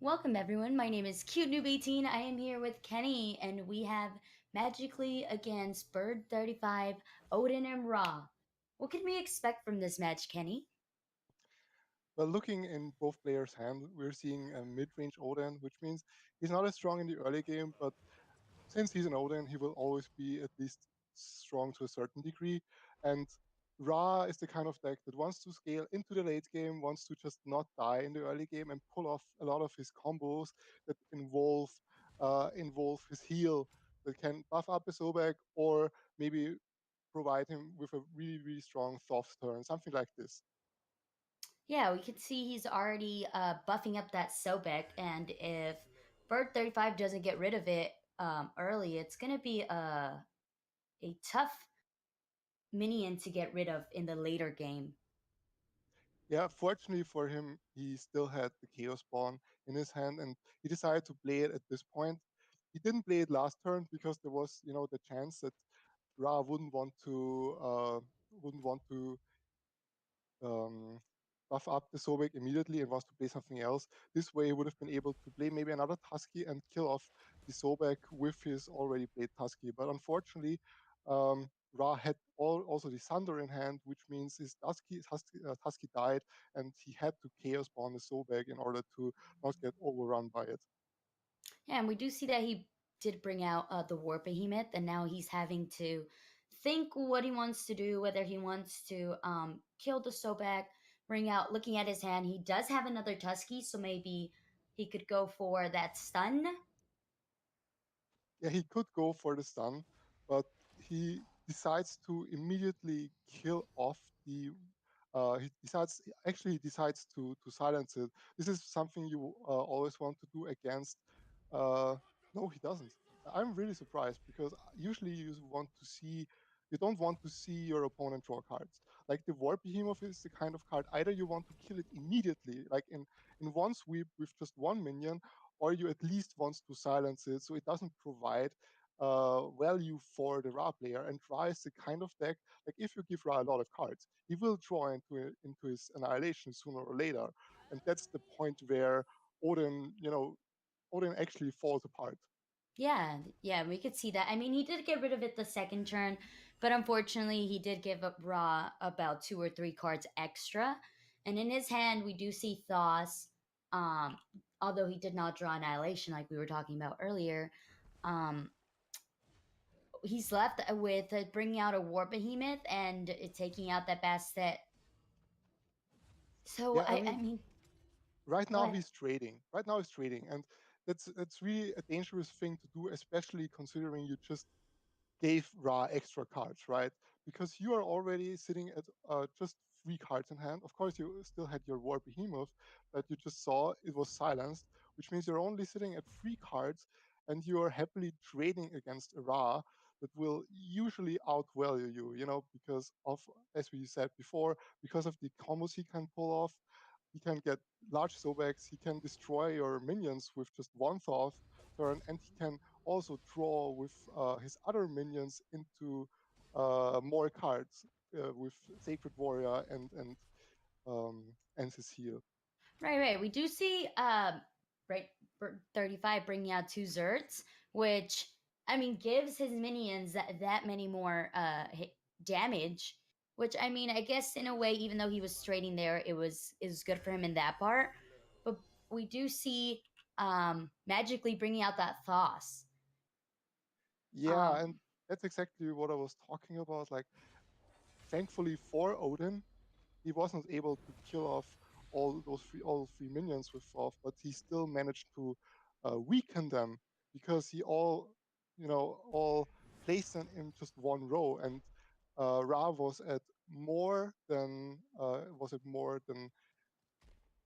Welcome everyone. My name is Cute Noob 18. I am here with Kenny and we have Magically against Bird 35, Odin and Ra. What can we expect from this match, Kenny? Well, looking in both players' hand, we're seeing a mid-range Odin, which means he's not as strong in the early game, but since he's an Odin, he will always be at least strong to a certain degree. And Ra is the kind of deck that wants to scale into the late game, wants to just not die in the early game and pull off a lot of his combos that involve his heal that can buff up his Sobek or maybe provide him with a really, really strong Thoth turn, something like this. Yeah, we could see he's already buffing up that Sobek, and if Bird 35 doesn't get rid of it early, it's going to be a tough minion to get rid of in the later game. Yeah, fortunately for him, he still had the Chaos Spawn in his hand, and he decided to play it at this point. He didn't play it last turn because there was, the chance that Ra wouldn't want to um, buff up the Sobek immediately and wants to play something else. This way, he would have been able to play maybe another Tusky and kill off the Sobek with his already played Tusky. But unfortunately, Ra had also the Sunder in hand, which means his Tusky died, and he had to Chaos Spawn the Sobek in order to not get overrun by it. Yeah, and we do see that he did bring out the War Behemoth, and now he's having to think what he wants to do, whether he wants to kill the Sobek, bring out, looking at his hand, he does have another Tusky, so maybe he could go for that stun. Yeah, he could go for the stun, but he decides to immediately kill off the. He decides to silence it. This is something you always want to do against. Uh, no, he doesn't. I'm really surprised because usually you don't want to see your opponent draw cards. Like the War Behemoth is the kind of card either you want to kill it immediately, like in one sweep with just one minion, or you at least want to silence it so it doesn't provide value for the Ra player. And Ra is the kind of deck, like if you give Ra a lot of cards, he will draw into his annihilation sooner or later. And that's the point where Odin, Odin actually falls apart. Yeah, yeah, we could see that. I mean, he did get rid of it the second turn, but unfortunately, he did give up Raw about two or three cards extra. And in his hand, we do see Thoth, um, although he did not draw Annihilation like we were talking about earlier. Um, he's left with bringing out a War Behemoth and taking out that Bastet. So, Yeah, I I mean, mean, right go now ahead. he's trading. Right now he's trading, and that's really a dangerous thing to do, especially considering you just gave Ra extra cards, right? Because you are already sitting at just three cards in hand. Of course, you still had your War Behemoth that you just saw. It was silenced, which means you're only sitting at three cards, and you are happily trading against a Ra that will usually outvalue you, because of, as we said before, because of the combos he can pull off. He can get large Sobeks, he can destroy your minions with just one Thoth turn, and he can also draw with his other minions into more cards with Sacred Warrior and his heal. Right, right. We do see right 35 bringing out two Zerts, which I mean gives his minions that many more damage. Which I mean, I guess in a way, even though he was trading there, it was good for him in that part. But we do see magically bringing out that Thoth. Yeah, and Um, that's exactly what I was talking about. Like, thankfully for Odin, he wasn't able to kill off all three minions with Thoth, but he still managed to weaken them because he all placed them in just one row, and Ra was at more than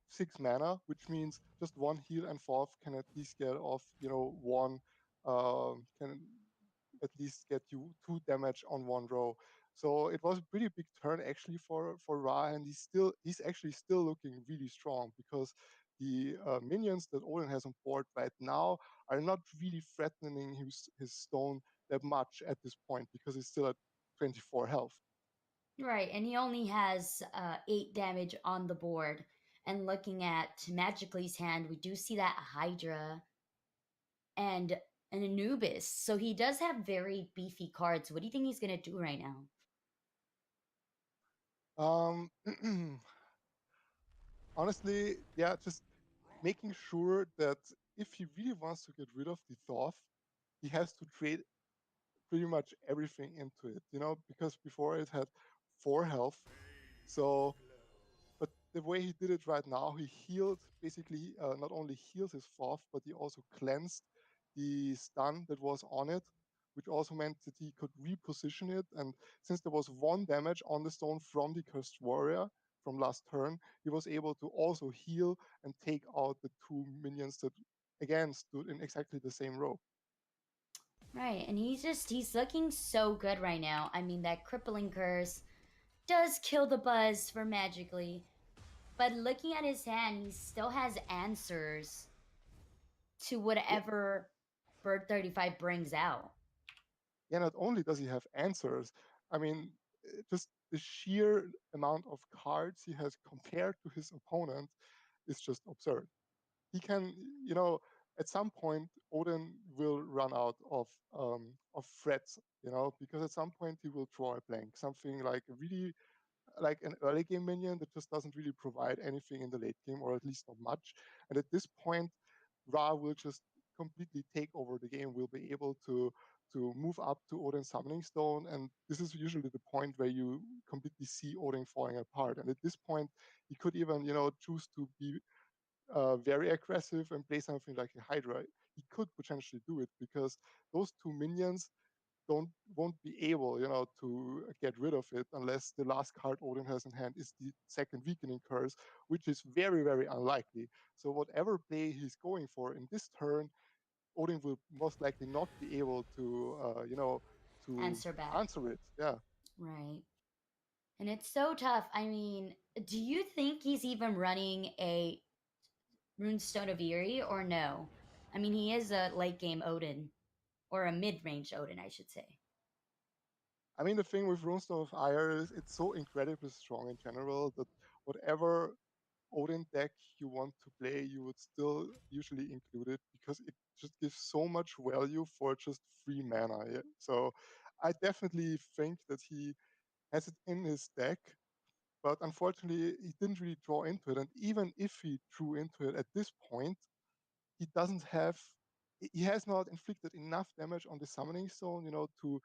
6 mana, which means just one heal and Thoth can at least get off, one can at least get you 2 damage on one row. So it was a pretty big turn actually for Ra, and he's actually still looking really strong because the minions that Odin has on board right now are not really threatening his stone that much at this point because he's still at 24 health. right, and he only has 8 damage on the board. And looking at Magically's hand, we do see that Hydra and an Anubis. So he does have very beefy cards. What do you think he's gonna do right now? Um, honestly, yeah, just making sure that if he really wants to get rid of the Thoth, he has to trade pretty much everything into it, because before it had 4 health. So, but the way he did it right now, he healed, basically, not only healed his Thoth, but he also cleansed the stun that was on it, which also meant that he could reposition it. And since there was 1 damage on the stone from the Cursed Warrior from last turn, he was able to also heal and take out the 2 minions that, again, stood in exactly the same row. Right, and he's looking so good right now. I mean, that crippling curse does kill the buzz for Magically, but looking at his hand, he still has answers to Yeah, whatever Bird 35 brings out. yeah, not only does he have answers, I mean, just the sheer amount of cards he has compared to his opponent is just absurd. He can, you know, at some point Odin will run out of threats, because at some point he will draw a blank, something like really like an early game minion that just doesn't really provide anything in the late game, or at least not much. And at this point, Ra will just completely take over the game. Will be able to move up to Odin's Summoning Stone, and this is usually the point where you completely see Odin falling apart. And at this point, he could even, choose to be very aggressive and play something like a Hydra. He could potentially do it because those 2 minions won't be able, to get rid of it unless the last card Odin has in hand is the second weakening curse, which is very, very unlikely. So whatever play he's going for in this turn, Odin will most likely not be able to Answer back. answer it. Yeah. Right. And it's so tough. I mean, do you think he's even running a Runestone of Eerie or no? I mean, he is a late game Odin, or a mid range Odin, I should say. I mean, the thing with Runestone of Ire is it's so incredibly strong in general that whatever Odin deck you want to play, you would still usually include it because it just gives so much value for just 3 mana. Yeah? So I definitely think that he has it in his deck, but unfortunately he didn't really draw into it. And even if he drew into it at this point, he doesn't have he has not inflicted enough damage on the summoning stone, to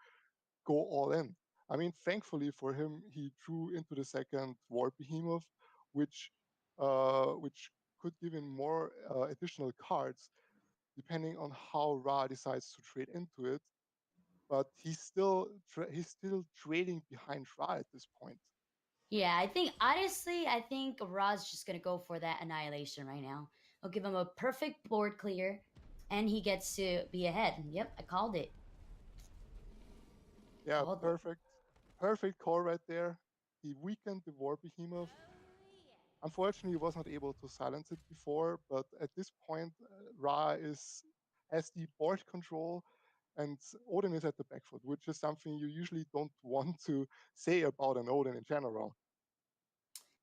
go all in. I mean, thankfully for him, he drew into the second War Behemoth, which could give him more additional cards depending on how Ra decides to trade into it. But he's still trading behind Ra at this point. Yeah, I think honestly, I think Ra's just gonna go for that annihilation right now. I'll give him a perfect board clear, and he gets to be ahead. Yep, I called it. Yeah, Called it. perfect call right there. He weakened the War Behemoth. Unfortunately, he was not able to silence it before, but at this point, Ra has the board control, and Odin is at the back foot, which is something you usually don't want to say about an Odin in general.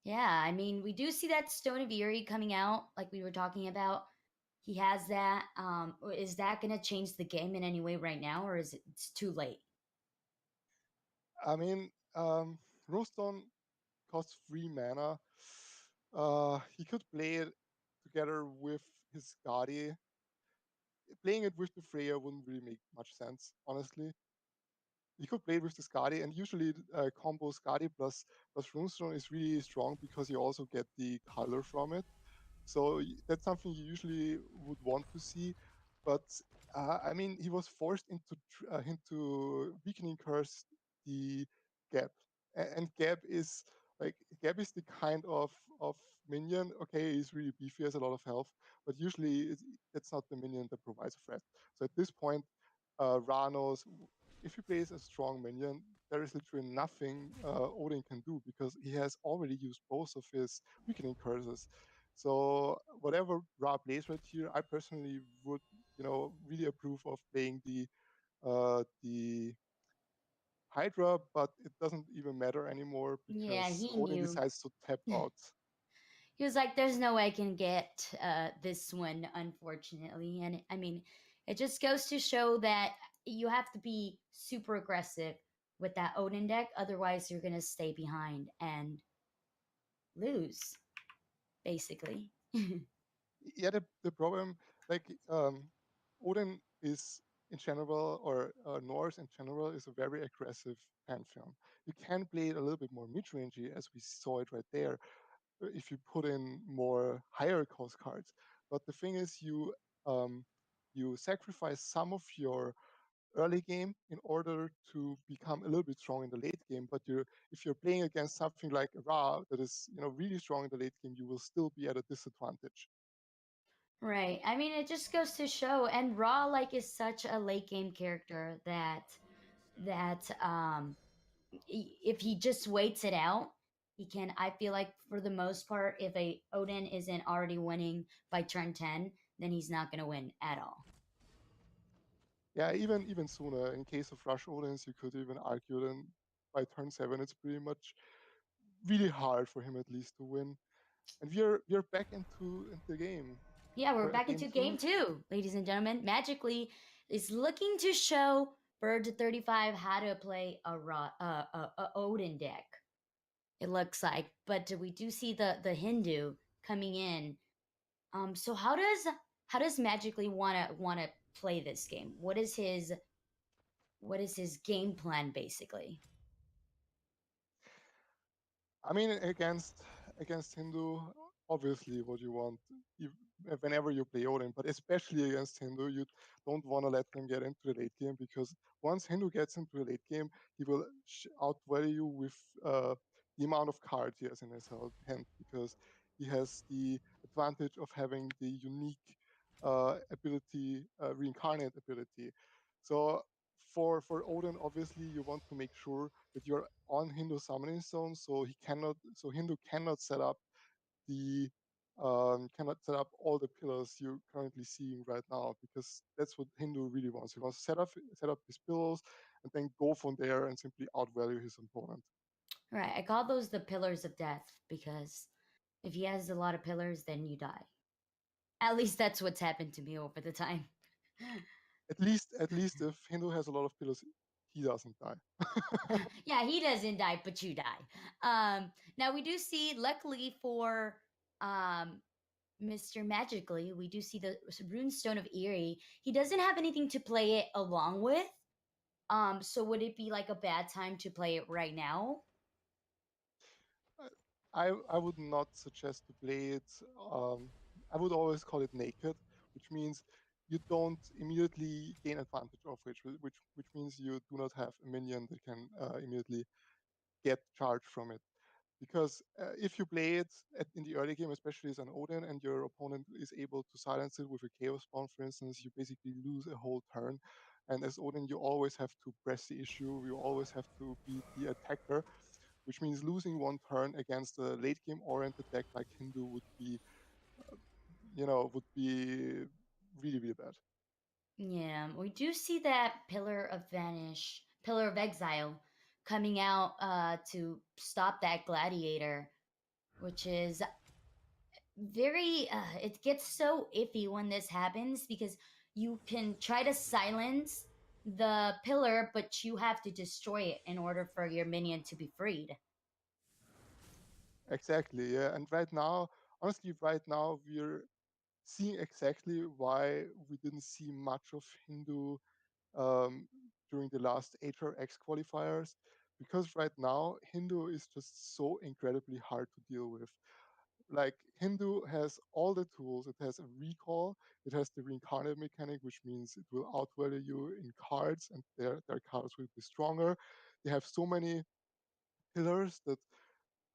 Yeah, I mean, we do see that Stone of Eerie coming out, like we were talking about. He has that. Is that going to change the game in any way right now, or is it's too late? I mean, Roston costs 3 mana. He could play it together with his Skadi. Playing it with the Freya wouldn't really make much sense, honestly. You could play with the Skadi, and usually combo Skadi plus Runestone is really strong because you also get the color from it. So that's something you usually would want to see. But I mean, he was forced into weakening curse the Gap, and Gap is the kind of minion. Okay, he's really beefy, has a lot of health, but usually it's not the minion that provides a threat. So at this point, Ra knows if he plays a strong minion, there is literally nothing Odin can do because he has already used both of his weakening curses. So whatever Ra plays right here, I personally would, really approve of playing the Hydra, but it doesn't even matter anymore Yeah, because he Odin knew. decides to tap out. He was like, "There's no way I can get this one, unfortunately." And I mean, it just goes to show that you have to be super aggressive with that Odin deck, otherwise you're gonna stay behind and lose, basically. Yeah, the problem, like Odin is in general, or Norse in general, is a very aggressive pantheon. You can play it a little bit more mid-rangey, as we saw it right there, if you put in more higher cost cards. But the thing is, um, you sacrifice some of your early game in order to become a little bit strong in the late game. But if you're playing against something like Ra that is really strong in the late game, you will still be at a disadvantage. Right. I mean, it just goes to show, and Raw like is such a late game character that if he just waits it out, he can. I feel like for the most part, if a Odin isn't already winning by turn 10, then he's not going to win at all. Yeah, even sooner. In case of Rush Odins, you could even argue then by turn 7, it's pretty much really hard for him at least to win. And we're back into the game. Yeah, we're back Game into game 2. 2, ladies and gentlemen. Magically is looking to show Bird 35 how to play a Odin deck. It looks like, but we do see the Hindu coming in. So how does Magically wanna play this game? What is his game plan basically? I mean, against Hindu, obviously what you want, if, whenever you play Odin, but especially against Hindu, you don't want to let them get into the late game, because once Hindu gets into the late game, he will outvalue you with the amount of cards he has in his hand, because he has the advantage of having the unique ability, reincarnate ability. So for Odin, obviously you want to make sure that you're on Hindu summoning zone, so Hindu cannot set up the cannot set up all the pillars you're currently seeing right now, because that's what Hindu really wants. He wants to set up his pillars and then go from there and simply outvalue his opponent. Right. I call those the pillars of death because if he has a lot of pillars, then you die. At least that's what's happened to me over the time. At least if Hindu has a lot of pillars, he doesn't die. Yeah, he doesn't die, but you die. Now we do see, luckily for um, Mr. Magically, we do see the Runestone of Eerie. He doesn't have anything to play it along with. So would it be like a bad time to play it right now? I would not suggest to play it. Um, I would always call it naked, which means you don't immediately gain advantage of which means you do not have a minion that can immediately get charge from it. Because if you play it in the early game, especially as an Odin, and your opponent is able to silence it with a Chaos Spawn, for instance, you basically lose a whole turn. And as Odin, you always have to press the issue. You always have to be the attacker, which means losing one turn against a late game oriented deck like Hindu would be really, really bad. Yeah, we do see that Pillar of Exile coming out to stop that gladiator, which is very it gets so iffy when this happens because you can try to silence the pillar, but you have to destroy it in order for your minion to be freed. Exactly, yeah. And honestly, right now, we're seeing exactly why we didn't see much of Hindu um, during the last HRX qualifiers, because right now Hindu is just so incredibly hard to deal with. Like, Hindu has all the tools. It has a recall. It has the reincarnate mechanic, which means it will outvalue you in cards, and their cards will be stronger. They have so many pillars that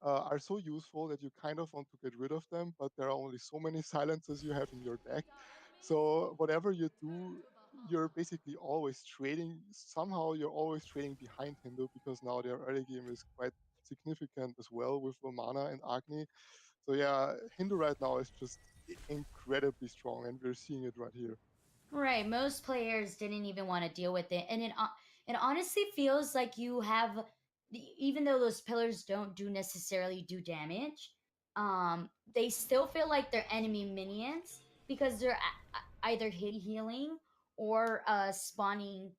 are so useful that you kind of want to get rid of them, but there are only so many silences you have in your deck. So whatever you do, you're basically always trading. Somehow you're always trading behind Hindu, because now their early game is quite significant as well with Romana and Agni. So yeah, Hindu right now is just incredibly strong, and we're seeing it right here. Right, most players didn't even want to deal with it, and it honestly feels like you have, even though those pillars don't do necessarily do damage, they still feel like they're enemy minions because they're either healing or spawning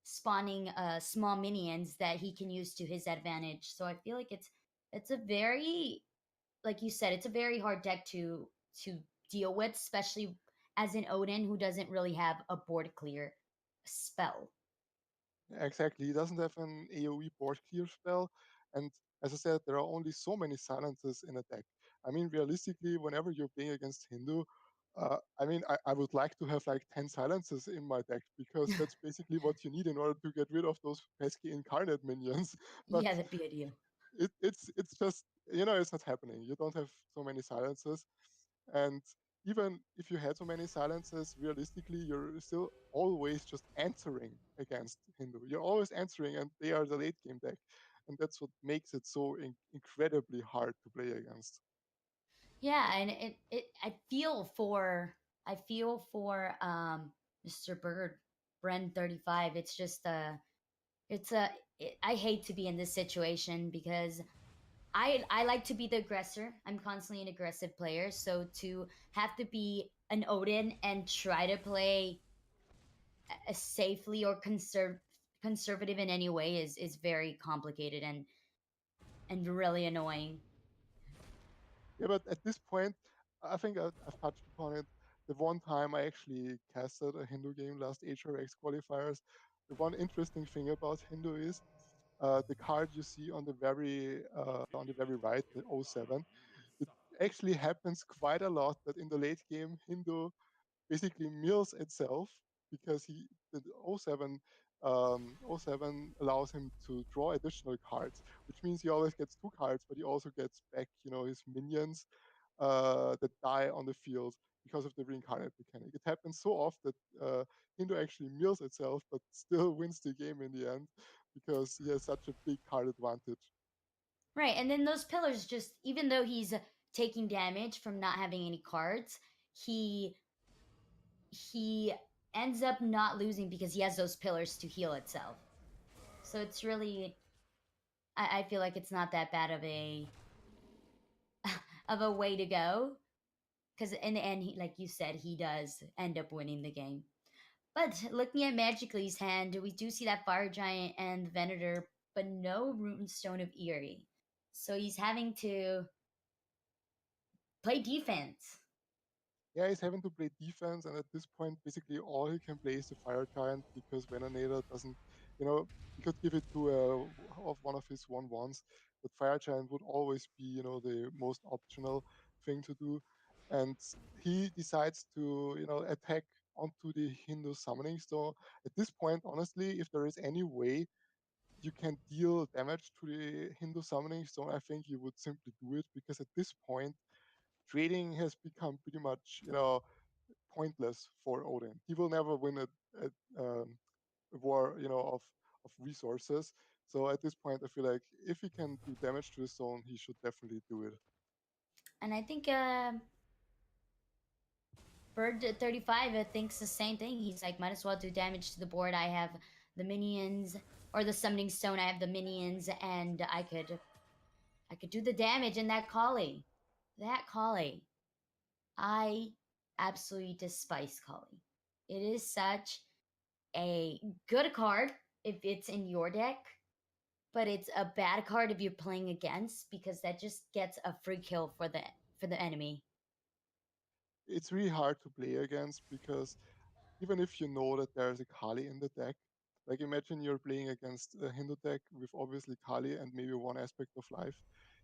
small minions that he can use to his advantage. So I feel like it's a very, like you said, it's a very hard deck to deal with, especially as an Odin who doesn't really have a board clear spell. Exactly. He doesn't have an AoE board clear spell. And as I said, there are only so many silences in a deck. I mean, realistically, whenever you're playing against Hindu, I would like to have like 10 silences in my deck because that's basically what you need in order to get rid of those pesky incarnate minions. But Yeah, that'd be ideal. it's just, it's not happening. You don't have so many silences. And even if you had so many silences, realistically, you're still always just answering against Hindu. You're always answering, and they are the late game deck. And that's what makes it so incredibly hard to play against. Yeah, and I feel for Mr. Bird, Bren 35. It's just it's a I hate to be in this situation because I like to be the aggressor. I'm constantly an aggressive player, so to have to be an Odin and try to play safely or conservative in any way is very complicated and really annoying. Yeah, but at this point, I think I've touched upon it. The one time I actually casted a Hindu game last HRX qualifiers, the one interesting thing about Hindu is the card you see on the very right, the O7. It actually happens quite a lot that in the late game, Hindu basically mills itself because the O7 allows him to draw additional cards, which means he always gets two cards, but he also gets back, his minions that die on the field because of the reincarnate mechanic. It happens so often that Hindu actually mills itself, but still wins the game in the end because he has such a big card advantage. Right, and then those pillars just even though he's taking damage from not having any cards, he he ends up not losing because he has those pillars to heal itself. So it's really I feel like it's not that bad of a way to go because in the end, like you said, he does end up winning the game. But looking at Magically's hand, we do see that Fire Giant and Venator, but no Runestone of Eerie. So he's having to play defense. Yeah, he's having to play defense, and at this point, basically all he can play is the Fire Giant because Venator doesn't, he could give it to of one of his 1/1s, but Fire Giant would always be, the most optional thing to do. And he decides to, attack onto the Hindu summoning. So at this point, honestly, if there is any way you can deal damage to the Hindu summoning stone, I think you would simply do it because at this point, trading has become pretty much, pointless for Odin. He will never win a war, of resources. So at this point, I feel like if he can do damage to the stone, he should definitely do it. And I think Bird 35 thinks the same thing. He's like, might as well do damage to the board. I have the minions or the summoning stone. I have the minions, and I could do the damage in that Kali. That Kali. I absolutely despise Kali. It is such a good card if it's in your deck, but it's a bad card if you're playing against because that just gets a free kill for the enemy. It's really hard to play against because even if you know that there's a Kali in the deck, like imagine you're playing against a Hindu deck with obviously Kali and maybe one aspect of life.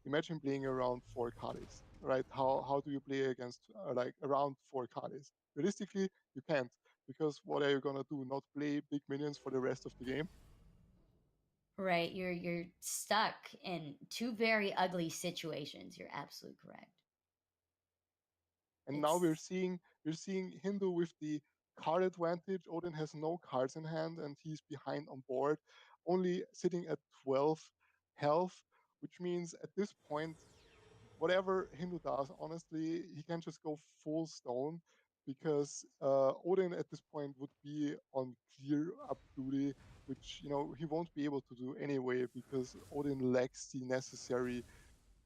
Imagine playing around four Kalis, right? How do you play against like around four Kalis? Realistically, you can't because what are you gonna do? Not play big minions for the rest of the game? Right, you're stuck in two very ugly situations. You're absolutely correct. And now It's we're seeing Hindu with the card advantage. Odin has no cards in hand and he's behind on board, only sitting at 12 health, which means at this point, whatever Hindu does, honestly, he can just go full stone because Odin at this point would be on clear up duty, which he won't be able to do anyway because Odin lacks the necessary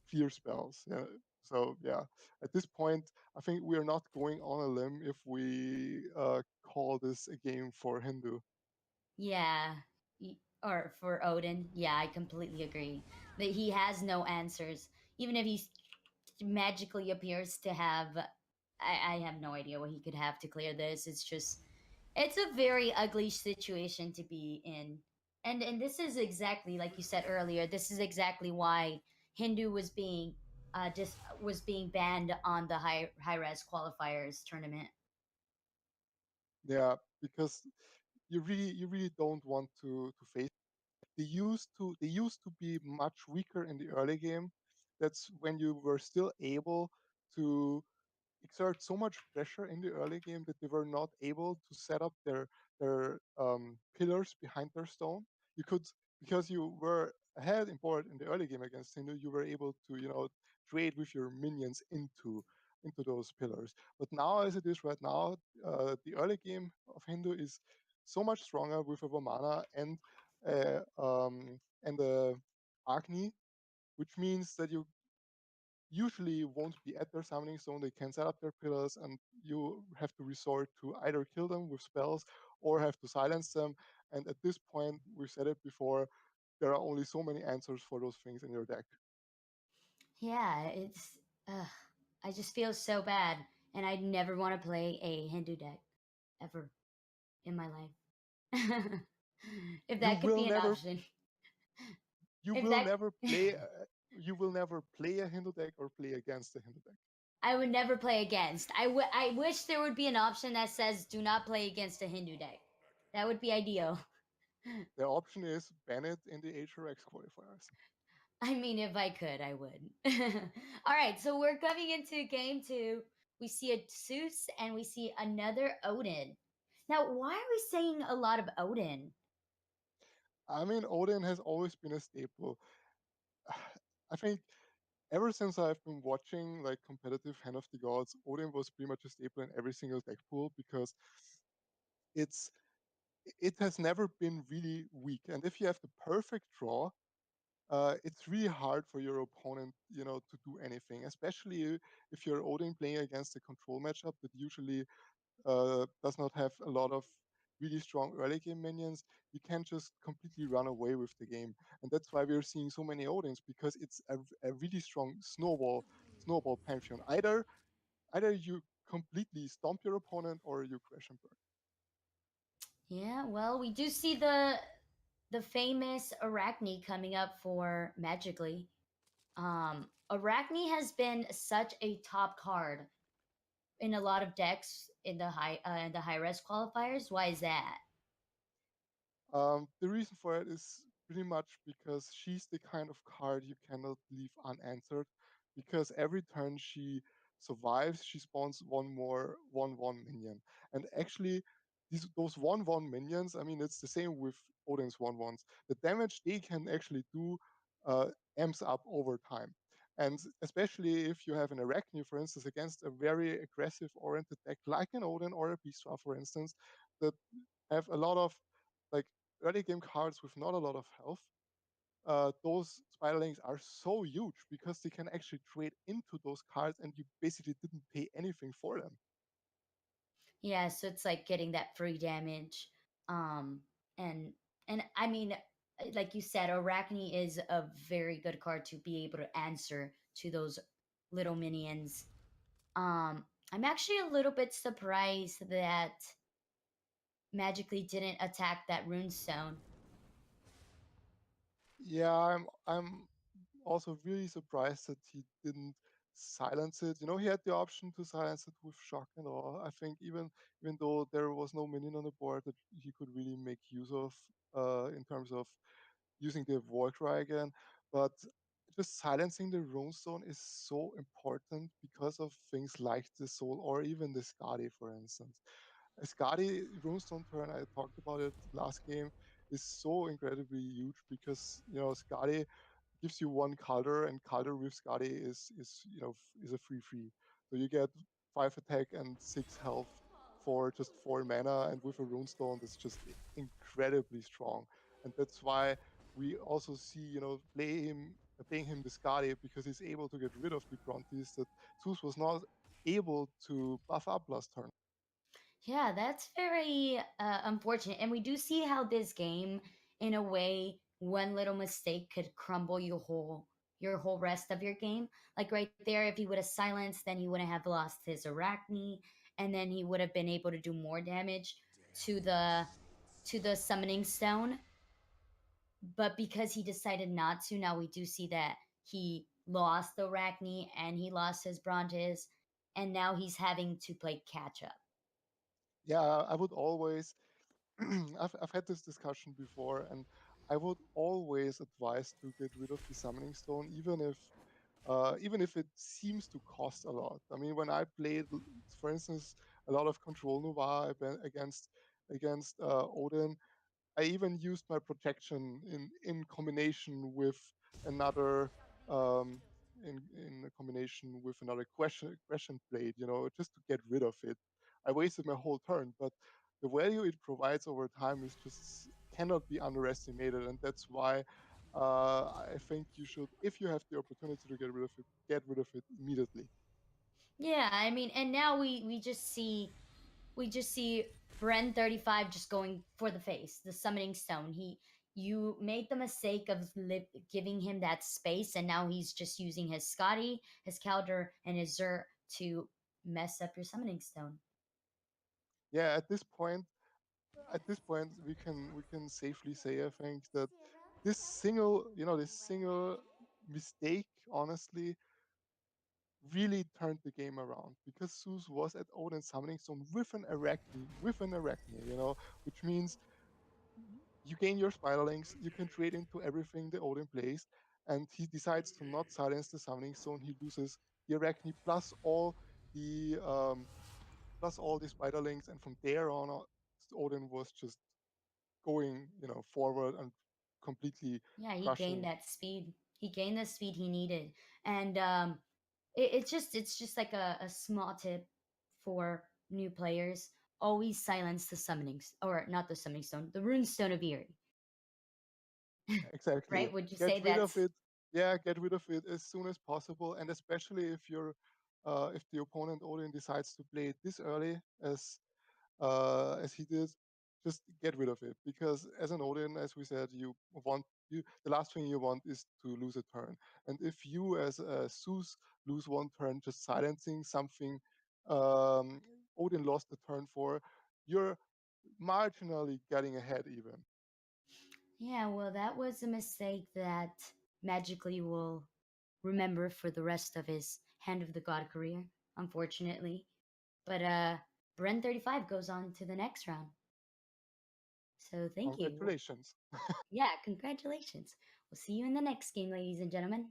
clear spells. Yeah. So yeah, at this point, I think we are not going on a limb if we call this a game for Hindu. Yeah. Or for Odin. Yeah, I completely agree. That he has no answers. Even if he magically appears to have. I have no idea what he could have to clear this. It's just. It's a very ugly situation to be in. And this is exactly like you said earlier. This is exactly why Hindu was being just was being banned on the high res qualifiers tournament. Yeah, because you really don't want to face. They used to be much weaker in the early game. That's when you were still able to exert so much pressure in the early game that they were not able to set up their pillars behind their stone. You could, because you were ahead in board in the early game against Hindu, you were able to trade with your minions into those pillars. But now, as it is right now, the early game of Hindu is so much stronger with a Vamana and a Agni, which means that you usually won't be at their summoning zone. They can set up their pillars, and you have to resort to either kill them with spells or have to silence them. And at this point, we've said it before, there are only so many answers for those things in your deck. Yeah, it's. Ugh, I just feel so bad, and I'd never want to play a Hindu deck ever in my life. If You that could will be an never, option. you If will that never play, you will never play a Hindu deck or play against a Hindu deck. I would never play against. I wish there would be an option that says do not play against a Hindu deck. That would be ideal. The option is ban it in the HRX qualifiers. I mean, if I could, I would. All right, so we're coming into game two. We see a Zeus and we see another Odin. Now, why are we saying a lot of Odin? I mean, Odin has always been a staple. I think ever since I've been watching like competitive Hand of the Gods, Odin was pretty much a staple in every single deck pool because it's it has never been really weak. And if you have the perfect draw, it's really hard for your opponent, to do anything. Especially if you're Odin playing against a control matchup that usually does not have a lot of really strong early game minions. You can't just completely run away with the game, and that's why we're seeing so many Odins, because it's a really strong snowball pantheon. Either you completely stomp your opponent or you crash and burn. Yeah, well, we do see the famous Arachne coming up for Magically. Arachne has been such a top card in a lot of decks in the high res qualifiers. Why is that? The reason for it is pretty much because she's the kind of card you cannot leave unanswered. Because every turn she survives, she spawns one more 1/1 minion. And actually, those 1/1 minions, I mean, it's the same with Odin's 1/1s. The damage they can actually do uh, amps up over time. And especially if you have an Arachne, for instance, against a very aggressive oriented deck like an Odin or a Beastra, for instance, that have a lot of like early game cards with not a lot of health, those spiderlings are so huge because they can actually trade into those cards and you basically didn't pay anything for them. Yeah, so it's like getting that free damage. Um, and I mean, like you said, Arachne is a very good card to be able to answer to those little minions. I'm actually a little bit surprised that Magically didn't attack that rune stone. Yeah, I'm also really surprised that he didn't silence it. He had the option to silence it with shock and all. I think even though there was no minion on the board that he could really make use of in terms of using the Volcry again. But just silencing the runestone is so important because of things like the Soul or even the Skadi, for instance. A Skadi runestone turn, I talked about it last game, is so incredibly huge because Skadi gives you one Calder, and Calder with Skadi is a free. So you get 5 attack and 6 health for just 4 mana, and with a runestone that's just incredibly strong. And that's why we also see play him. playing him Discarded because he's able to get rid of the Brontes that Zeus was not able to buff up last turn. Yeah, that's very unfortunate. And we do see how this game, in a way, one little mistake could crumble your whole rest of your game. Like right there, if he would have silenced, then he wouldn't have lost his Arachne, and then he would have been able to do more damage to the summoning stone. But because he decided not to, now we do see that he lost the Arachne and he lost his Brontes, and now he's having to play catch up. Yeah, I would always, I've had this discussion before, and I would always advise to get rid of the summoning stone, even if it seems to cost a lot. I mean, when I played, for instance, a lot of Control Nova against Odin, I even used my protection in combination with another in a combination with another question blade, just to get rid of it. I wasted my whole turn, but the value it provides over time is just cannot be underestimated, and that's why I think you should, if you have the opportunity to get rid of it, get rid of it immediately. Yeah, I mean, and now we just see Bren 35 just going for the face, the summoning stone. You made the mistake of giving him that space, and now he's just using his Scotty, his Calder, and his Zer to mess up your summoning stone. Yeah, at this point we can safely say, I think, that this single mistake, honestly, really turned the game around, because Zeus was at Odin summoning stone with an Arachne, which means you gain your Spiderlings, you can trade into everything the Odin plays, and he decides to not silence the summoning stone. He loses the Arachne plus all the Spiderlings, and from there on, Odin was just going, forward and completely Yeah, he gained crushing. that speed. He gained the speed he needed, and it's just like a small tip for new players. Always silence the summonings, or not the summoning stone, the rune stone of Eerie. Exactly. Right? Would you Get say rid of that's it. Yeah, get rid of it as soon as possible, and especially if the opponent Odin decides to play it this early as he did, just get rid of it, because as an Odin, as we said, the last thing you want is to lose a turn. And if you as a Zeus lose one turn just silencing something um, Odin lost the turn for, you're marginally getting ahead even. Yeah, well, that was a mistake that magically will remember for the rest of his Hand of the God career, unfortunately. But Bren 35 goes on to the next round. So thank you. Congratulations. Yeah, congratulations. We'll see you in the next game, ladies and gentlemen.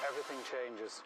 Everything changes.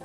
I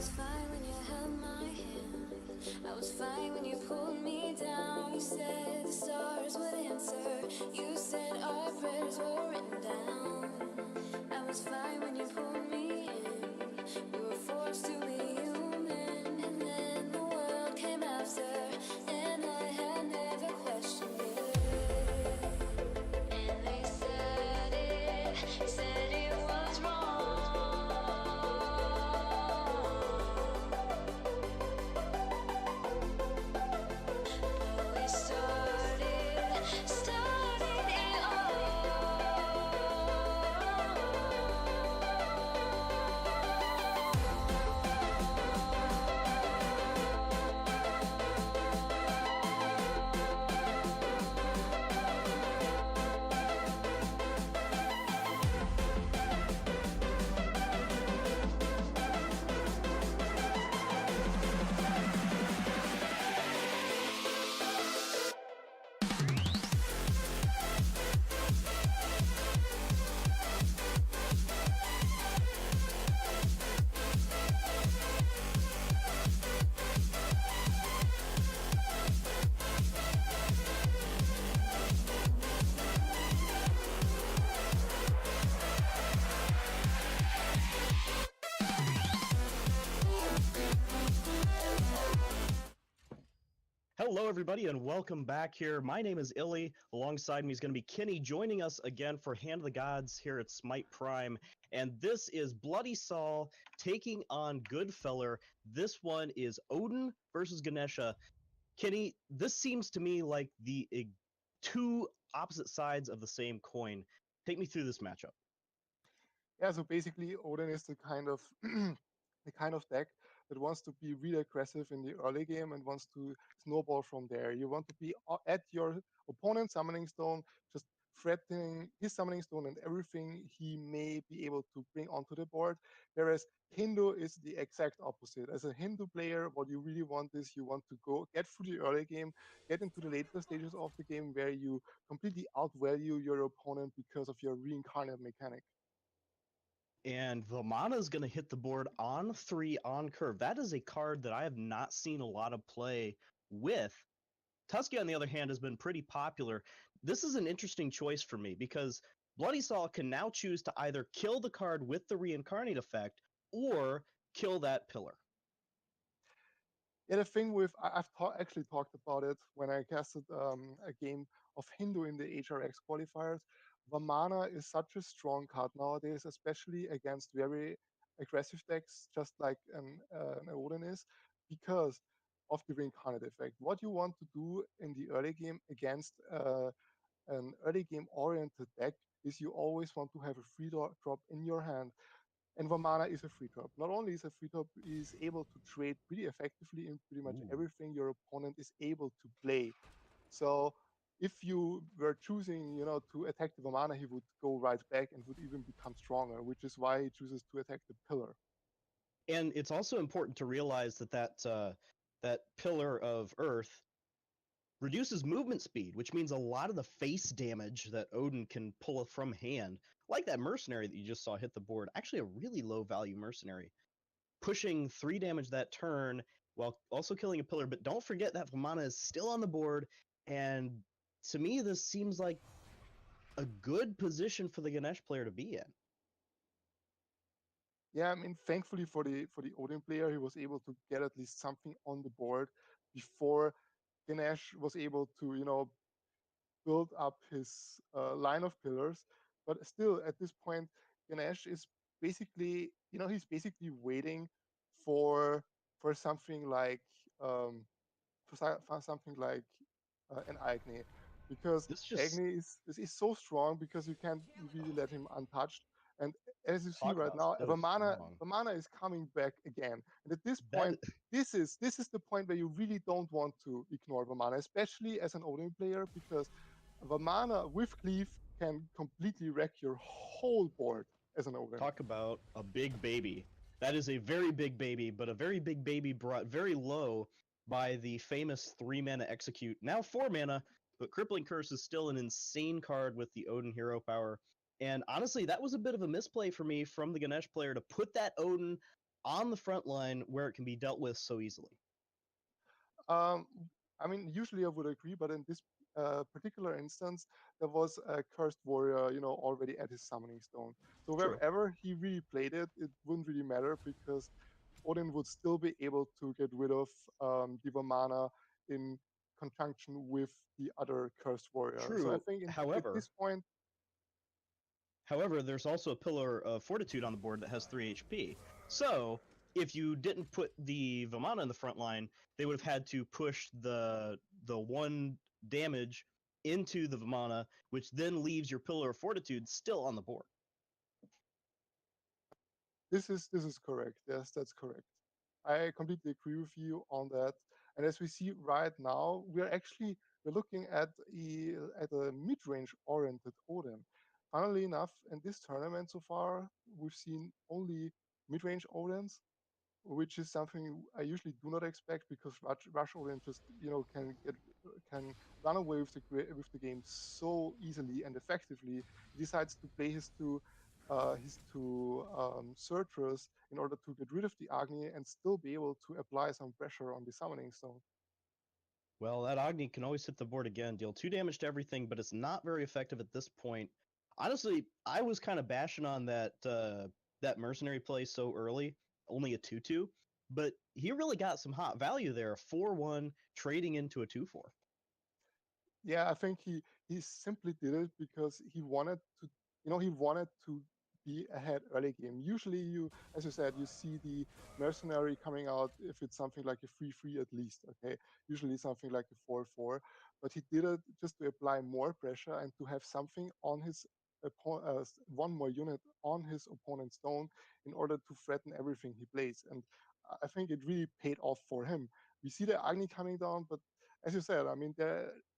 was fine when you held my hand. I was fine when you pulled me down. You said the stars would answer. You said our prayers were written down. I was fine when you pulled me in. We were forced to be human, and then the world came after, and I had never questioned it. And they said it was wrong. We started it Hello, everybody, and welcome back here. My name is Illy. Alongside me is going to be Kenny joining us again for Hand of the Gods here at Smite Prime. And this is Bloody Saul taking on Goodfeller. This one is Odin versus Ganesha. Kenny, this seems to me like the two opposite sides of the same coin. Take me through this matchup. Yeah, so basically Odin is the kind of the kind of deck that wants to be really aggressive in the early game and wants to snowball from there. You want to be at your opponent's summoning stone, just threatening his summoning stone and everything he may be able to bring onto the board. Whereas Hindu is the exact opposite. As a Hindu player, what you really want is you want to go get through the early game, get into the later stages of the game where you completely outvalue your opponent because of your reincarnate mechanic. And Vamana is going to hit the board on 3 on curve. That is a card that I have not seen a lot of play with. Tusky, on the other hand, has been pretty popular. This is an interesting choice for me because Bloody Saul can now choose to either kill the card with the reincarnate effect or kill that pillar. Yeah, the thing with actually talked about it when I casted a game of Hindu in the HRX qualifiers. Vamana is such a strong card nowadays, especially against very aggressive decks, just like an Odin is, because of the reincarnate effect. What you want to do in the early game against an early game oriented deck is you always want to have a free drop in your hand. And Vamana is a free drop. Not only is a free drop, is able to trade pretty effectively in pretty much everything your opponent is able to play. So if you were choosing, to attack the Vamana, he would go right back and would even become stronger, which is why he chooses to attack the pillar. And it's also important to realize that that Pillar of Earth reduces movement speed, which means a lot of the face damage that Odin can pull from hand, like that mercenary that you just saw hit the board, actually a really low value mercenary, pushing 3 damage that turn while also killing a pillar. But don't forget that Vamana is still on the board, and to me, this seems like a good position for the Ganesh player to be in. Yeah, I mean, thankfully for the Odin player, he was able to get at least something on the board before Ganesh was able to, build up his line of pillars. But still, at this point, Ganesh is basically, he's basically waiting for for something like um, for something like an Agni, because This just Agni is so strong because you can't really let him untouched. And as you see talk right about now, so strong. Vamana is coming back again. And at this That point, this is the point where you really don't want to ignore Vamana, especially as an Odin player, because Vamana with Cleave can completely wreck your whole board as an Odin. talk about a big baby. That is a very big baby, but a very big baby brought very low by the famous 3 mana execute. Now 4 mana, but Crippling Curse is still an insane card with the Odin hero power. And honestly, that was a bit of a misplay for me from the Ganesh player to put that Odin on the front line where it can be dealt with so easily. Um, I mean, usually I would agree, but in this particular instance, there was a cursed warrior, already at his summoning stone. So True. wherever he really played it, it wouldn't really matter because Odin would still be able to get rid of Diva Mana in conjunction with the other cursed warrior. So I True. think at However, this point, there's also a Pillar of Fortitude on the board that has 3 HP. So, if you didn't put the Vamana in the front line, they would have had to push the 1 damage into the Vamana, which then leaves your Pillar of Fortitude still on the board. this is correct. Yes, that's correct. I completely agree with you on that. And as we see right now, we're looking at a mid-range oriented Odin. Funnily enough, in this tournament so far, we've seen only mid-range Odins, which is something I usually do not expect because Rush Odin just can run away with the game so easily and effectively. He decides to play his two searchers in order to get rid of the Agni and still be able to apply some pressure on the summoning stone. Well, that Agni can always hit the board again, deal 2 damage to everything, but it's not very effective at this point. Honestly, I was kind of bashing on that mercenary play so early, only a 2/2, but he really got some hot value there, 4/1 trading into a 2/4. Yeah, I think he simply did it because he wanted to be ahead early game. Usually, as you said, you see the mercenary coming out if it's something like a 3/3 at least. Okay, usually something like a 4/4, but he did it just to apply more pressure and to have something on his one more unit on his opponent's stone in order to threaten everything he plays. And I think it really paid off for him. We see the Agni coming down, but as you said, I mean,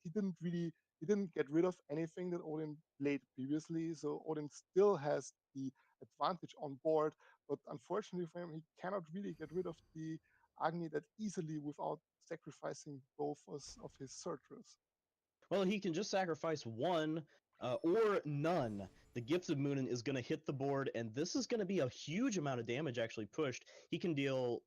he didn't get rid of anything that Odin played previously, so Odin still has the advantage on board. But unfortunately for him, he cannot really get rid of the Agni that easily without sacrificing both of his searchers. Well, he can just sacrifice 1 or none. The Gift of Moonin is going to hit the board, and this is going to be a huge amount of damage actually pushed. He can deal,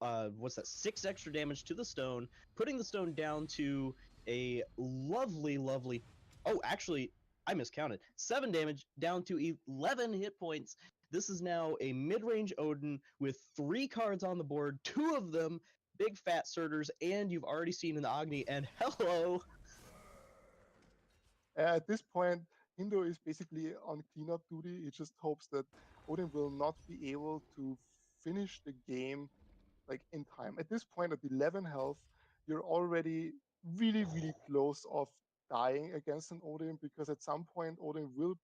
6 extra damage to the stone, putting the stone down to a lovely, lovely. Oh, actually, I miscounted. 7 damage down to 11 hit points. This is now a mid-range Odin with 3 cards on the board, 2 of them big fat Surters, and you've already seen an Agni, and hello! At this point, Hindo is basically on cleanup duty. He just hopes that Odin will not be able to finish the game like in time. At this point, at 11 health, you're already really, really close of dying against an Odin because at some point Odin will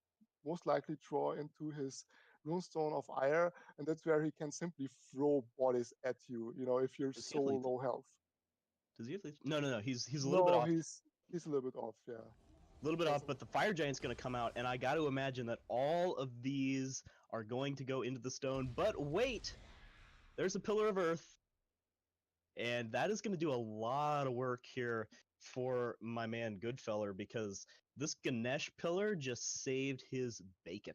most likely draw into his runestone of ire, and that's where he can simply throw bodies at you. If you're Does he so have lethal? low health. Does he have lethal? No. He's a little bit No, off. he's a little bit off. Yeah. A little bit off, but the Fire Giant's going to come out, and I got to imagine that all of these are going to go into the stone. But wait, there's a Pillar of Earth. And that is going to do a lot of work here for my man Goodfeller, because this Ganesh pillar just saved his bacon.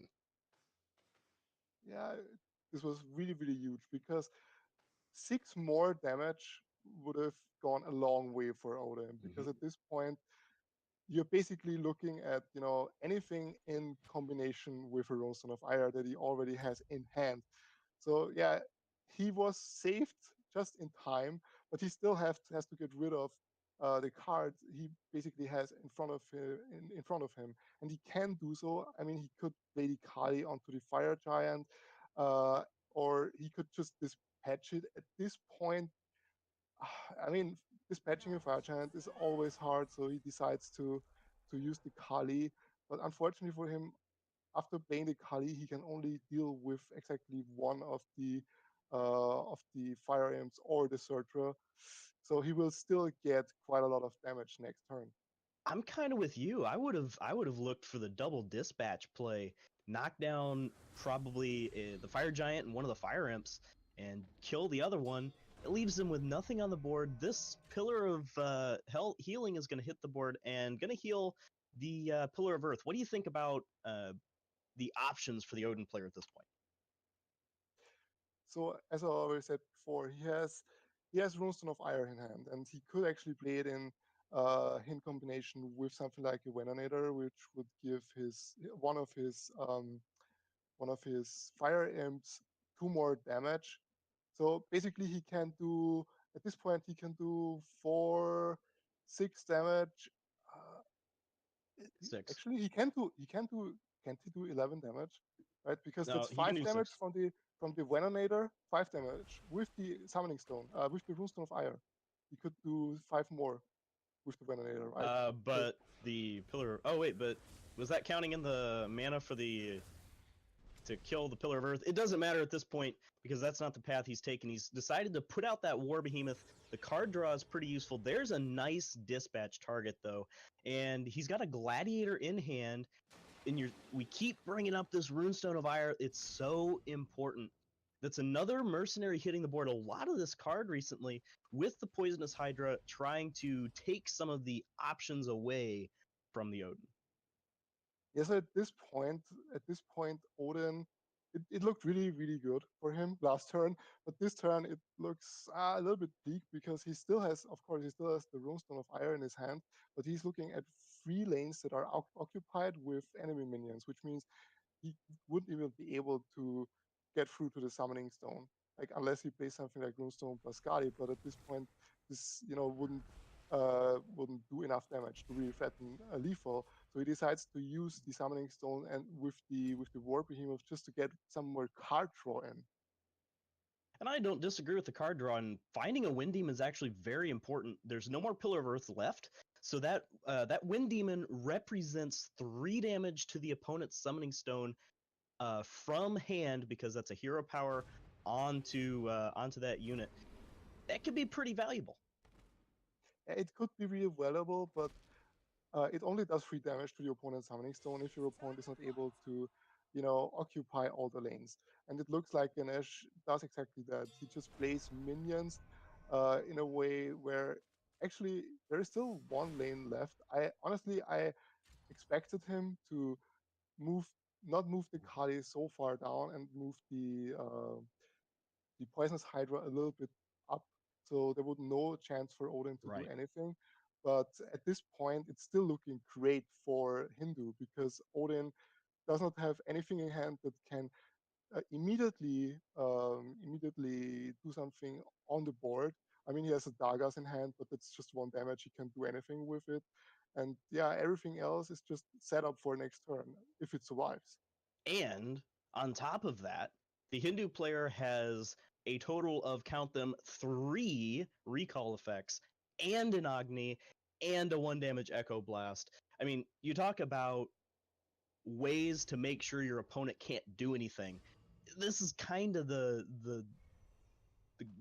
Yeah, this was really, really huge because 6 more damage would have gone a long way for Odin. Because at this point, you're basically looking at, anything in combination with a Runestone of Ire that he already has in hand. So yeah, he was saved just in time, but he still has to get rid of the cards he basically has in front of him, in front of him, and he can do so. I mean, he could Lady Kali onto the Fire Giant, uh, or he could just dispatch it. At this point, I mean, dispatching a Fire Giant is always hard, so he decides to use the Kali. But unfortunately for him, after playing the Kali, he can only deal with exactly one of the fire imps or the Surtra. So he will still get quite a lot of damage next turn. I'm kind of with you. I would have looked for the double dispatch play, knock down probably the fire giant and one of the fire imps, and kill the other one. It leaves him with nothing on the board. This pillar of healing is going to hit the board and going to heal the pillar of earth. What do you think about the options for the Odin player at this point? So as I already said before, he has Runestone of Ire in hand, and he could actually play it in combination with something like a Venonator, which would give his one of his fire imps 2 more damage. So basically, he can do at this point he can do 4, 6 damage. Uh, Six. Actually, can't he do 11 damage, right? Because No, that's he can 5 do damage 6. from the Venonator, 5 damage with the Summoning Stone, with the Runestone of Ire. He could do 5 more with the Venonator, right? So But the pillar. Oh wait, but was that counting in the mana for the to kill the Pillar of Earth? It doesn't matter at this point because that's not the path he's taken. He's decided to put out that War Behemoth. The card draw is pretty useful. There's a nice dispatch target though, and he's got a Gladiator in hand. And we keep bringing up this Runestone of Ire. It's so important. That's another mercenary hitting the board. A lot of this card recently with the Poisonous Hydra trying to take some of the options away from the Odin. yes, at this point, Odin, it looked really, really good for him last turn, but this turn it looks a little bit bleak because he still has, of course, he still has the Runestone of Ire in his hand, but he's looking at 3 lanes that are occupied with enemy minions, which means he wouldn't even be able to get through to the Summoning Stone, like unless he plays something like Runestone Pascali. But at this point, this wouldn't do enough damage to really threaten a lethal. So he decides to use the Summoning Stone and with the War Behemoth just to get some more card draw in. And I don't disagree with the card draw. And finding a Wind Demon is actually very important. There's no more Pillar of Earth left, so that Wind Demon represents 3 damage to the opponent's Summoning Stone from hand, because that's a hero power onto that unit. That could be pretty valuable. It could be really valuable, but it only does 3 damage to the opponent's Summoning Stone if your opponent is not able to, occupy all the lanes. And it looks like Ganesh does exactly that. He just plays minions in a way where actually there is still 1 lane left. I expected him to move, not move the Kali so far down and move the Poisonous Hydra a little bit up, so there would no chance for Odin to do Right. anything. But at this point, it's still looking great for Hindu because Odin does not have anything in hand that can immediately do something on the board. I mean, he has a Dagas in hand, but that's just 1 damage. He can't do anything with it. And yeah, everything else is just set up for next turn if it survives. And on top of that, the Hindu player has a total of, count them, 3 recall effects and an Agni and a 1 damage Echo Blast. I mean, you talk about ways to make sure your opponent can't do anything. This is kind of the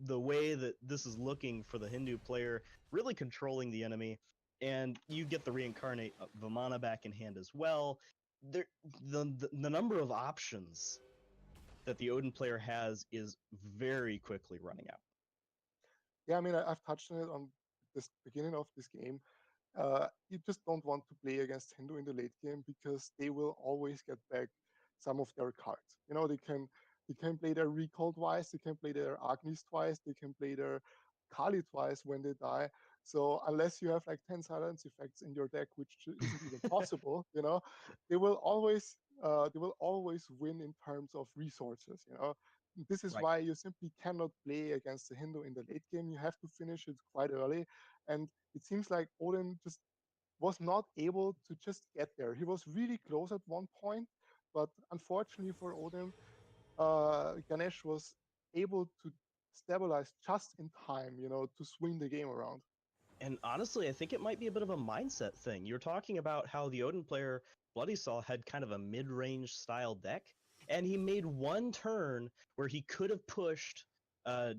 way that this is looking for the Hindu player, really controlling the enemy. And you get the reincarnate Vamana back in hand as well. The number of options that the Odin player has is very quickly running out. Yeah, I mean, I've touched on it on this beginning of this game. You just don't want to play against Hindu in the late game because they will always get back some of their cards. You know, they can play their recall twice, they can play their Agnis twice, they can play their Kali twice when they die. So unless you have like 10 silence effects in your deck, which isn't even possible, you know, they will always win in terms of resources. You know, this is Right. why you simply cannot play against the Hindu in the late game. You have to finish it quite early, and it seems like Odin just was not able to just get there. He was really close at one point, but unfortunately for Odin, Ganesh was able to stabilize just in time, you know, to swing the game around. And honestly, I think it might be a bit of a mindset thing. You're talking about how the Odin player Bloody Saw had kind of a mid-range style deck, and he made one turn where he uh,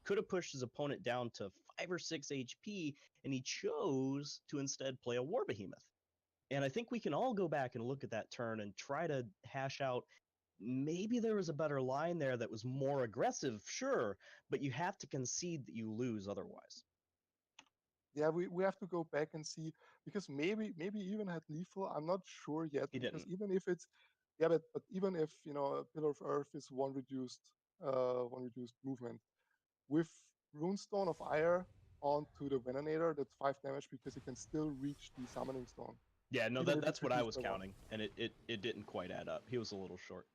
could have pushed his opponent down to 5 or 6 HP, and he chose to instead play a War Behemoth. And I think we can all go back and look at that turn and try to hash out maybe there was a better line there that was more aggressive, sure, but you have to concede that you lose otherwise. Yeah, we have to go back and see because maybe even had lethal. I'm not sure yet He because didn't. even if it's yeah, but even if you know a Pillar of Earth is one reduced movement with Runestone of Ire onto the Venator, that's 5 damage because he can still reach the Summoning Stone Yeah, no, even if that's it's what I reduced was by one. counting, and it didn't quite add up. He was a little short,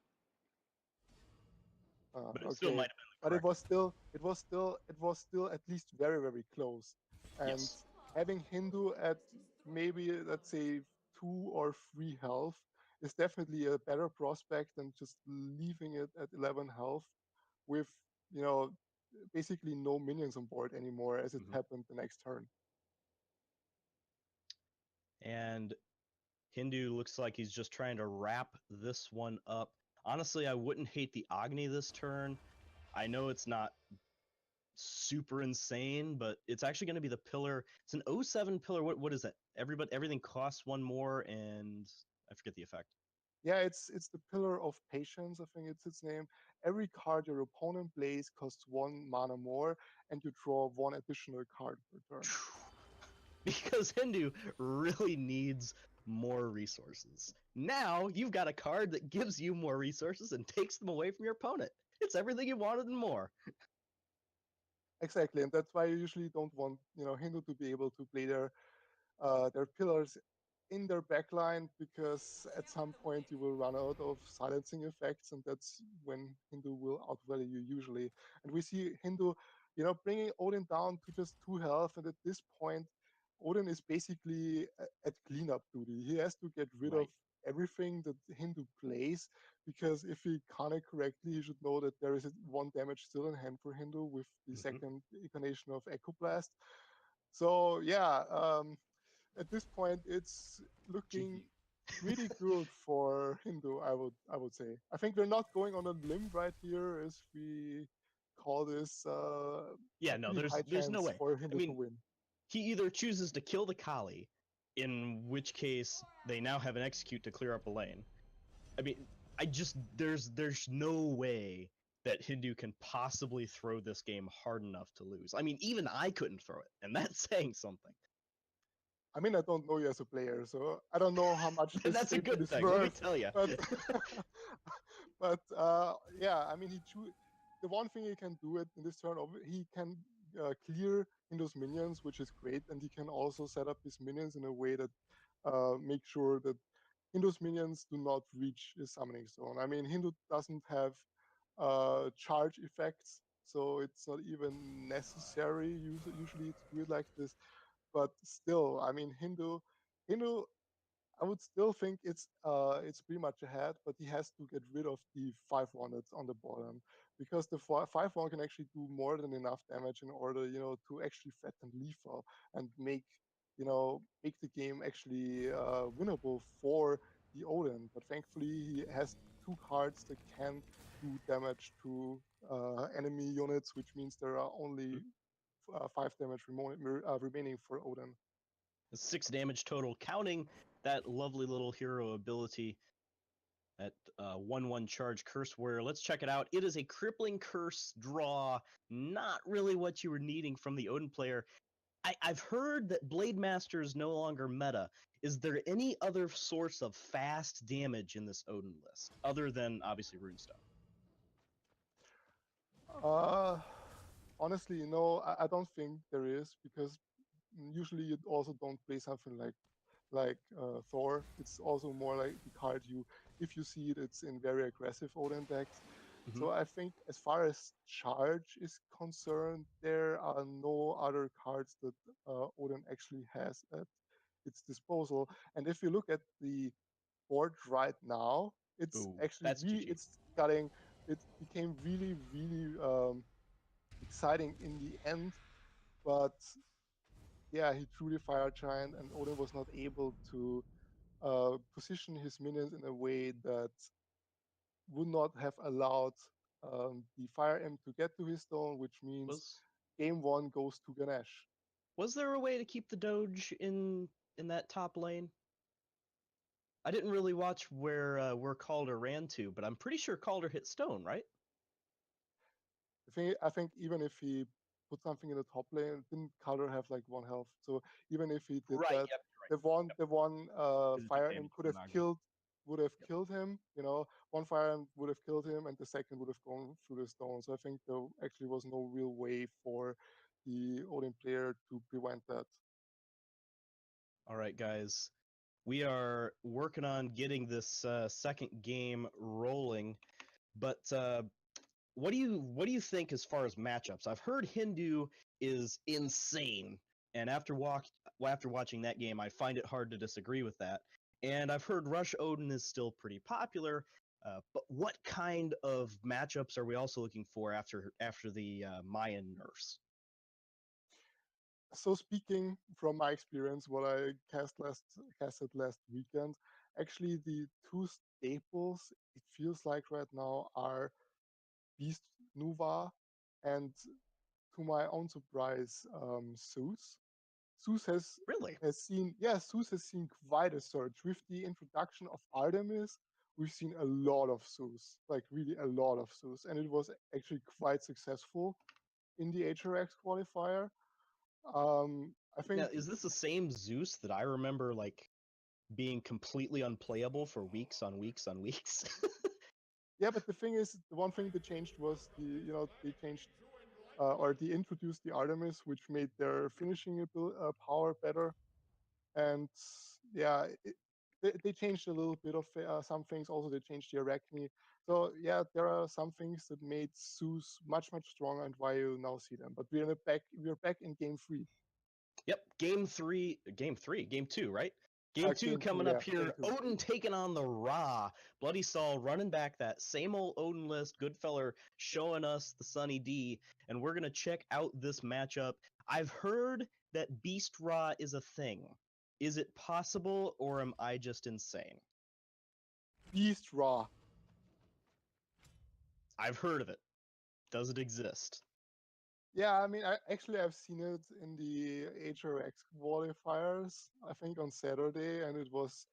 but it still Okay, might have been the but it correct. was still it was still at least very close. And Yes. having Hindu at maybe let's say 2 or 3 health is definitely a better prospect than just leaving it at 11 health with you know basically no minions on board anymore as it Hmm. happened the next turn. And Hindu looks like he's just trying to wrap this one up. Honestly, I wouldn't hate the Agni this turn. I know it's not super insane, but it's actually going to be the pillar. It's an O7 pillar. What is that? Everything costs one more, and I forget the effect. Yeah, it's the Pillar of Patience, I think it's its name. Every card your opponent plays costs 1 mana more, and you draw one additional card per turn. Because Hindu really needs more resources. Now you've got a card that gives you more resources and takes them away from your opponent. It's everything you wanted and more. Exactly, and that's why you usually don't want Hindu to be able to play their pillars in their backline because at some point you will run out of silencing effects, and that's when Hindu will outvalue you usually. And we see Hindu, bringing Odin down to just 2 health, and at this point, Odin is basically at cleanup duty. He has to get rid of Right. everything that Hindu plays because if he can't it correctly, he should know that there is 1 damage still in hand for Hindu with the Mm-hmm. second incarnation of Echo Blast. So yeah, at this point, it's looking GG. really good for Hindu. I would say. I think we're not going on a limb right here, as we call this Yeah, a no, pretty high there's no chance way. for I Hindu to mean, win. he either chooses to kill the Kali, in which case they now have an execute to clear up a lane. I mean, I just there's no way that Hindu can possibly throw this game hard enough to lose. I mean, even I couldn't throw it, and that's saying something. I mean, I don't know you as a player, so I don't know how much And this that's a statement good is thing. Let me worth. tell you. But yeah, I mean, the one thing he can do it in this turn, he can clear Hindu's minions, which is great, and he can also set up his minions in a way that make sure that Hindu's minions do not reach his summoning zone. I mean, Hindu doesn't have charge effects, so it's not even necessary usually to do it like this. But still, I mean, Hindu, I would still think it's pretty much ahead, but he has to get rid of the 5-1 that's on the bottom because the 5-1 can actually do more than enough damage in order, to actually threaten lethal and make the game actually winnable for the Odin. But thankfully, he has 2 cards that can do damage to enemy units, which means there are only 5 damage remaining for Odin. 6 damage total, counting that lovely little hero ability. at 1/1 charge curse warrior. Let's check it out. It is a crippling curse draw, not really what you were needing from the Odin player. I've heard that Blade Master is no longer meta. Is there any other source of fast damage in this Odin list other than obviously Runestone? Honestly, no, I don't think there is, because usually you also don't play something like Thor. It's also more like the card you, if you see it, it's in very aggressive Odin decks. Mhm. So I think as far as charge is concerned, there are no other cards that Odin actually has at its disposal. And if you look at the board right now, it's Ooh, actually that's really, GG. it became really, really exciting in the end. But yeah, he drew the Fire Giant, and Odin was not able to position his minions in a way that would not have allowed the Fire Imp to get to his stone, which means Was game one goes to Ganesh. was there a way to keep the Doge in that top lane? I didn't really watch where Calder ran to, but I'm pretty sure Calder hit stone, right? I think even if he put something in the top lane, didn't Calder have like 1 health? So even if he did Right. that, Yep. the one His big Fire damage Imp could from have Naga. would have Yep. killed him. You know, one Fire Imp would have killed him, and the second would have gone through the stone. So I think there actually was no real way for the Odin player to prevent that. All right, guys. We are working on getting this second game rolling, but what do you think as far as matchups? I've heard Hindu is insane, and after watching that game, I find it hard to disagree with that. And I've heard Rush Odin is still pretty popular, but what kind of matchups are we also looking for after the Mayan nerfs? So speaking from my experience, what I casted last weekend, actually the two staples it feels like right now are Beast Nuva and, to my own surprise, Zeus. Zeus Really? Zeus has seen quite a surge with the introduction of Artemis. We've seen a lot of Zeus, like really a lot of Zeus, and it was actually quite successful in the HRX qualifier. I Now, think, is this the same Zeus that I remember like being completely unplayable for weeks on weeks on weeks? yeah, but the thing is, the one thing they changed was they changed or they introduced the Artemis, which made their finishing power better. And yeah, they changed a little bit of some things. Also, they changed the Arachne. So yeah, there are some things that made Zeus much stronger, and why you now see them. But we're back in game three. Yep, game two, right? Game two Game two, coming yeah, up here. game two. Odin taking on the Ra. Bloody Saul running back that same old Odin list. Goodfeller showing us the Sunny D, and we're gonna check out this matchup. I've heard that Beast Ra is a thing. Is it possible, or am I just insane? Beast Ra. I've heard of it. Does it exist? Yeah, I mean, I've seen it in the HRX qualifiers, I think on Saturday, and it was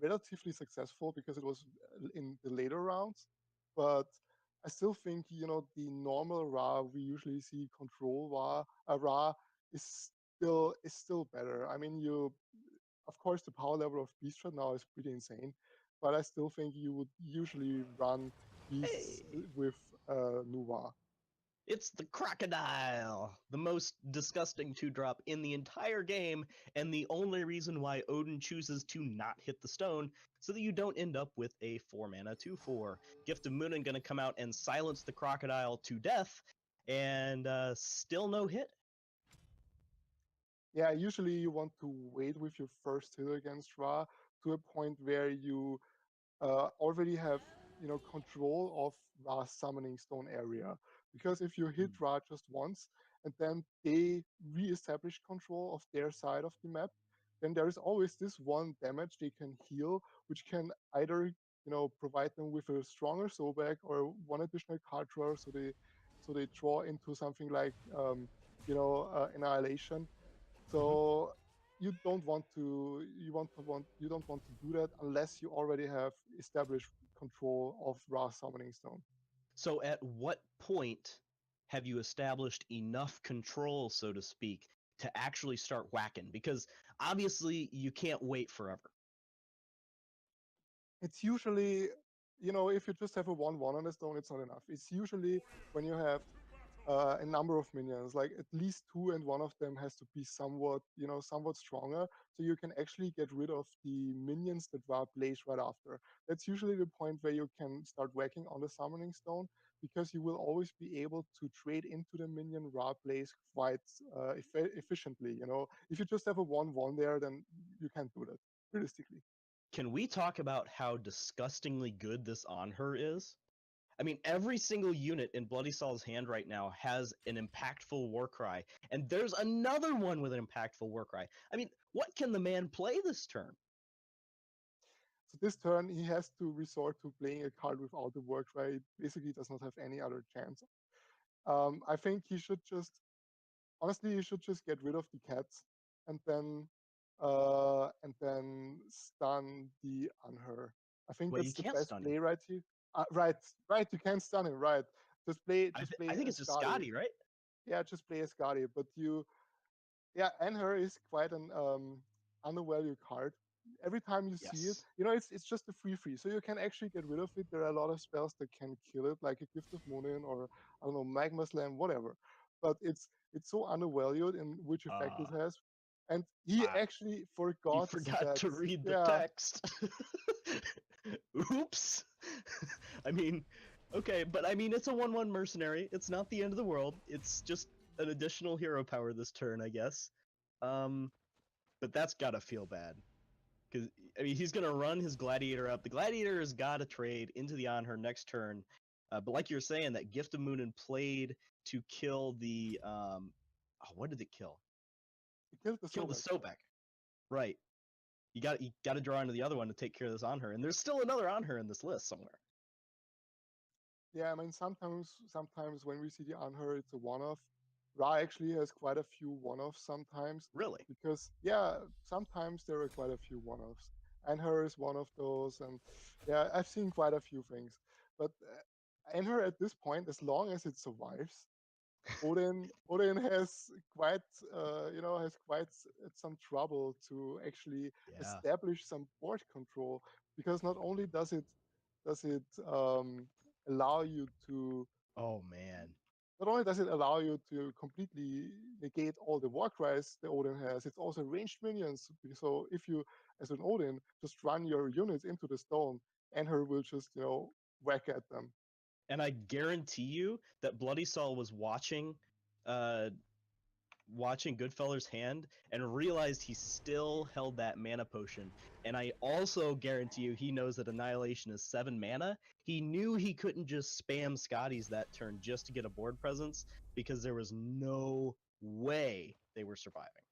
relatively successful because it was in the later rounds. But I still think, the normal Ra we usually see, control Ra is still better. I mean, of course, the power level of Beast right now is pretty insane, but I still think you would usually run Beasts Hey! with Nuva. It's the Crocodile, the most disgusting 2-drop in the entire game, and the only reason why Odin chooses to not hit the stone, so that you don't end up with a 4-mana 2/4. Gift of Munin gonna come out and silence the Crocodile to death, and still no hit. Yeah, usually you want to wait with your first hit against Ra to a point where you already have control of Ra's summoning stone area. Because if you hit Ra just once and then they re-establish control of their side of the map, then there is always this one damage they can heal, which can either provide them with a stronger Sobek or one additional card draw, so they draw into something like Annihilation. Mhm. So you don't want to you don't want to do that unless you already have established control of Ra Summoning Stone. So at what point have you established enough control, so to speak, to actually start whacking? Because obviously you can't wait forever. It's usually, if you just have a 1/1 on the stone, it's not enough. It's usually when you have a number of minions, like at least two, and one of them has to be somewhat stronger, so you can actually get rid of the minions that Ra plays right after. That's usually the point where you can start whacking on the summoning stone, because you will always be able to trade into the minion Ra plays quite efficiently. If you just have a 1/1 there, then you can't do that realistically. Can we talk about how disgustingly good this on her is? I mean, every single unit in Bloody Saul's hand right now has an impactful war cry, and there's another one with an impactful war cry. I mean, what can the man play this turn? So this turn, he has to resort to playing a card without the work, right? He basically does not have any other chance. I think honestly, he should just get rid of the cats and then stun the Anhur. I think Well, you that's the can't best stun him. play right here. Right, you can stun him, right? Just play I think a it's a Skadi. Scotty, right? Yeah, just play a Skadi. But yeah, Anhur is quite an undervalued card. Every time you see it, Yes. it's just a free, so you can actually get rid of it. There are a lot of spells that can kill it, like a Gift of Munin or I don't know, Magma Slam, whatever. But it's so undervalued in which effect it Uh, has, and he uh, actually you forgot forgot that. to read the Yeah, text. Oops. I mean, okay, but I mean, it's a 1/1 mercenary. It's not the end of the world. It's just an additional hero power this turn, I guess. Um, but that's gotta feel bad. Because, I mean, he's gonna run his Gladiator up. The Gladiator has gotta trade into the on her next turn. But like you're saying, that Gift of Munin played to kill the, what did it kill? he killed the Kill the Sobek. Sobek. Right. You got to draw into the other one to take care of this on her, and there's still another on her in this list somewhere. Yeah, I mean, sometimes when we see the Anhur, it's a one-off. Ra actually has quite a few one-offs sometimes, Really? because yeah, sometimes there are quite a few one-offs. Anhur is one of those, and yeah, I've seen quite a few things. But Anhur at this point, as long as it survives, Odin has quite some trouble to actually Yeah. establish some board control, because not only does it allow you to Oh man. not only does it allow you to completely negate all the war cries the Odin has, it's also ranged minions. So if you, as an Odin, just run your units into the stone, Anhur will just whack at them. And I guarantee you that Bloody Saul was uh, watching Goodfeller's hand and realized he still held that mana potion. And I also guarantee you he knows that Annihilation is 7 mana. He knew he couldn't just spam Scotty's that turn just to get a board presence, because there was no way they were surviving.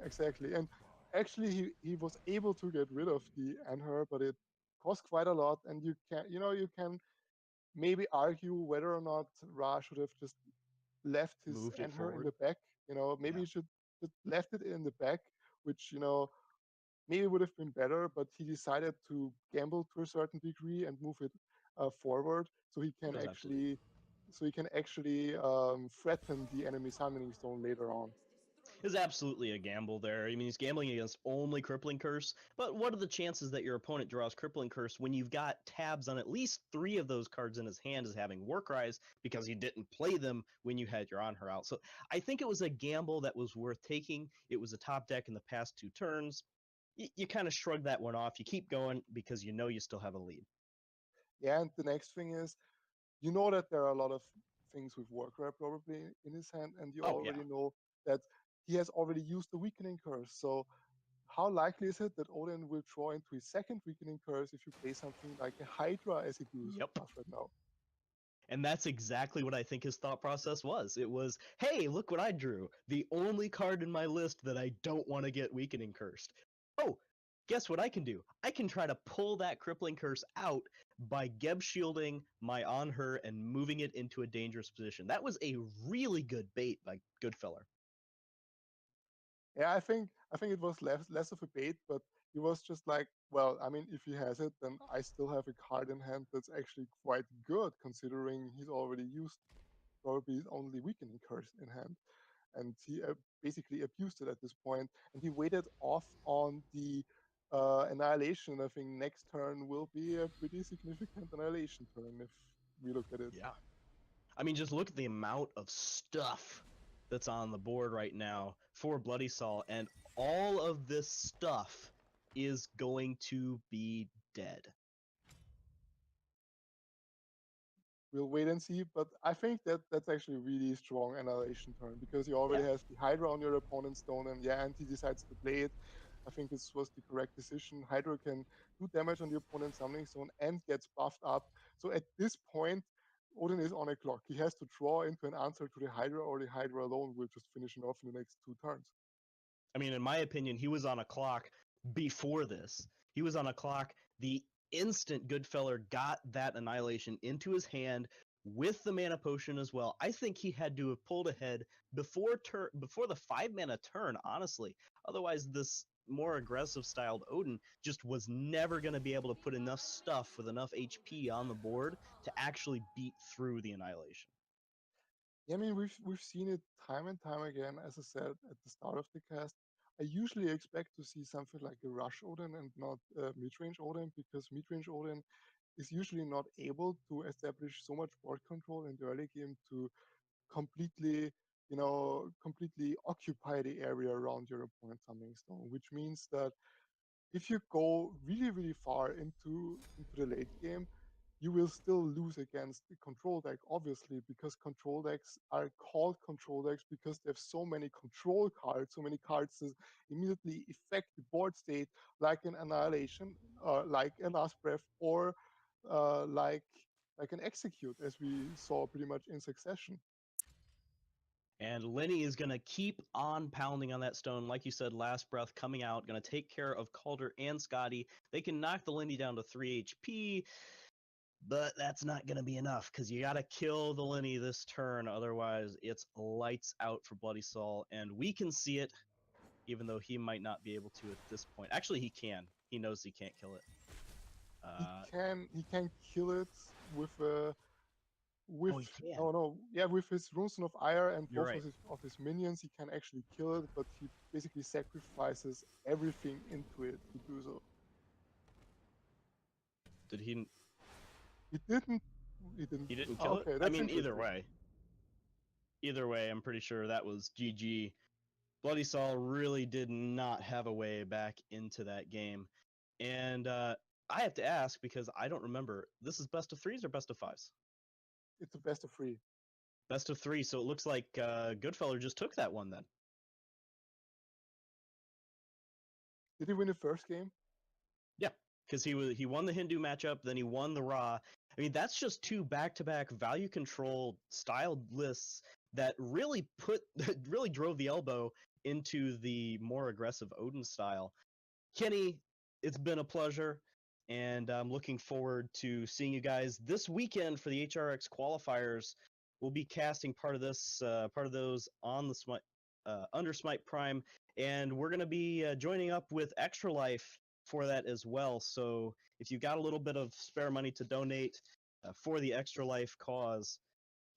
Exactly. And actually he was able to get rid of the Anhur, but it cost quite a lot, and you can maybe argue whether or not Ra should have just left his Moved it Anhur in forward. the back. Maybe Yeah. he should just left it in the back, which maybe would have been better, but he decided to gamble to a certain degree and move it forward, so he can That was absolutely. actually threaten the enemy summoning stone later on. Is absolutely a gamble there. I mean, he's gambling against only Crippling Curse, but what are the chances that your opponent draws Crippling Curse when you've got tabs on at least 3 of those cards in his hand as having War Cries, because he didn't play them when you had your on her out? So I think it was a gamble that was worth taking. It was a top deck in the past 2 turns. You kind of shrug that one off. You keep going because you know you still have a lead. Yeah, and the next thing is, you know that there are a lot of things with Warcry probably in his hand, and you Oh, yeah. already know that he has already used the weakening curse. So how likely is it that Odin will draw into his second weakening curse if you play something like a Hydra as he Yep. does right now? And that's exactly what I think his thought process was. It was, hey, look what I drew. The only card in my list that I don't want to get weakening cursed. Oh, guess what I can do? I can try to pull that crippling curse out by Geb shielding my on her and moving it into a dangerous position. That was a really good bait by Goodfeller. Yeah, I think it was less of a bait, but he was just like, well, I mean, if he has it, then I still have a card in hand that's actually quite good, considering he's already used probably his only weakening curse in hand, and he basically abused it at this point, and he waited off on the annihilation. I think next turn will be a pretty significant annihilation turn if we look at it. Yeah. I mean, just look at the amount of stuff that's on the board right now for Bloody Saul, and all of this stuff is going to be dead. We'll wait and see, but I think that that's actually a really strong annihilation turn because he already Yeah. has the Hydra on your opponent's stone, and yeah, and he decides to play it. I think this was the correct decision. Hydra can do damage on the opponent's summoning stone and gets buffed up. So at this point, Odin is on a clock. He has to draw into an answer to the Hydra, or the Hydra alone will just finish him off in the next 2 turns. I mean, in my opinion, he was on a clock before this. He was on a clock the instant Goodfeller got that annihilation into his hand with the mana potion as well. I think he had to have pulled ahead before the 5 mana turn, honestly. Otherwise, this more aggressive styled Odin just was never going to be able to put enough stuff with enough HP on the board to actually beat through the annihilation. Yeah, I mean we've seen it time and time again. As I said at the start of the cast, I usually expect to see something like a Rush Odin and not mid-range Odin, because mid-range Odin is usually not able to establish so much board control in the early game to completely, completely occupy the area around your opponent's summoning stone. Which means that if you go really, really far into the late game, you will still lose against the control deck, obviously, because control decks are called control decks because they have so many control cards, so many cards that immediately affect the board state, like an Annihilation, like a Last Breath, or like an Execute, as we saw pretty much in succession. And Lenny is going to keep on pounding on that stone. Like you said, Last Breath coming out, going to take care of Calder and Scotty. They can knock the Lenny down to 3 HP, but that's not going to be enough because you got to kill the Lenny this turn. Otherwise, it's lights out for Bloody Saul. And we can see it, even though he might not be able to at this point. Actually, he can. He knows he can't kill it. He can kill it with with Oh, he can. with his Runestone of Ire and You're both right. of his minions, he can actually kill it, but he basically sacrifices everything into it to do so. Did he? He didn't. He didn't. He didn't Oh, kill okay, it. I that's mean, either interesting. way. Either way, I'm pretty sure that was GG. Bloody Saul really did not have a way back into that game. And I have to ask because I don't remember. This is best of 3s or best of 5s? It's a best of 3. Best of 3. So it looks like Goodfeller just took that one then. Did he win the first game? Yeah, because he won the Hindu matchup, then he won the Raw. I mean, that's just 2 back-to-back value control styled lists that really really drove the elbow into the more aggressive Odin style. Kenny, it's been a pleasure, and I'm looking forward to seeing you guys this weekend for the HRX qualifiers. We'll be casting part of those on the under Smite Prime, and we're going to be joining up with Extra Life for that as well. So if you've got a little bit of spare money to donate for the Extra Life cause,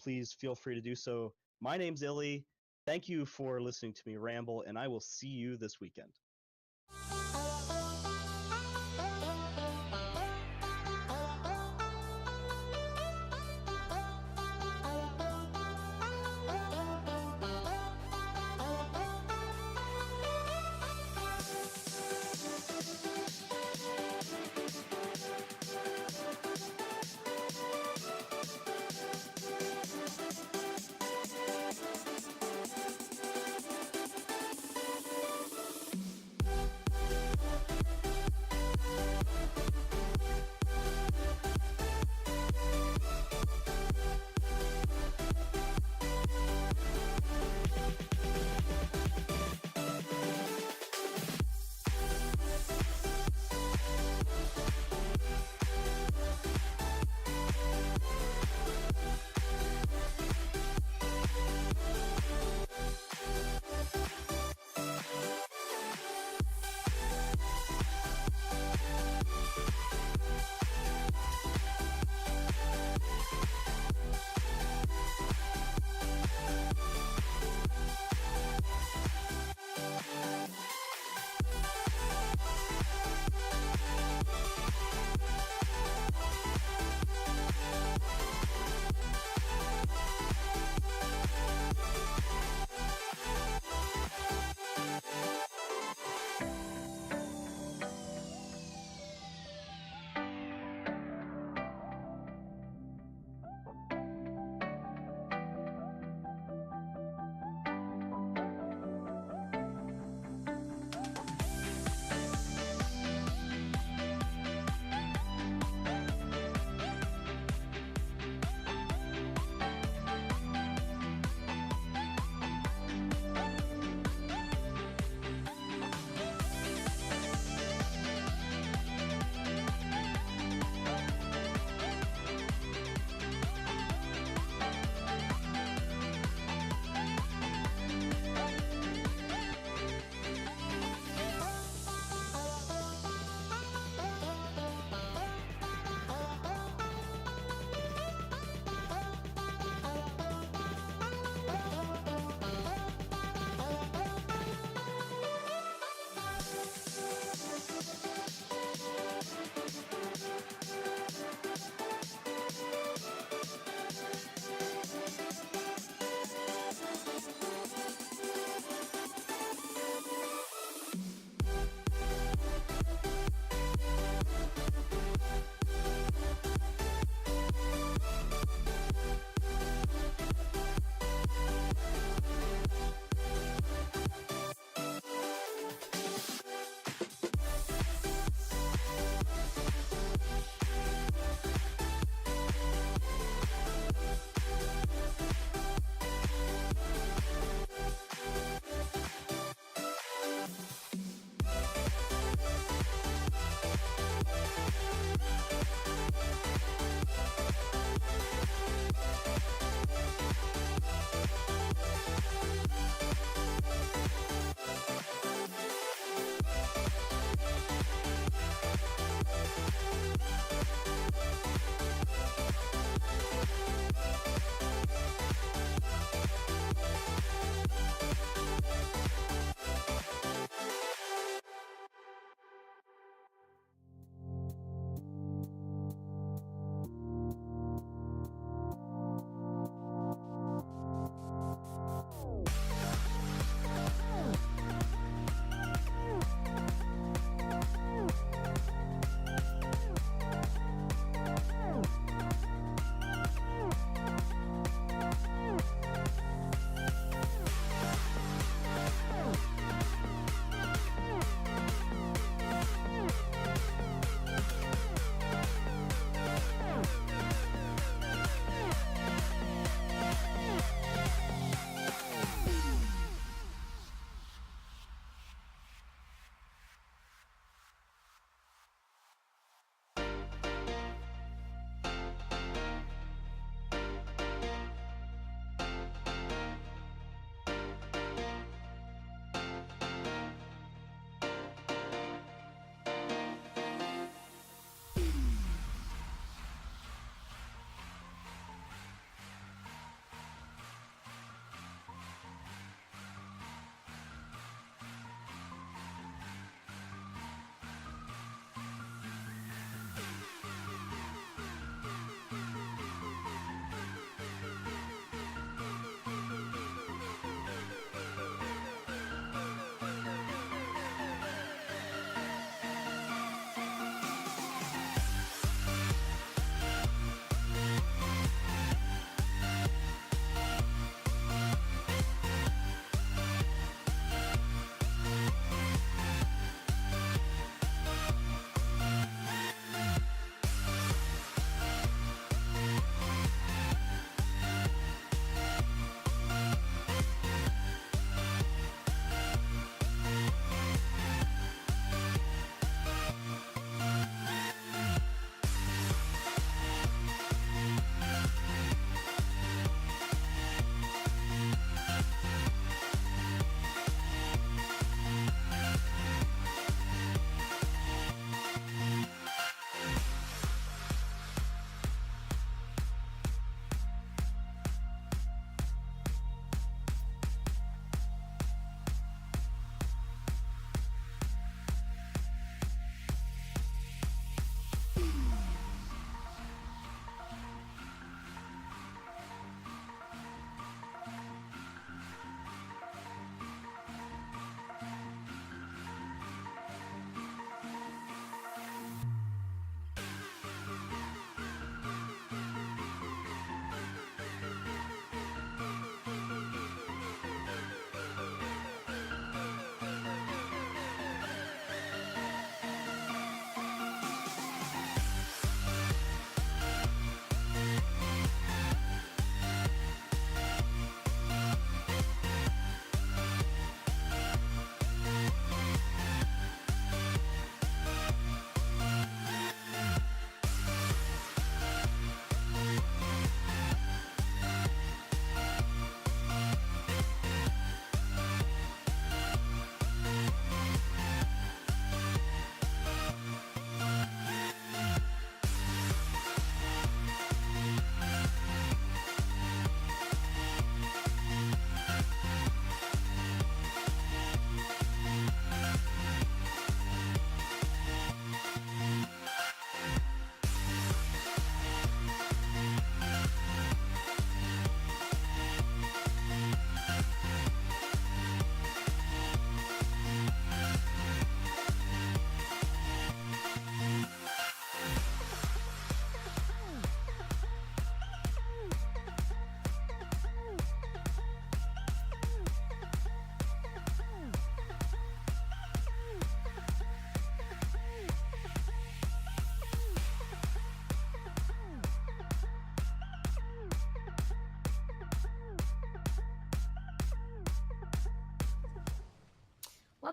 please feel free to do so. My name's Illy. Thank you for listening to me ramble, and I will see you this weekend.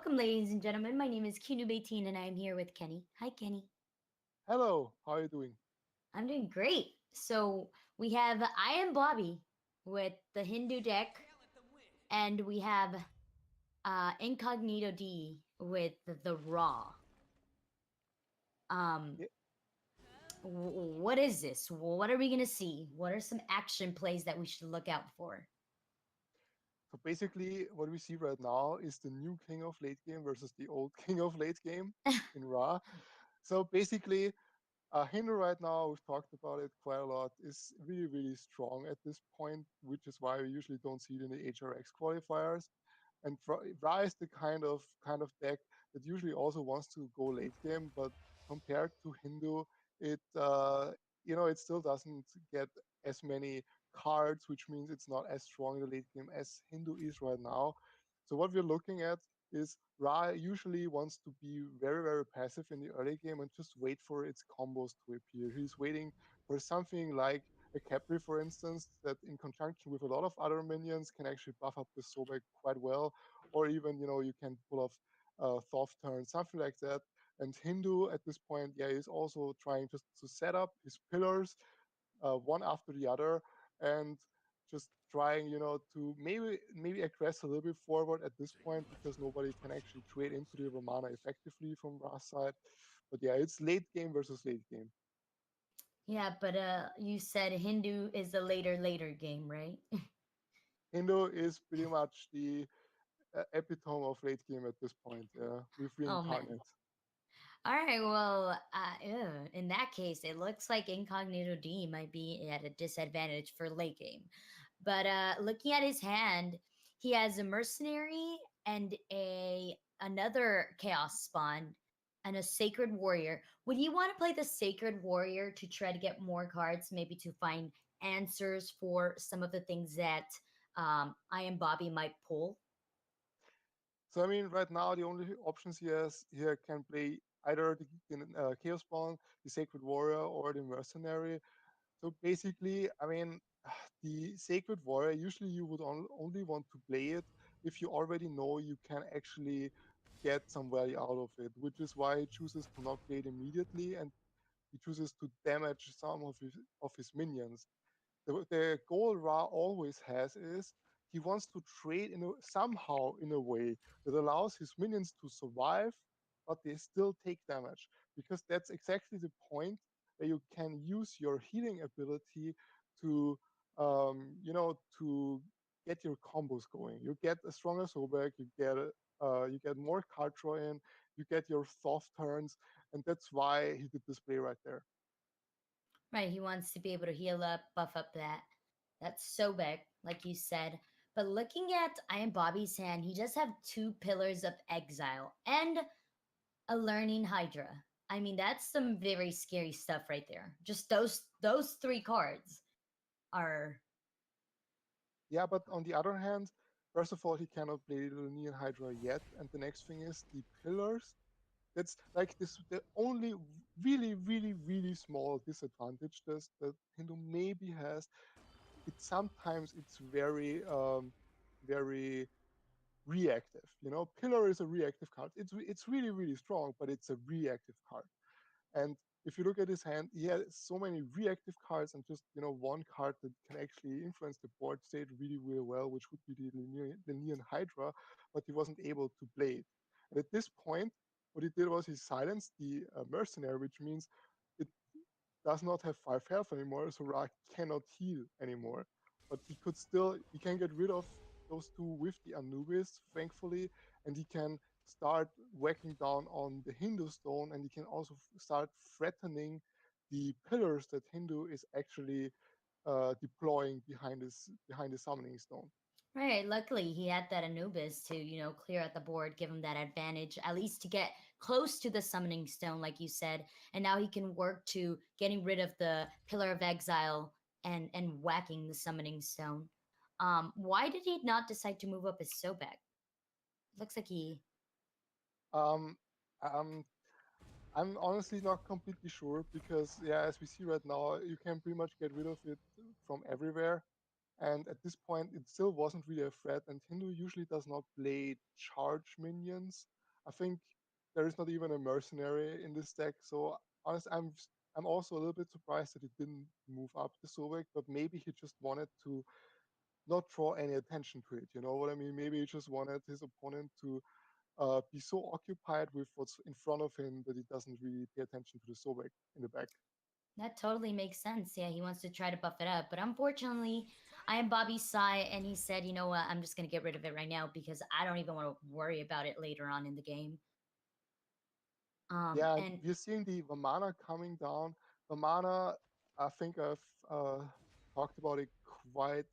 welcome, ladies and gentlemen. My name is Kinube18 and I'm here with Kenny. Hi, Kenny. Hello, how are you doing? I'm doing great. So we have I Am Bobby with the Hindu deck, and we have Incognito D with the Raw. Um, Yeah, what is this? What are we gonna see? What are some action plays that we should look out for? so basically, what we see right now is the new king of late game versus the old king of late game in Ra. So basically, Hindu right now, we've talked about it quite a lot, is really, really strong at this point, which is why we usually don't see it in the HRX qualifiers. And Ra is the kind of deck that usually also wants to go late game, but compared to Hindu, it it still doesn't get as many cards, which means it's not as strong in the late game as Hindu is right now. So what we're looking at is Ra usually wants to be very, very passive in the early game and just wait for its combos to appear. He's waiting for something like a Capri, for instance, that in conjunction with a lot of other minions can actually buff up the Sobek quite well, or even, you can pull off Thoth turn, something like that. And Hindu at this point, yeah, is also trying just to set up his pillars one after the other, and just trying, to maybe aggress a little bit forward at this point because nobody can actually trade into the Romana effectively from Ra's side. But yeah, it's late game versus late game. Yeah, but you said Hindu is a later game, right? Hindu is pretty much the epitome of late game at this point. Yeah, with Oh man. reincarnate. All right, well, ew, in that case, it looks like Incognito D might be at a disadvantage for late game. But looking at his hand, he has a mercenary and a another chaos spawn and a sacred warrior. Would you want to play the sacred warrior to try to get more cards, maybe to find answers for some of the things that I Am Bobby might pull? So I mean, right now the only options he has here can play either the Chaos Spawn, the Sacred Warrior, or the Mercenary. So basically, I mean, the Sacred Warrior, usually you would only want to play it if you already know you can actually get some value out of it, which is why he chooses to not play it immediately and he chooses to damage some of his minions. The goal Ra always has is he wants to trade somehow in a way that allows his minions to survive, but they still take damage. Because that's exactly the point where you can use your healing ability to, to get your combos going. You get a stronger Sobek, you get more card draw in, you get your Thoth turns, and that's why he did this play right there. Right, he wants to be able to heal up, buff up that's so big, like you said. But looking at I Am Bobby's hand, he does have two pillars of exile and a learning Hydra. I mean, that's some very scary stuff right there. Just those three cards are Yeah, but on the other hand, first of all, he cannot play the Neon Hydra yet, and the next thing is the pillars. That's like this the only really, really, really small disadvantage that Hindu maybe has. It's very very reactive. Pillar is a reactive card. It's really, really strong, but it's a reactive card. And if you look at his hand, he has so many reactive cards and just one card that can actually influence the board state really, really well, which would be the Neon Hydra, but he wasn't able to play it. And at this point, what he did was he silenced the mercenary, which means it does not have 5 health anymore, so Ra cannot heal anymore. But he can get rid of those two with the Anubis, thankfully, and he can start whacking down on the Hindu stone, and he can also start threatening the pillars that Hindu is actually deploying behind the summoning stone. right. Luckily, he had that Anubis to clear out the board, give him that advantage, at least to get close to the summoning stone, like you said. And now he can work to getting rid of the Pillar of Exile and whacking the summoning stone. Why did he not decide to move up his Sobek? Looks like he. Um, um, I'm honestly not completely sure because, yeah, as we see right now, you can pretty much get rid of it from everywhere. And at this point, it still wasn't really a threat. And Hindu usually does not play charge minions. I think there is not even a mercenary in this deck. So honestly, I'm also a little bit surprised that he didn't move up the Sobek, but maybe he just wanted to not draw any attention to it. You know what I mean? Maybe he just wanted his opponent to be so occupied with what's in front of him that he doesn't really pay attention to the Sobek in the back. That totally makes sense. Yeah, he wants to try to buff it up. But unfortunately, I am Bobby's side, and he said, you know what, I'm just going to get rid of it right now because I don't even want to worry about it later on in the game. Yeah, and And we're seeing the Vamana coming down. Vamana, I think I've talked about it quite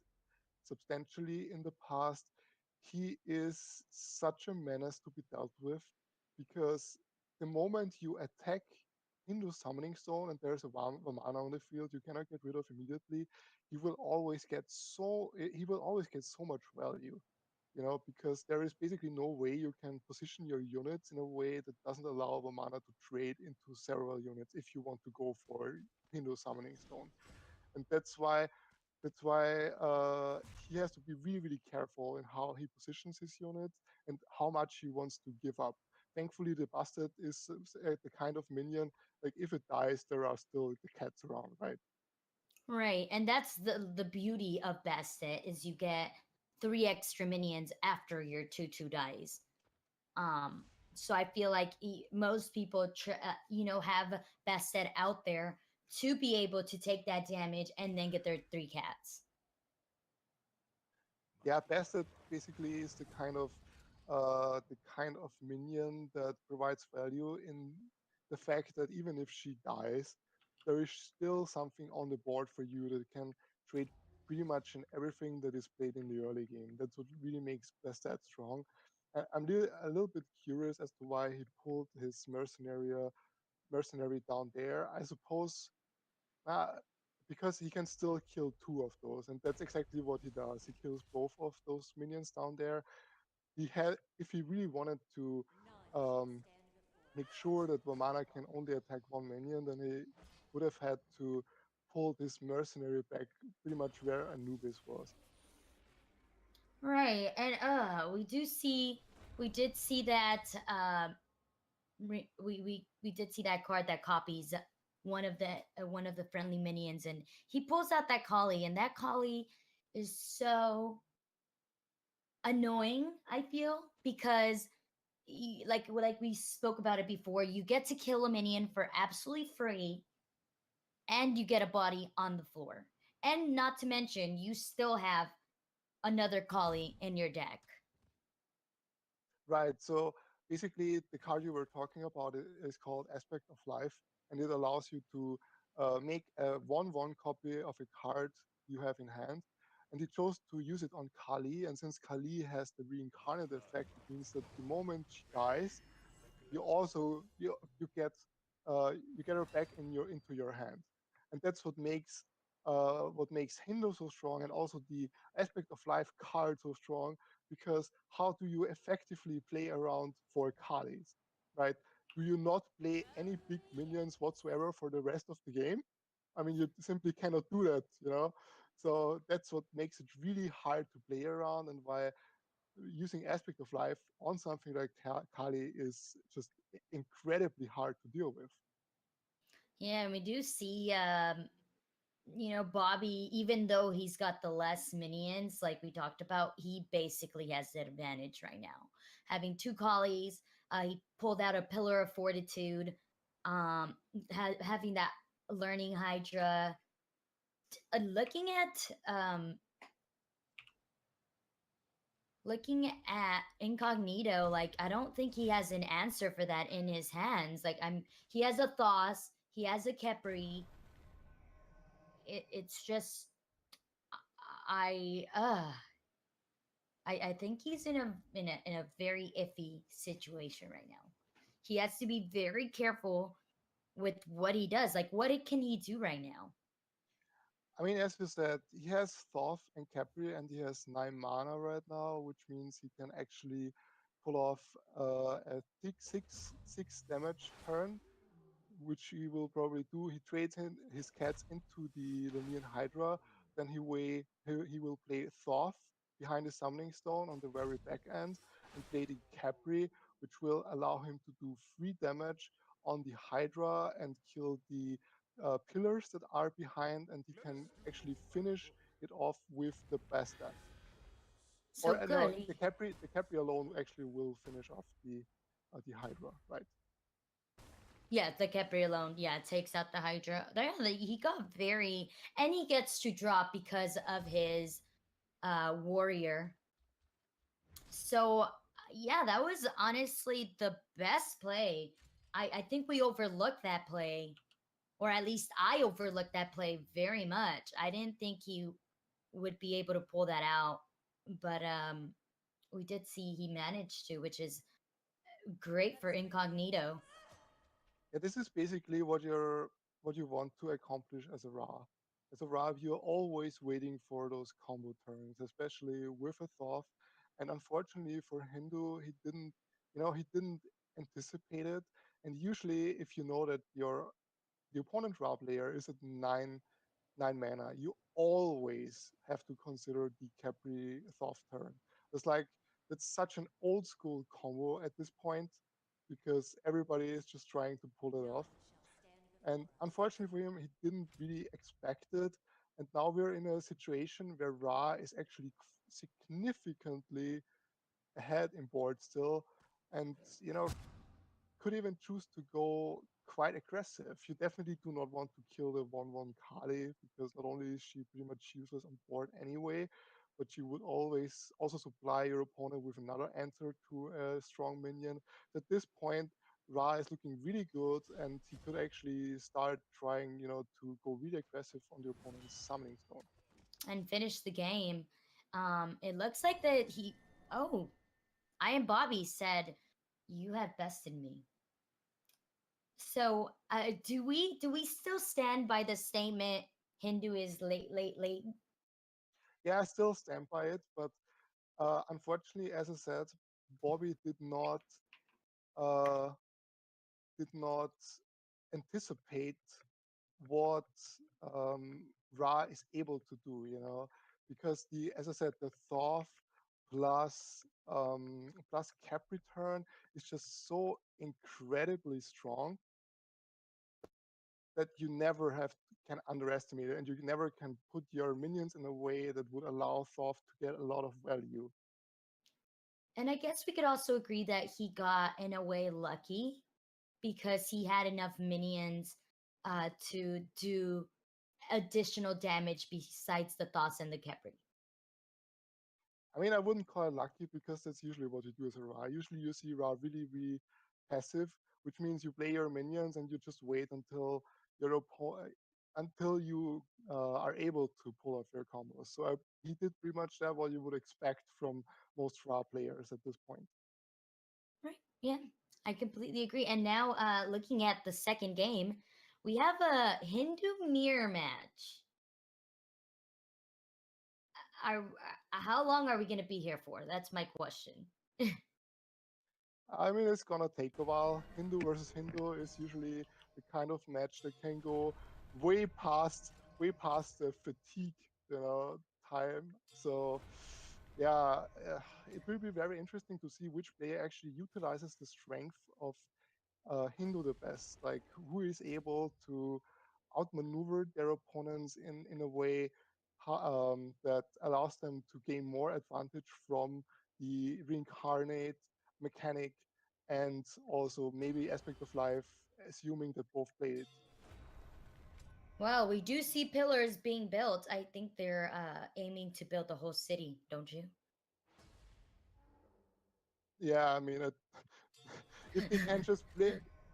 substantially in the past. He is such a menace to be dealt with because the moment you attack into Summoning Stone and there's a Vamana on the field you cannot get rid of immediately, he will always get so much value, you know, because there is basically no way you can position your units in a way that doesn't allow Vamana to trade into several units if you want to go for Hindu Summoning Stone. And that's why he has to be really, really careful in how he positions his units and how much he wants to give up. Thankfully, the Bastard is the kind of minion, like if it dies, there are still the cats around, right? right, and that's the beauty of Bastet is you get 3 extra minions after your 2/2 dies. Um, so I feel like most people, have Bastet out there to be able to take that damage and then get their 3 cats. Yeah, Bastard basically is the kind of minion that provides value in the fact that even if she dies, there is still something on the board for you that can trade pretty much in everything that is played in the early game. That's what really makes Bastet strong. I'm a little bit curious as to why he pulled his mercenary down there. I suppose uh, because he can still kill two of those, and that's exactly what he does. He kills both of those minions down there. If he really wanted to um, make sure that Vamana can only attack one minion, then he would have had to pull this mercenary back pretty much where Anubis was. Right, and we did see that we did see that card that copies one of the friendly minions, and he pulls out that collie, and that collie is so annoying. I feel because like we spoke about it before, you get to kill a minion for absolutely free, and you get a body on the floor, and not to mention you still have another collie in your deck. Right. So basically, the card you were talking about is called Aspect of Life, and it allows you to make a 1/1 copy of a card you have in hand. And he chose to use it on Kali, and since Kali has the reincarnate effect, it means that the moment she dies, you get her back into your hand, and that's what makes Hindu so strong, and also the Aspect of Life card so strong, because how do you effectively play around for Kalis, right? Do you not play any big minions whatsoever for the rest of the game? I mean, you simply cannot do that, you know? So that's what makes it really hard to play around, and why using Aspect of Life on something like Kali is just incredibly hard to deal with. Yeah, and we do see Bobby, even though he's got the less minions, like we talked about, he basically has the advantage right now. Having 2 collies, he pulled out a Pillar of Fortitude, um, having that Learning Hydra. Looking at Incognito, like I don't think he has an answer for that in his hands. Like he has a Thos, he has a Kepri. It's just I uh I think he's in a very iffy situation right now. He has to be very careful with what he does. Like can he do right now? I mean, as you said, he has Thoth and Capri, and he has 9 mana right now, which means he can actually pull off a six damage turn, which he will probably do. He trades his cats into the Lenean Hydra, then he will play Thoth behind the Summoning Stone on the very back end and play the Capri, which will allow him to do free damage on the Hydra and kill the pillars that are behind, and he can actually finish it off with the blast dance. So Or no, good. the Capri alone actually will finish off the Hydra, right? Yeah, the Capri alone, yeah, takes out the Hydra. He got very, and he gets to drop because of his warrior. So yeah, that was honestly the best play. I think we overlooked that play, or at least I overlooked that play very much. I didn't think he would be able to pull that out, but we did see he managed to, which is great for Incognito. Yeah, this is basically what you want to accomplish as a Ra. As a Ra, you're always waiting for those combo turns, especially with a Thoth. And unfortunately for Hindu, he didn't anticipate it. And usually, if you know that the opponent Ra player is at nine mana, you always have to consider the Capri Thoth turn. It's like it's such an old school combo at this point because everybody is just trying to pull it off. And unfortunately for him, he didn't really expect it. And now we're in a situation where Ra is actually significantly ahead in board still. And, could even choose to go quite aggressive. You definitely do not want to kill the 1/1 Kali because not only is she pretty much useless on board anyway, but you would always also supply your opponent with another answer to a strong minion. At this point, Ra is looking really good, and he could actually start trying, to go really aggressive on the opponent's summoning stone. And finish the game. It looks like that he. Oh, I am Bobby said, "You have bested me." So, do we still stand by the statement Hindu is late, late, late? Yeah, I still stand by it, but unfortunately, as I said, Bobby uh, did not anticipate what Ra is able to do, because as I said, the Thoth plus Cap return is just so incredibly strong that you never can underestimate it, and you never can put your minions in a way that would allow Thoth to get a lot of value. And I guess we could also agree that he got, in a way, lucky because he had enough minions to do additional damage besides the Thoughts and the Khepri. I mean, I wouldn't call it lucky because that's usually what you do as a Ra. Usually you see Ra really, really passive, which means you play your minions and you just wait until your opponent until you are able to pull off your combos. So he did pretty much that what you would expect from most Ra players at this point. Right. Yeah, I completely agree. And now, looking at the second game, we have a Hindu mirror match. How long are we going to be here for? That's my question. I mean, it's gonna take a while. Hindu versus Hindu is usually the kind of match that can go way past the fatigue, time. So, yeah, it will be very interesting to see which player actually utilizes the strength of Hindu the best. Like, who is able to outmaneuver their opponents in a way that allows them to gain more advantage from the reincarnate mechanic and also maybe aspect of life, assuming that both played it. Well, we do see pillars being built. I think they're aiming to build the whole city, don't you? Yeah, I mean, if they can just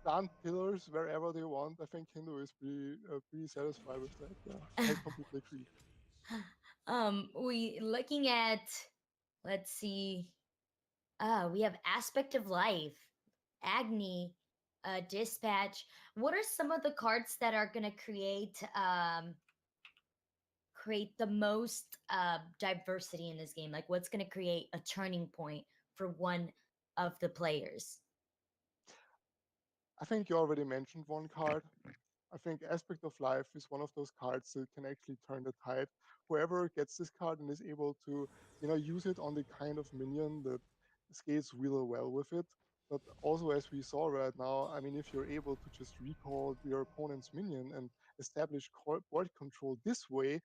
plant pillars wherever they want, I think Hindu is pretty satisfied with that. Yeah, I completely agree. We looking at, let's see. We have Aspect of Life, Agni, Dispatch. What are some of the cards that are gonna create the most diversity in this game? Like, what's gonna create a turning point for one of the players? I think you already mentioned one card. I think Aspect of Life is one of those cards that can actually turn the tide. Whoever gets this card and is able to, use it on the kind of minion that scales really well with it, But also, as we saw right now, I mean, if you're able to just recall your opponent's minion and establish board control this way,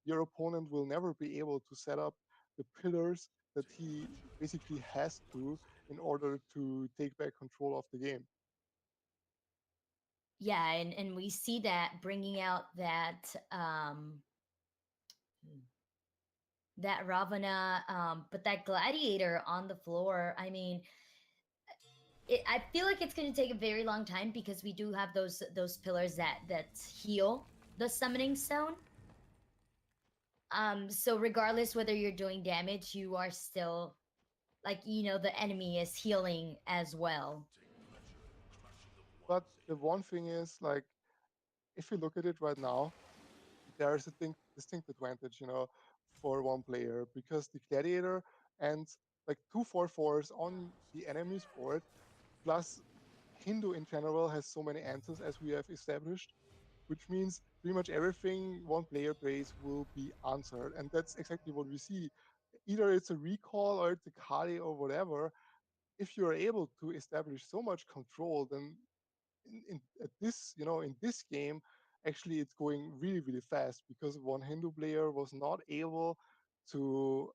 your opponent will never be able to set up the pillars that he basically has to in order to take back control of the game. Yeah, and we see that bringing out that Ravana, but that gladiator on the floor. I mean, I feel like it's going to take a very long time because we do have those pillars that heal the summoning stone. So regardless whether you're doing damage, you are still like the enemy is healing as well. But the one thing is, like, if you look at it right now, there is a distinct advantage, for one player because the gladiator and like 2/4/4s on the enemy's board, plus Hindu in general has so many answers as we have established, which means pretty much everything one player plays will be answered, and that's exactly what we see. Either it's a recall or it's a Kali or whatever. If you are able to establish so much control, then at this in this game actually it's going really really fast because one Hindu player was not able to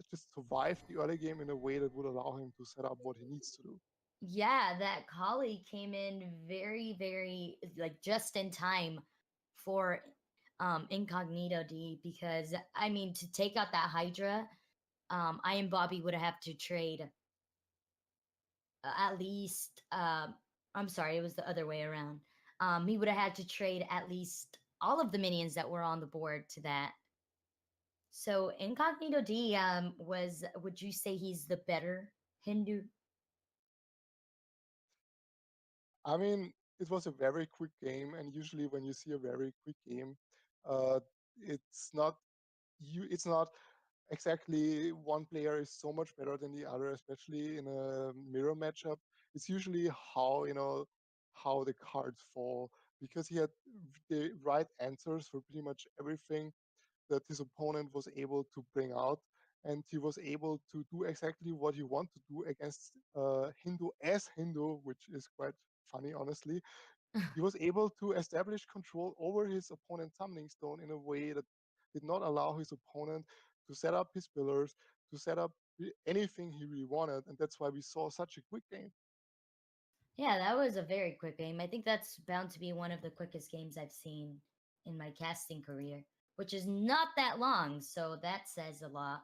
just survive the early game in a way that would allow him to set up what he needs to do. Yeah, that Kali came in very, very like just in time for Incognito D because I mean to take out that Hydra, I and Bobby would have to trade at least I'm sorry, it was the other way around. He would have had to trade at least all of the minions that were on the board to that. So Incognito D would you say he's the better Hindu? I mean, it was a very quick game, and usually when you see a very quick game, uh, it's not it's not exactly one player is so much better than the other, especially in a mirror matchup. It's usually how the cards fall because he had the right answers for pretty much everything that his opponent was able to bring out, and he was able to do exactly what he wanted to do against Hindu as Hindu, which is quite funny, honestly. He was able to establish control over his opponent's summoning stone in a way that did not allow his opponent to set up his pillars, to set up anything he really wanted, and that's why we saw such a quick game. Yeah, that was a very quick game. I think that's bound to be one of the quickest games I've seen in my casting career, which is not that long, so that says a lot.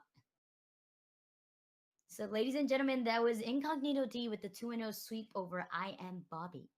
So, ladies and gentlemen, that was Incognito D with the 2-0 sweep over I Am Bobby.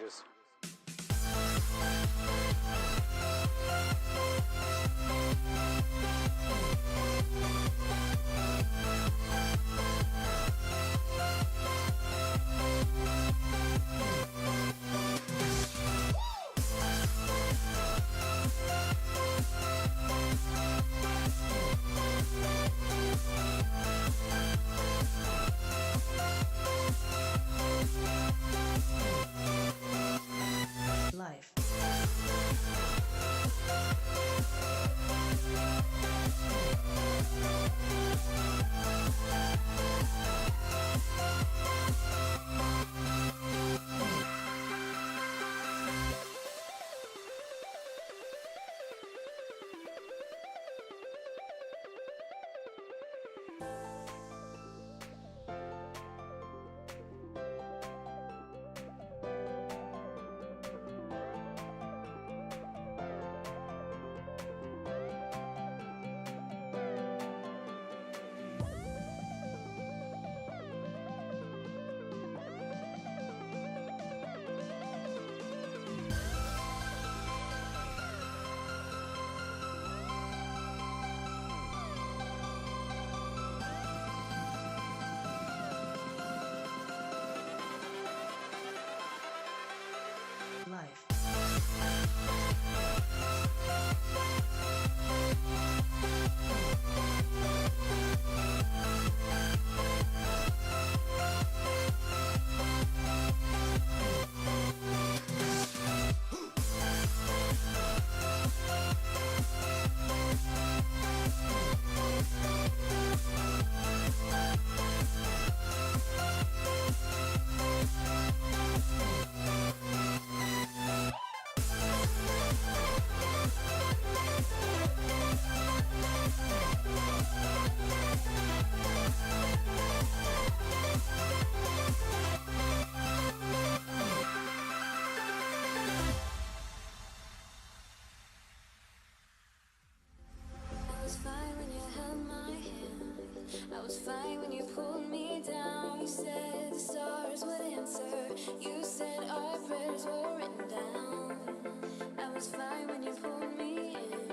changes. Life. Life. I was fine when you held my hand. I was fine when you pulled me down. You said the stars would answer. You said our prayers were written down. I was fine when you pulled me in.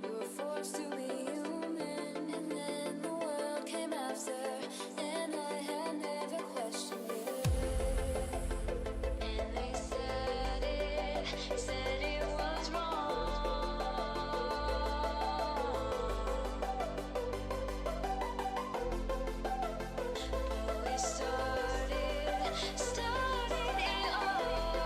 We were forced to be human. And then the world came after. And I had never questioned it. And they said it was wrong. We started it all.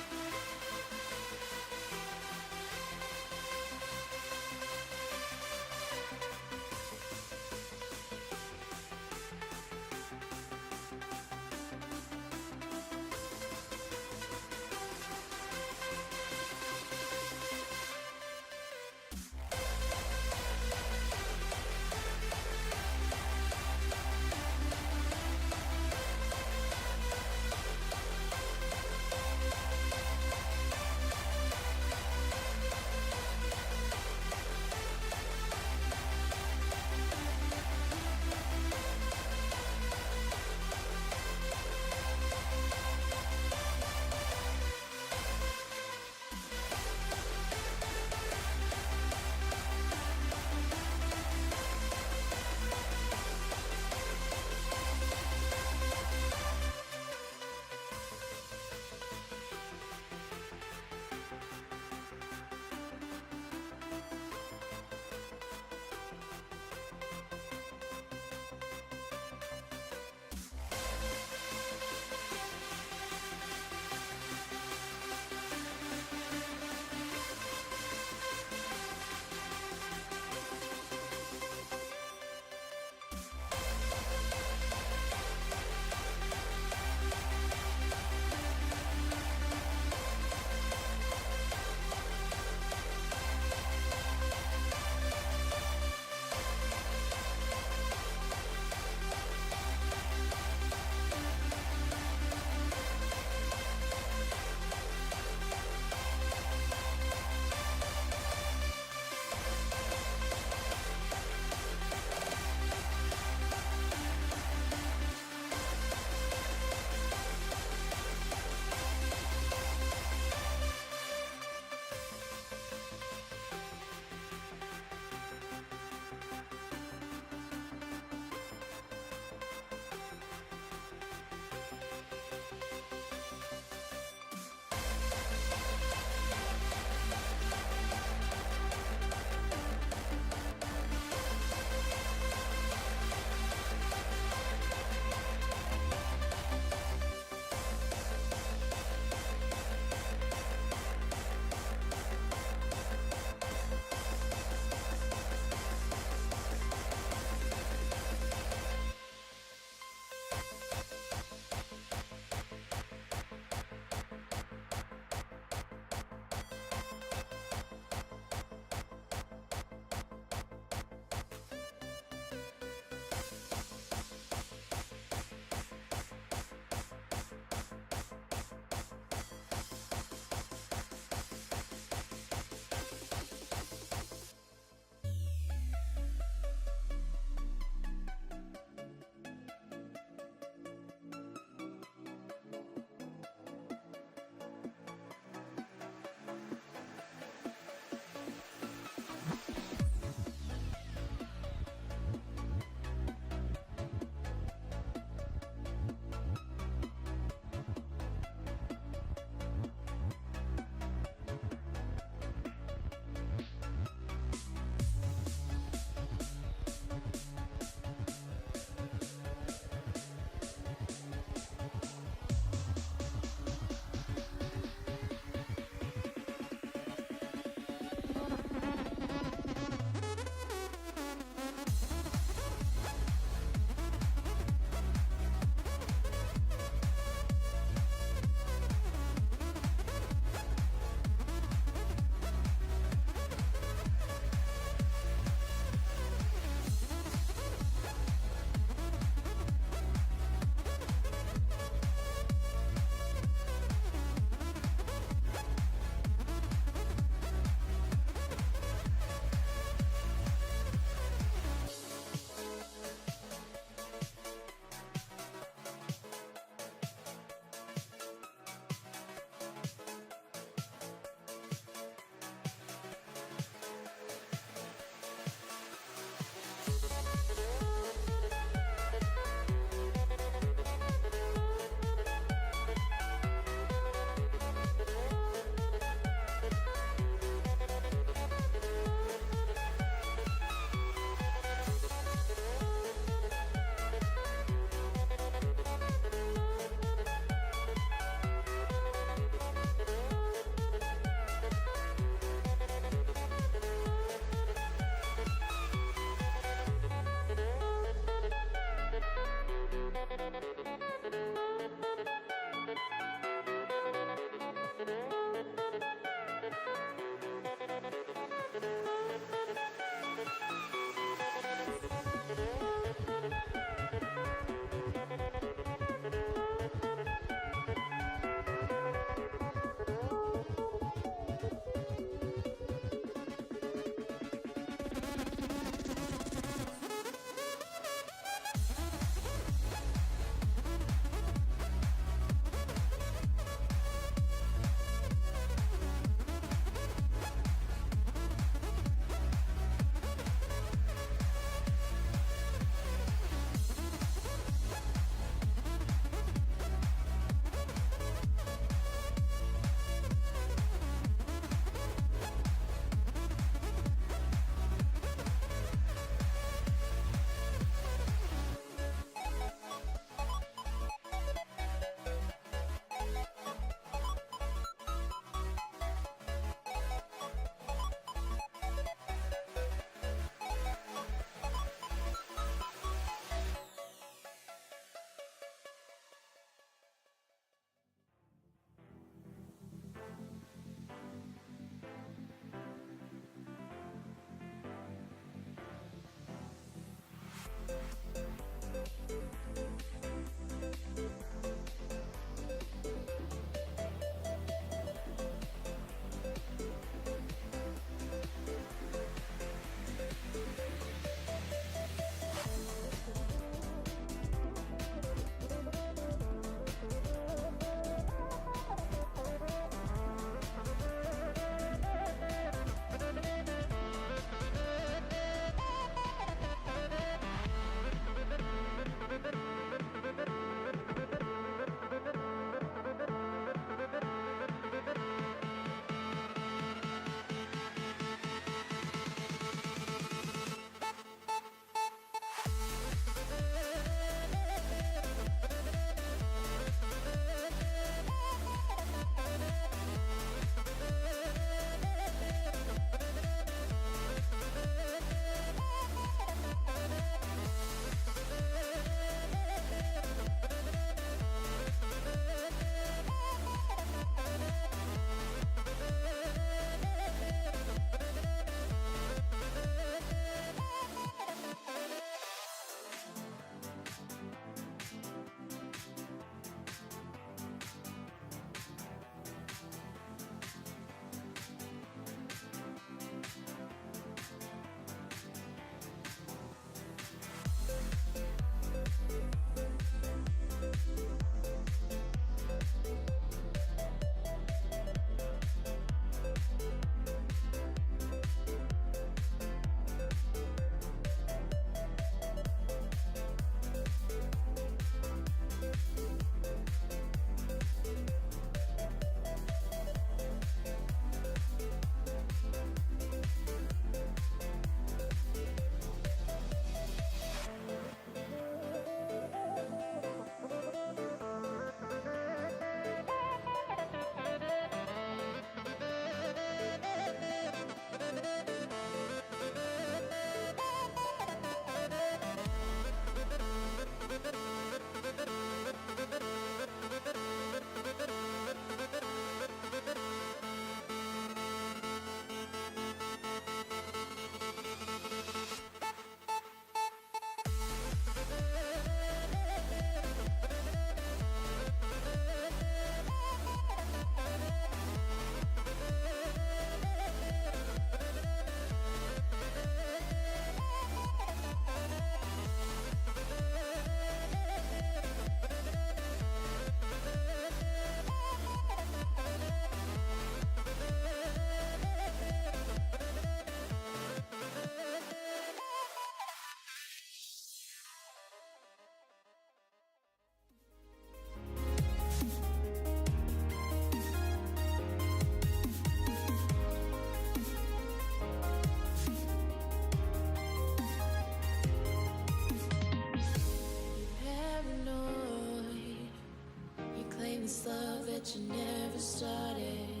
but you never started.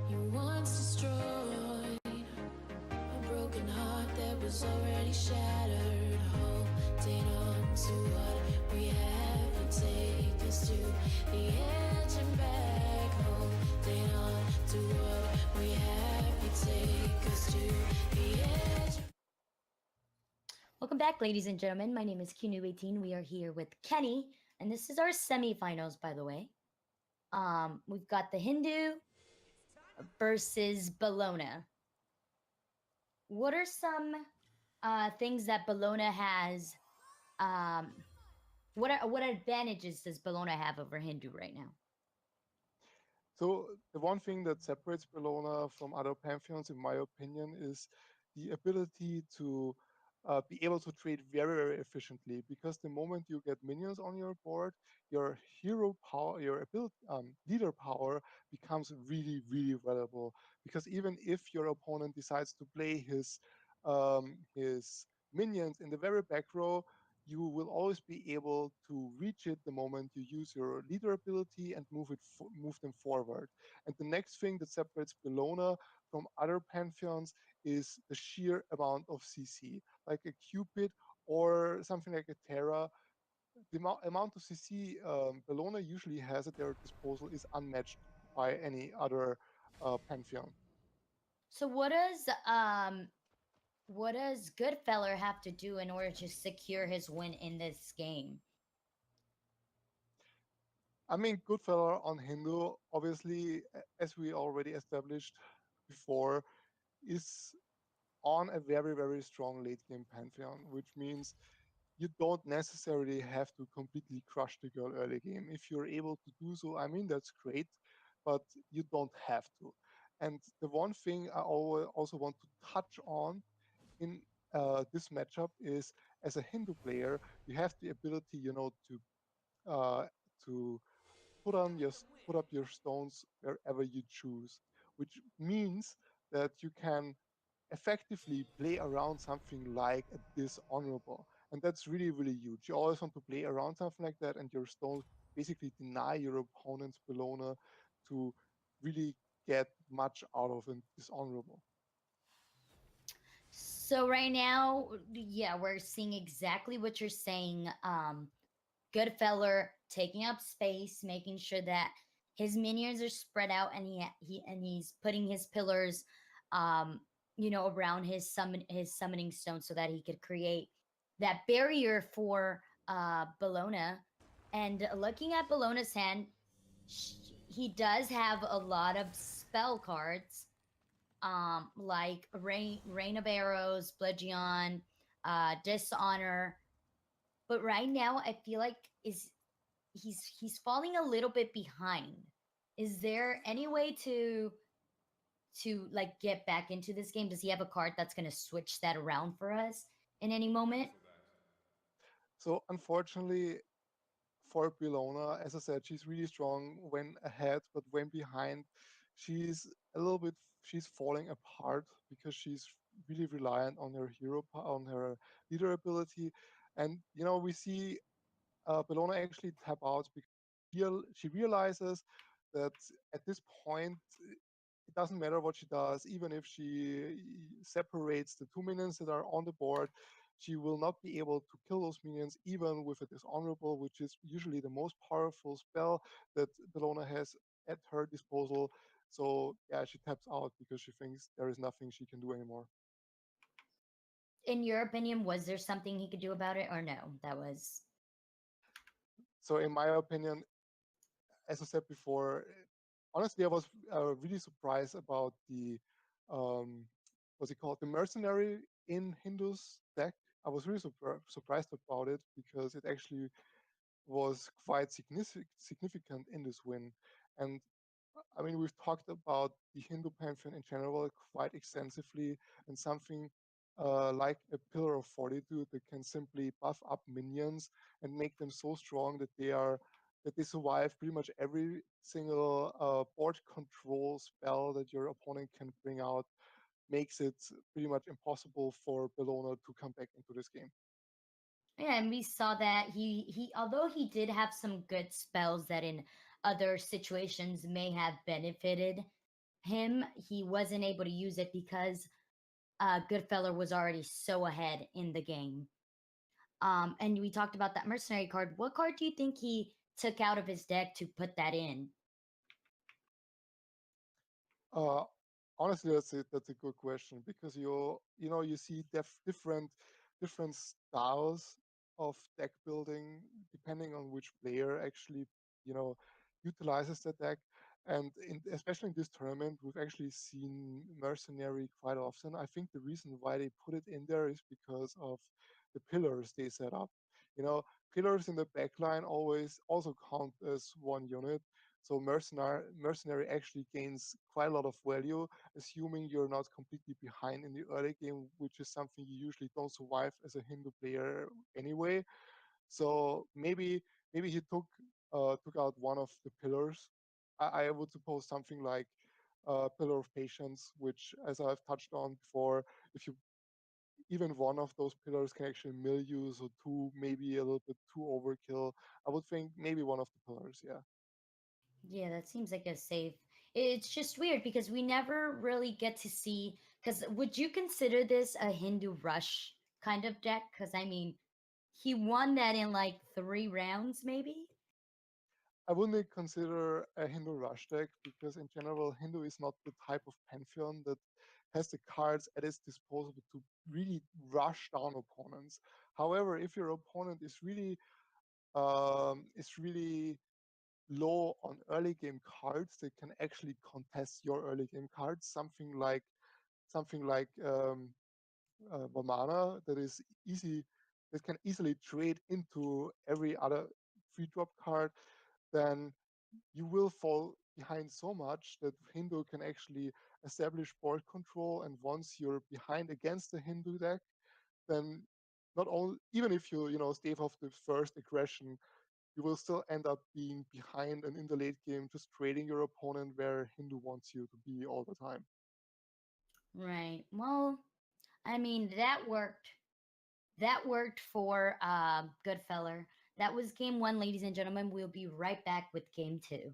You once destroyed a broken heart that was already shattered. Holding on to what we have, you take us to the edge and back. Holding on to what we have, you take us to the edge. Welcome back, ladies and gentlemen. My name is Kinu18. We are here with Kenny, and this is our semifinals, by the way. We've got the Hindu versus Bologna. What are some things that Bologna has? Um, what advantages does Bologna have over Hindu right now? So the one thing that separates Bologna from other pantheons, in my opinion, is the ability to be able to trade very, very efficiently. Because the moment you get minions on your board, your hero power, your ability, leader power becomes really, really valuable. Because even if your opponent decides to play his minions in the very back row, you will always be able to reach it the moment you use your leader ability and move them forward. And the next thing that separates Bologna from other pantheons is the sheer amount of CC. Like a Cupid or something like a Terra, the amount of CC Bologna usually has at their disposal is unmatched by any other pantheon. So what does Goodfeller have to do in order to secure his win in this game? I mean, Goodfellow on Hindu, obviously, as we already established before, is on a very, very strong late game pantheon, which means you don't necessarily have to completely crush the girl early game. If you're able to do so, I mean, that's great, but you don't have to. And the one thing I also want to touch on in this matchup is, as a Hindu player, you have the ability, uh, to put up your stones wherever you choose, which means that you can effectively play around something like a dishonorable. And that's really, really huge. You always want to play around something like that, and your stones basically deny your opponent's Bologna to really get much out of a dishonorable. So right now, yeah, we're seeing exactly what you're saying. Goodfeller taking up space, making sure that his minions are spread out, and he's putting his pillars, um, around his summoning stone so that he could create that barrier for Bologna. And looking at Bologna's hand, he does have a lot of spell cards, like Rain of Arrows, Bludgeon, Dishonor. But right now, I feel like is he's falling a little bit behind. Is there any way to like get back into this game? Does he have a card that's going to switch that around for us in any moment? So unfortunately, for Bologna, as I said, she's really strong when ahead, but when behind, she's a little bit she's falling apart because she's really reliant on her on her leader ability. And we see Bologna actually tap out because she realizes that at this point it doesn't matter what she does, even if she separates the two minions that are on the board, she will not be able to kill those minions, even with a dishonorable, which is usually the most powerful spell that Bologna has at her disposal. So yeah, she taps out because she thinks there is nothing she can do anymore. In your opinion, was there something he could do about it, or no? That was So in my opinion, as I said before, honestly, I was really surprised about the what's it called, the mercenary in Hindu's deck. I was really surprised about it because it actually was quite significant in this win. And I mean, we've talked about the Hindu pantheon in general quite extensively, and something like a Pillar of Fortitude that can simply buff up minions and make them so strong that they survive pretty much every single board control spell that your opponent can bring out, makes it pretty much impossible for Bologna to come back into this game. yeah, and we saw that he although he did have some good spells that in other situations may have benefited him, he wasn't able to use it because Goodfeller was already so ahead in the game. And we talked about that mercenary card. What card do you think he took out of his deck to put that in? Uh, Honestly, that's a good question because you see different styles of deck building depending on which player actually you know utilizes the deck. And especially in this tournament, we've actually seen Mercenary quite often. I think the reason why they put it in there is because of the pillars they set up. You know, pillars in the backline always also count as one unit, so mercenary actually gains quite a lot of value, assuming you're not completely behind in the early game, which is something you usually don't survive as a Hindu player anyway. So maybe he took out one of the pillars. I would suppose something like Pillar of Patience, which, as I've touched on before, if you even one of those pillars can actually mill you, so two maybe a little bit too overkill. I would think maybe one of the pillars, yeah. Yeah, that seems like a safe. It's just weird because we never really get to see. Because would you consider this a Hindu Rush kind of deck? Because I mean, he won that in like 3 rounds, maybe. I wouldn't consider a Hindu rush deck because in general Hindu is not the type of pantheon that has the cards at its disposal to really rush down opponents. However, if your opponent is really low on early game cards, they can actually contest your early game cards. Something like Vamana that is easy that can easily trade into every other free drop card, then you will fall behind so much that Hindu can actually establish board control. And once you're behind against the Hindu deck, then not only even if you stave off the first aggression, you will still end up being behind and in the late game just trading your opponent where Hindu wants you to be all the time. Right. Well, I mean, that worked. That worked for Goodfeller. That was game one, ladies and gentlemen. We'll be right back with game two.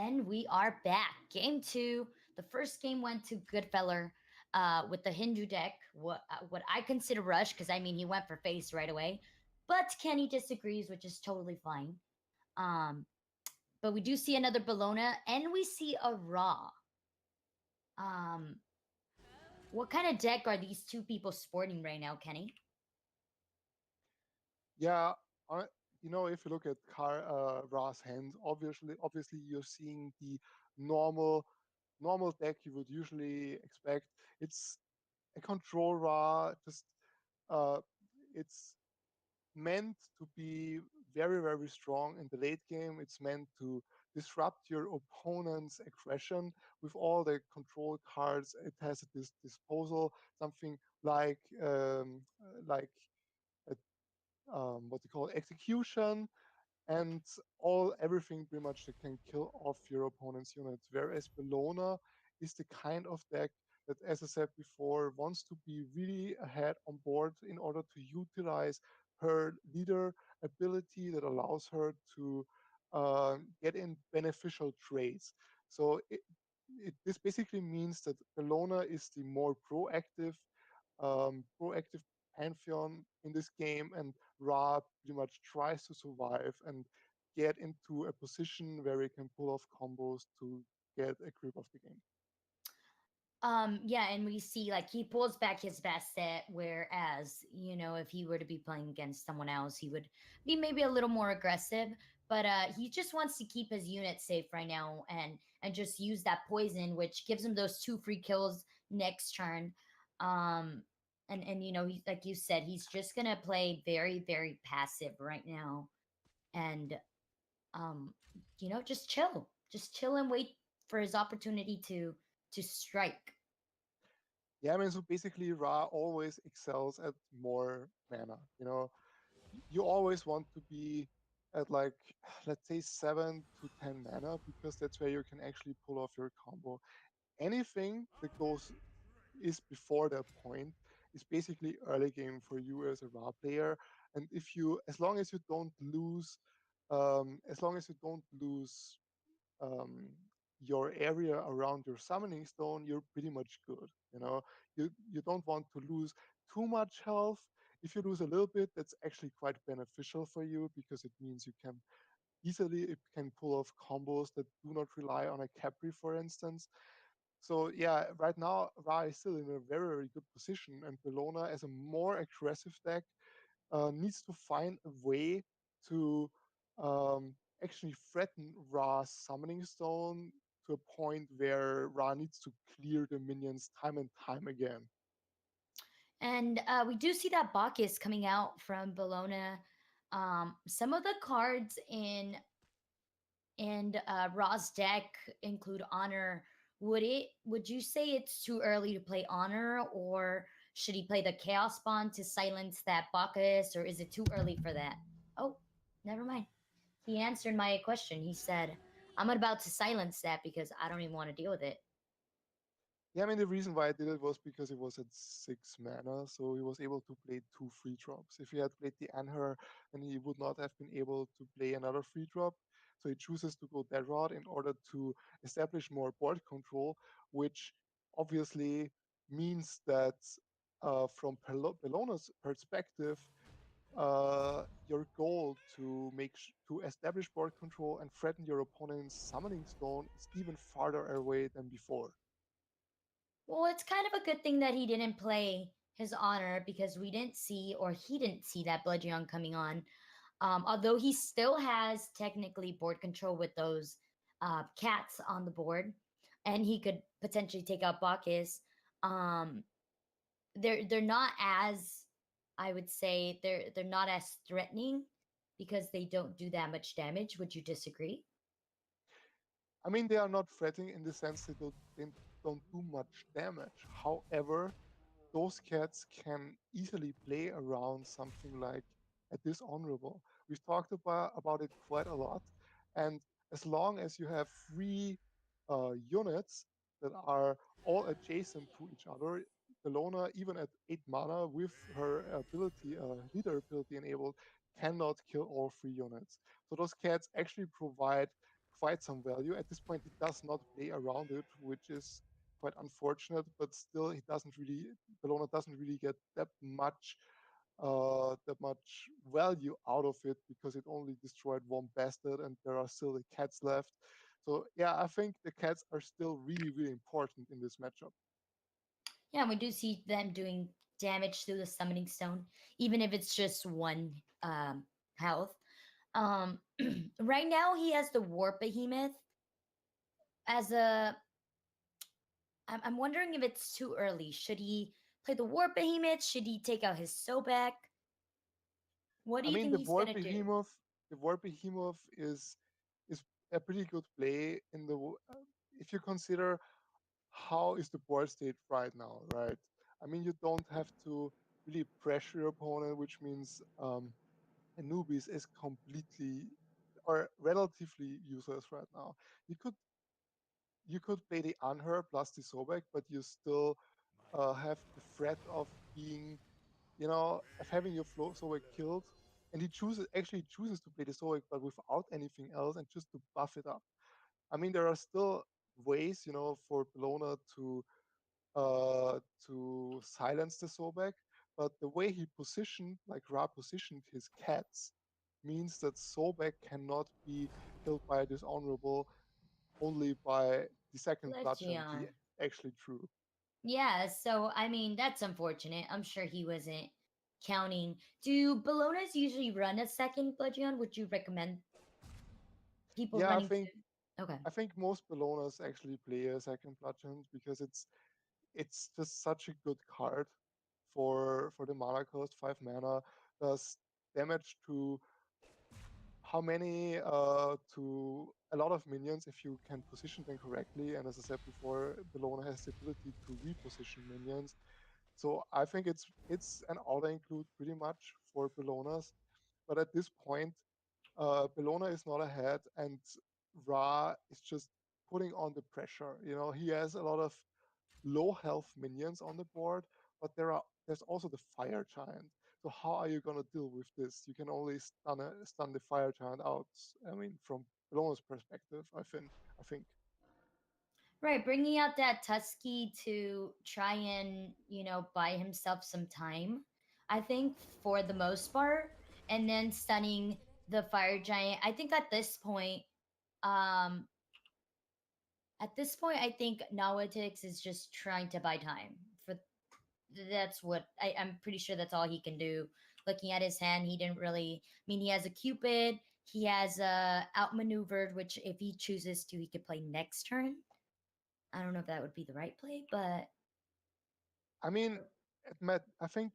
And we are back. Game two. The first game went to Goodfeller with the Hindu deck, what I consider rush, because I mean, he went for face right away. But Kenny disagrees, which is totally fine. Um, but we do see another Bologna, and we see a Raw. Um, what kind of deck are these two people sporting right now, Kenny? Yeah, I, if you look at Ra's hands, obviously you're seeing the normal normal deck you would usually expect. It's a control Ra, just uh, it's meant to be very, very strong in the late game. It's meant to disrupt your opponent's aggression with all the control cards it has at this disposal. Something like what they call execution, and everything pretty much that can kill off your opponent's units. Whereas Bellona is the kind of deck that, as I said before, wants to be really ahead on board in order to utilize her leader ability that allows her to get in beneficial trades. So this basically means that Bellona is the more proactive pantheon in this game, and Ra pretty much tries to survive and get into a position where he can pull off combos to get a grip of the game. Yeah, and we see like he pulls back his basset, whereas, if he were to be playing against someone else, he would be maybe a little more aggressive. But he just wants to keep his unit safe right now and just use that poison, which gives him those two free kills next turn. Um and he, like you said, he's just gonna play very, very passive right now. And um, just chill. Just chill and wait for his opportunity to strike. Yeah, I mean, so basically, Ra always excels at more mana. You always want to be at like, let's say 7 to 10 mana, because that's where you can actually pull off your combo. Anything that goes is before that point is basically early game for you as a Ra player. And if you, as long as you don't lose, as long as you don't lose um, your area around your summoning stone, you're pretty much good. You don't want to lose too much health. If you lose a little bit, that's actually quite beneficial for you, because it means you can easily, it can pull off combos that do not rely on a Capri, for instance. So yeah, right now Ra is still in a very, very good position, and Bellona, as a more aggressive deck, needs to find a way to actually threaten Ra's summoning stone to a point where Ra needs to clear the minions time and time again. And we do see that Bacchus coming out from Bologna. Some of the cards in Ra's deck include Honor. Would you say it's too early to play Honor, or should he play the Chaos Bond to silence that Bacchus, or is it too early for that? Oh, never mind. He answered my question. He said, "I'm about to silence that because I don't even want to deal with it." Yeah, I mean, the reason why I did it was because it was at 6 mana, so he was able to play 2 free drops. If he had played the Anhur, then he would not have been able to play another free drop. So he chooses to go that route in order to establish more board control, which obviously means that from Bellona's perspective, your goal to to establish board control and threaten your opponent's summoning stone is even farther away than before. Well, it's kind of a good thing that he didn't play his Honor, because we didn't see, or he didn't see, that Bloodyoung coming on. Although he still has technically board control with those cats on the board, and he could potentially take out Bacchus. Um, they're not as, I would say, they're not as threatening because they don't do that much damage. Would you disagree? I mean, they are not threatening in the sense they don't do much damage. However, those cats can easily play around something like a dishonorable. We've talked about it quite a lot. And as long as you have 3 units that are all adjacent to each other, Bellona, even at 8 mana with her ability, leader ability enabled, cannot kill all 3 units. So those cats actually provide quite some value. At this point, he does not play around it, which is quite unfortunate, but still, he doesn't really, Bellona doesn't really get that much value out of it, because it only destroyed one bastard and there are still the cats left. So yeah, I think the cats are still really, really important in this matchup. Yeah, and we do see them doing damage through the summoning stone, even if it's just one health. Um, right now he has the Warp Behemoth as a. I'm wondering if it's too early. Should he play the Warp Behemoth? Should he take out his Sobek? What do I you mean, think he's gonna do? The War Behemoth is a pretty good play if you consider how is the board state right now, right? I mean, you don't have to really pressure your opponent, which means Anubis is completely or relatively useless right now. You could you could play the Anhur plus the Sobek, but you still have the threat of being, of having your flow Sobek killed. And he chooses to play the Sobek, but without anything else, and just to buff it up. I mean, there are still ways, for Bellona to silence the Sobek, but the way he positioned, like Ra positioned his cats, means that Sobek cannot be killed by a dishonorable only by the second bludgeon he Legion. actually drew. Yeah, so I mean, that's unfortunate. I'm sure he wasn't counting. Do Bolognas usually run a second Bludgeon? Would you recommend people Yeah, running two? Okay. I think most Bellonas actually play a second Bludgeon because it's just such a good card for the mana cost. 5 mana does damage to how many to a lot of minions if you can position them correctly. And as I said before, Bellona has the ability to reposition minions. So I think it's an auto include pretty much for Bellonas. But at this point, Bellona is not ahead, and Ra is just putting on the pressure. You know, he has a lot of low health minions on the board, but there's also the fire giant. So how are you gonna deal with this? You can only stun the fire giant out. I mean, from Bellona's perspective, I think. Right, bringing out that Tusky to try and, buy himself some time, I think, for the most part, and then stunning the fire giant. I think um, at this point, I think Nawatix is just trying to buy time. For That's what I'm pretty sure that's all he can do. Looking at his hand, he didn't really. I mean, he has a Cupid. He has outmaneuvered, which if he chooses to, he could play next turn. I don't know if that would be the right play, but I mean, I think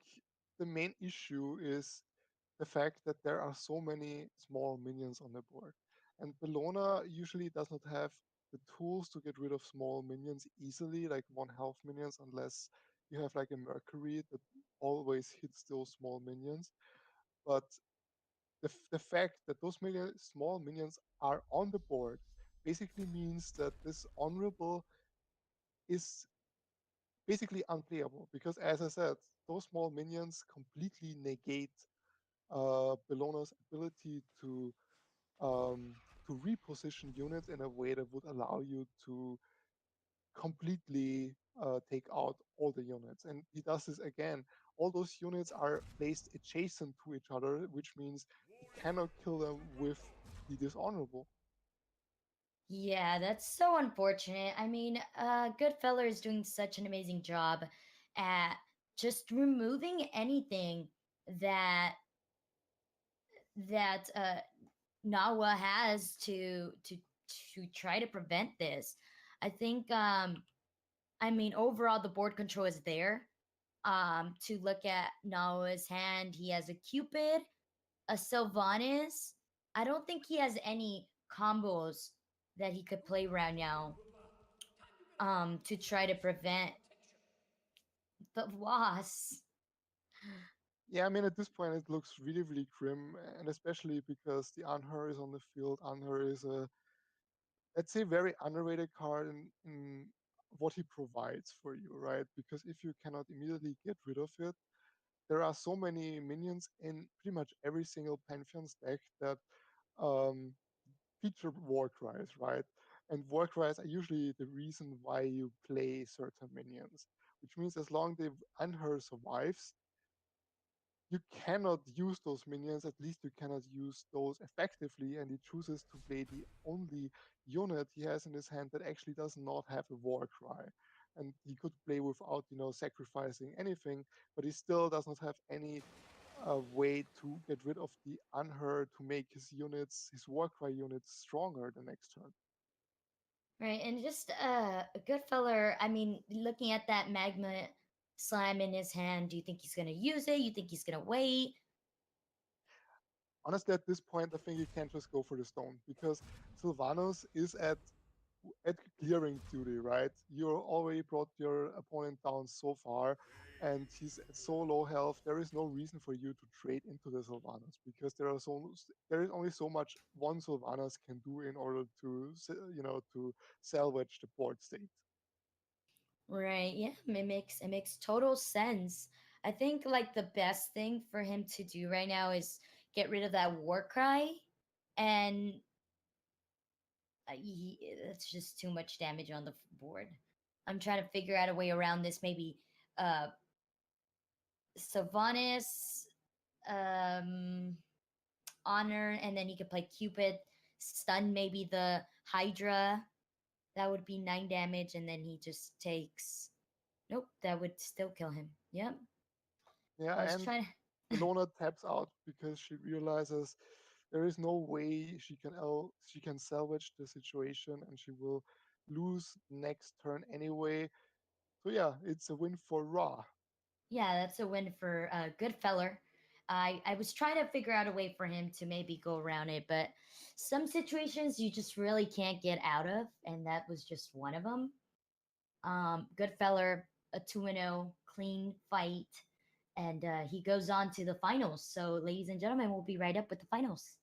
the main issue is the fact that there are so many small minions on the board. And Bellona usually does not have the tools to get rid of small minions easily, like one health minions, unless you have like a Mercury that always hits those small minions. But the fact that those small minions are on the board basically means that this honorable is basically unplayable because, as I said, those small minions completely negate Bellona's ability um, to reposition units in a way that would allow you to completely take out all the units. And he does this again. All those units are placed adjacent to each other, which means you cannot kill them with the dishonorable. yeah, that's so unfortunate. I mean, Goodfeller is doing such an amazing job at just removing anything that that Nawa has to try to prevent this. I think I mean overall the board control is there. To look at Nawa's hand, he has a Cupid, a Sylvanas. I don't think he has any combos that he could play right now to try to prevent the loss. Yeah, I mean, at this point, it looks really, really grim, and especially because the Anhur is on the field. Anhur is a, let's say, very underrated card in what he provides for you, right? Because if you cannot immediately get rid of it, there are so many minions in pretty much every single Pantheon's deck that um, feature war cries, right? And war cries are usually the reason why you play certain minions, which means as long as the Anhur survives, you cannot use those minions, at least you cannot use those effectively, and he chooses to play the only unit he has in his hand that actually does not have a war cry. And he could play without, sacrificing anything, but he still does not have any way to get rid of the unheard to make his units, his war cry units, stronger the next turn. Right, and just a good feller. I mean, looking at that magma slime in his hand, do you think he's gonna use it? You think he's gonna wait? Honestly, at this point, I think you can't just go for the stone because Sylvanos is at clearing duty, right? You already brought your opponent down so far, and he's at so low health. There is no reason for you to trade into the Sylvanas because there is only so much one Sylvanas can do in order to to salvage the board state. Right, yeah, it makes total sense. I think like the best thing for him to do right now is get rid of that war cry, and it's just too much damage on the board. I'm trying to figure out a way around this. Maybe uh Sylvanas, um honor, and then he could play Cupid, stun maybe the Hydra. That would be 9 damage, and then he just takes. Nope, that would still kill him. Yep. Yeah, I was and trying to. Ilona taps out because she realizes there is no way she can salvage the situation, and she will lose next turn anyway. So yeah, it's a win for Ra. Yeah, that's a win for Goodfeller. I was trying to figure out a way for him to maybe go around it, but some situations you just really can't get out of, and that was just one of them. Goodfeller, a 2-0 clean fight, and he goes on to the finals. So, ladies and gentlemen, we'll be right up with the finals.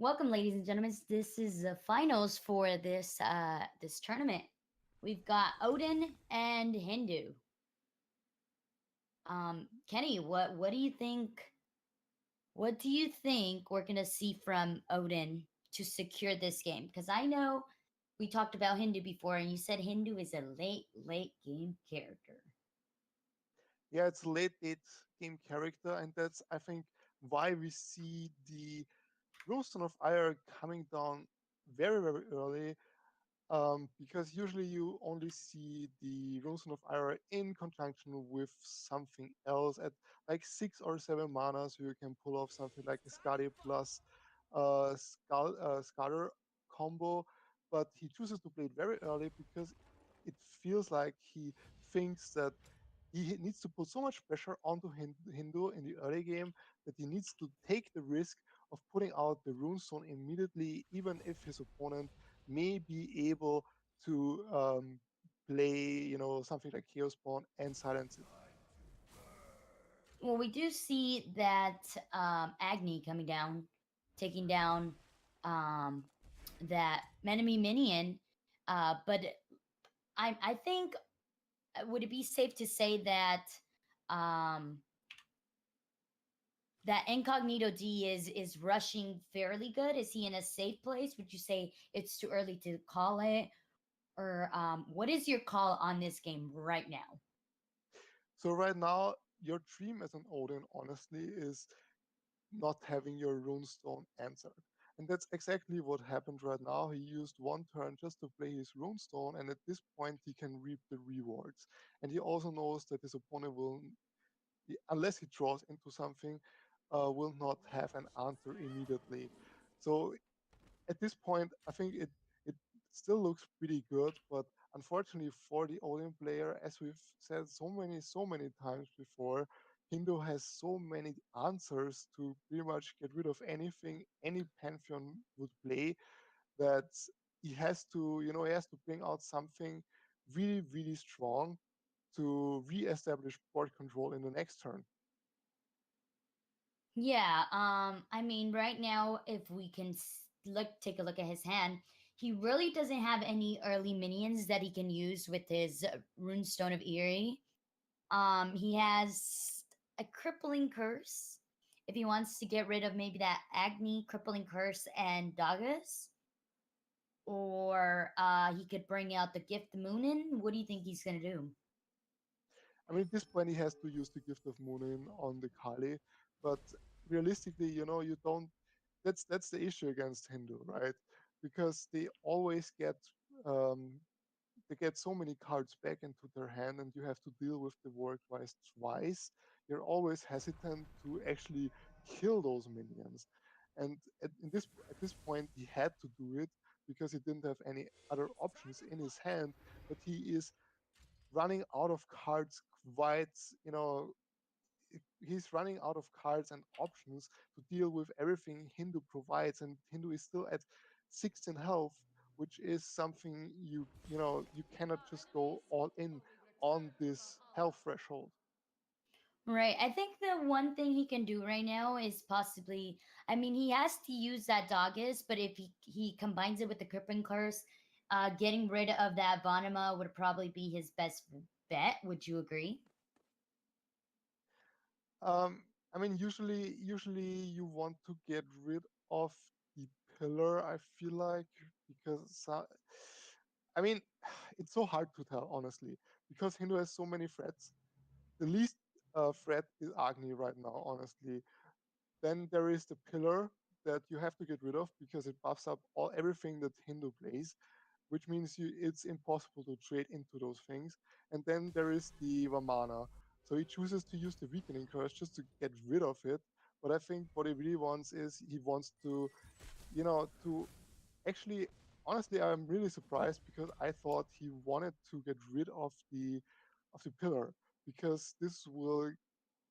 Welcome, ladies and gentlemen. This is the finals for this tournament. We've got Odin and Hindu. Kenny, what do you think? What do you think we're gonna see from Odin to secure this game? Because I know we talked about Hindu before, and you said Hindu is a late game character. Yeah, it's a late game character, and that's I think why we see the Roaston of Ire coming down very early. Because usually you only see the Roaston of Ire in conjunction with something else at like 6 or 7 mana, so you can pull off something like a Skadi plus Scatter combo. But he chooses to play it very early because it feels like he thinks that he needs to put so much pressure onto Hindu in the early game that he needs to take the risk of putting out the runestone immediately, even if his opponent may be able to play, something like Chaos Spawn and silence it. Well, we do see that Agni coming down, taking down um, that enemy minion. But I think would it be safe to say that um, that Incognito D is rushing fairly good? Is he in a safe place? Would you say it's too early to call it, or what is your call on this game right now? So right now, your dream as an Odin, honestly, is not having your runestone answered. And that's exactly what happened right now. He used one turn just to play his runestone, and at this point he can reap the rewards. And he also knows that his opponent will, unless he draws into something, will not have an answer immediately. So at this point, I think it still looks pretty good, but unfortunately for the Odin player, as we've said so many times before, Hindu has so many answers to pretty much get rid of anything any Pantheon would play that he has to bring out something really strong to re-establish board control in the next turn. Yeah, I mean, right now, if we can take a look at his hand, he really doesn't have any early minions that he can use with his Runestone of Eerie. He has a Crippling Curse if he wants to get rid of maybe that Agni Crippling Curse and Dagas, or he could bring out the Gift Moonin. What do you think he's gonna do? I mean, at this point, he has to use the Gift of Moonin on the Kali, but realistically, you don't. That's the issue against Hindu, right? Because um, they get so many cards back into their hand, and you have to deal with the word twice. You're always hesitant to actually kill those minions, and at this point, he had to do it because he didn't have any other options in his hand. But he is running out of cards quite, you know, he's running out of cards and options to deal with everything Hindu provides, and Hindu is still at 16 health, which is something you cannot just go all in on this health threshold. Right. I think the one thing he can do right now is possibly, I mean, he has to use that Doggist, but if he combines it with the Crippling Curse, getting rid of that Vonima would probably be his best bet. Would you agree? I mean, usually you want to get rid of the pillar. I feel like because I mean, it's so hard to tell honestly because Hindu has so many threats. The least threat is Agni right now, honestly. Then there is the pillar that you have to get rid of because it buffs up everything that Hindu plays, which means it's impossible to trade into those things. And then there is the Vamana. So he chooses to use the weakening curse just to get rid of it. But I think what he really wants is he wants to actually, honestly, I'm really surprised because I thought he wanted to get rid of the pillar because this will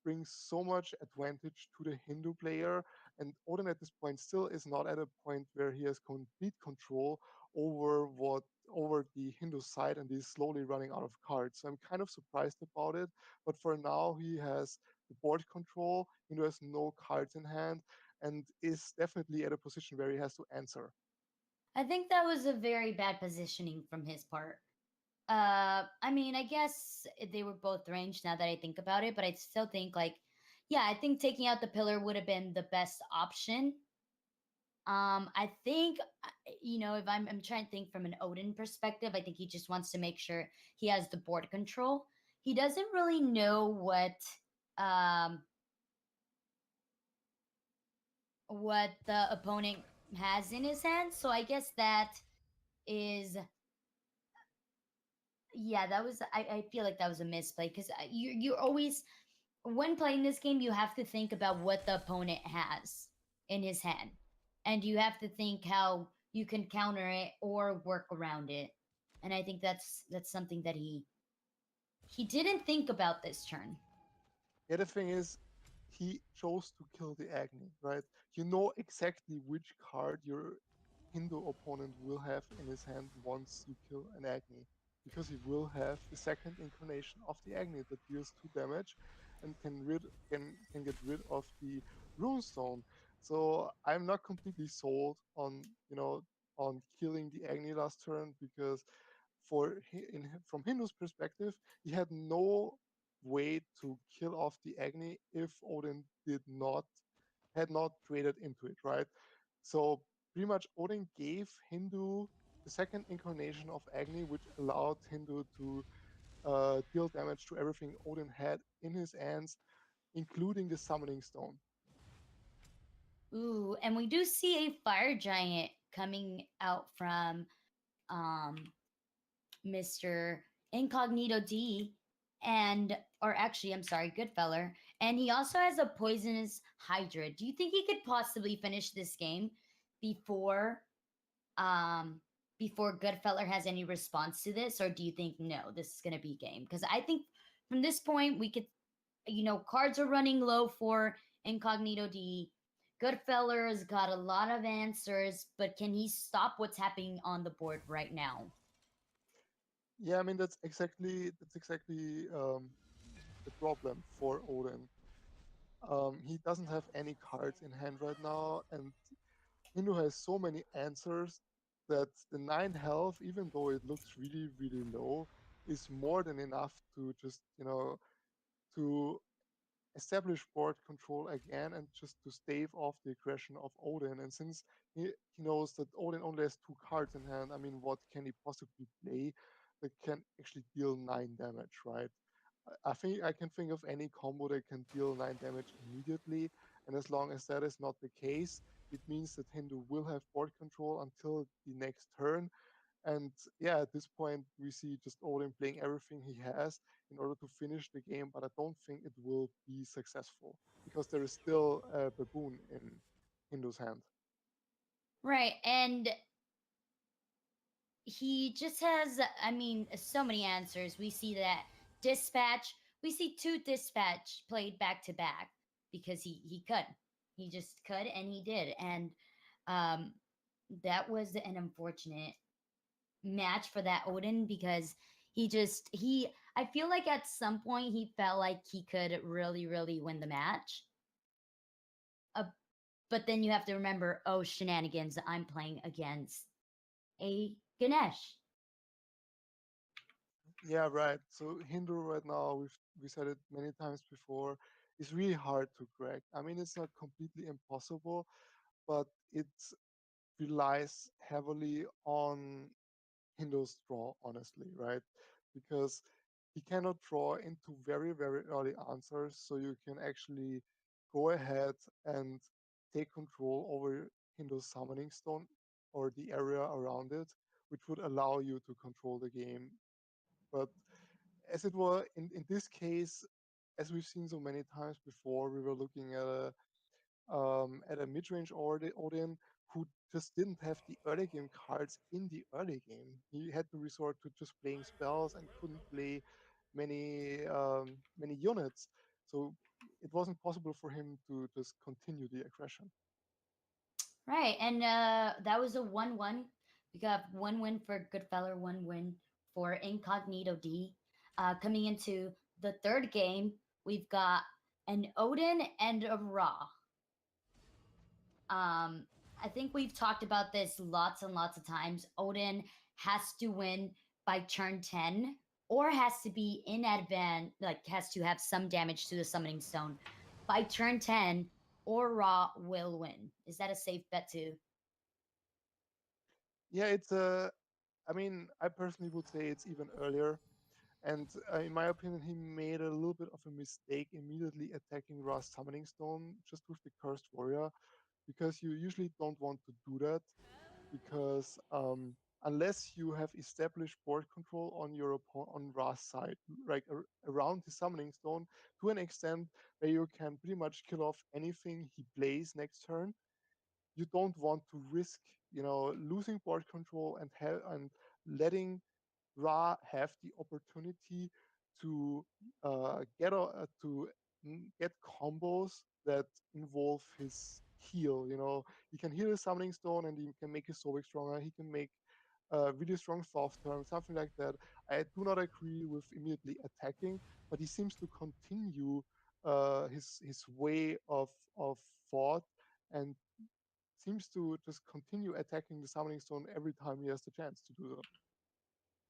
brings so much advantage to the Hindu player. And Odin at this point still is not at a point where he has complete control over the Hindu side and he's slowly running out of cards. So I'm kind of surprised about it. But for now he has the board control. Hindu has no cards in hand. and is definitely at a position where he has to answer. I think that was a very bad positioning from his part. I mean, I guess they were both ranged now that I think about it, but I still think like, yeah, I think taking out the pillar would have been the best option. I think if I'm trying to think from an Odin perspective, I think he just wants to make sure he has the board control. He doesn't really know um what the opponent has in his hand, so I guess that is yeah, that was I feel like that was a misplay because you're always when playing this game, you have to think about what the opponent has in his hand, and you have to think how you can counter it or work around it. And I think that's something that he didn't think about this turn. The other thing is, he chose to kill the Agni, right? You know exactly which card your Hindu opponent will have in his hand once you kill an Agni, because he will have the second incarnation of the Agni that deals 2 damage and can get rid of the Runestone. So I'm not completely sold on on killing the Agni last turn, because from Hindu's perspective, he had no way to kill off the Agni if Odin did not had not traded into it, right? So pretty much Odin gave Hindu the second incarnation of Agni, which allowed Hindu to deal damage to everything Odin had in his hands, including the summoning stone. Ooh, and we do see a fire giant coming out from um Mr. Incognito D, and or actually, I'm sorry, Goodfeller, and he also has a poisonous Hydra. Do you think he could possibly finish this game before um before Goodfeller has any response to this, or do you think no, this is gonna be game? Because I think from this point we could, cards are running low for Incognito D. Goodfeller's got a lot of answers, but can he stop what's happening on the board right now? Yeah, I mean that's exactly the problem for Odin. He doesn't have any cards in hand right now, and Hindu has so many answers that the 9 health, even though it looks really, really low, is more than enough to just, to establish board control again and just to stave off the aggression of Odin. And since he knows that Odin only has 2 cards in hand, I mean, what can he possibly play that can actually deal 9 damage, right? I think I can think of any combo that can deal 9 damage immediately, and as long as that is not the case, it means that Hindu will have board control until the next turn. And yeah, at this point, we see just Odin playing everything he has in order to finish the game, but I don't think it will be successful because there is still a baboon in Hindu's hand. Right, and he just has, I mean, so many answers. We see that dispatch, we see two dispatch played back to back because he could. He just could and he did. And um that was an unfortunate match for that Odin because he I feel like at some point he felt like he could really really win the match. Uh, but then you have to remember, oh shenanigans, I'm playing against a Ganesh. Yeah, right. So Hindu right now, we said it many times before, is really hard to crack. I mean, it's not completely impossible, but it relies heavily on Hindu's draw, honestly, right? Because he cannot draw into very, very early answers, so you can actually go ahead and take control over Hindu's summoning stone or the area around it, which would allow you to control the game. But as it were, in this case, as we've seen so many times before, we were looking at a mid-range Odin who just didn't have the early game cards in the early game. He had to resort to just playing spells and couldn't play many units. So it wasn't possible for him to just continue the aggression. Right, and that was a 1-1. We got one win for Goodfeller, one win for Incognito D. Coming into the third game, we've got an Odin and a Ra. Um, I think we've talked about this lots and lots of times. Odin has to win by turn 10 or has to be in advance, like has to have some damage to the summoning stone by turn 10 or Ra will win. Is that a safe bet too? Yeah, it's a. I mean, I personally would say it's even earlier. And in my opinion, he made a little bit of a mistake immediately attacking Ra's Summoning Stone just with the Cursed Warrior, because you usually don't want to do that, because unless you have established board control on on Ra's side, like around the Summoning Stone, to an extent where you can pretty much kill off anything he plays next turn, you don't want to risk, losing board control and letting Ra have the opportunity to get combos that involve his heal. He can heal his summoning stone and he can make his Sobek stronger. He can make really strong soft turn, something like that. I do not agree with immediately attacking, but he seems to continue his way of thought and seems to just continue attacking the summoning stone every time he has the chance to do that.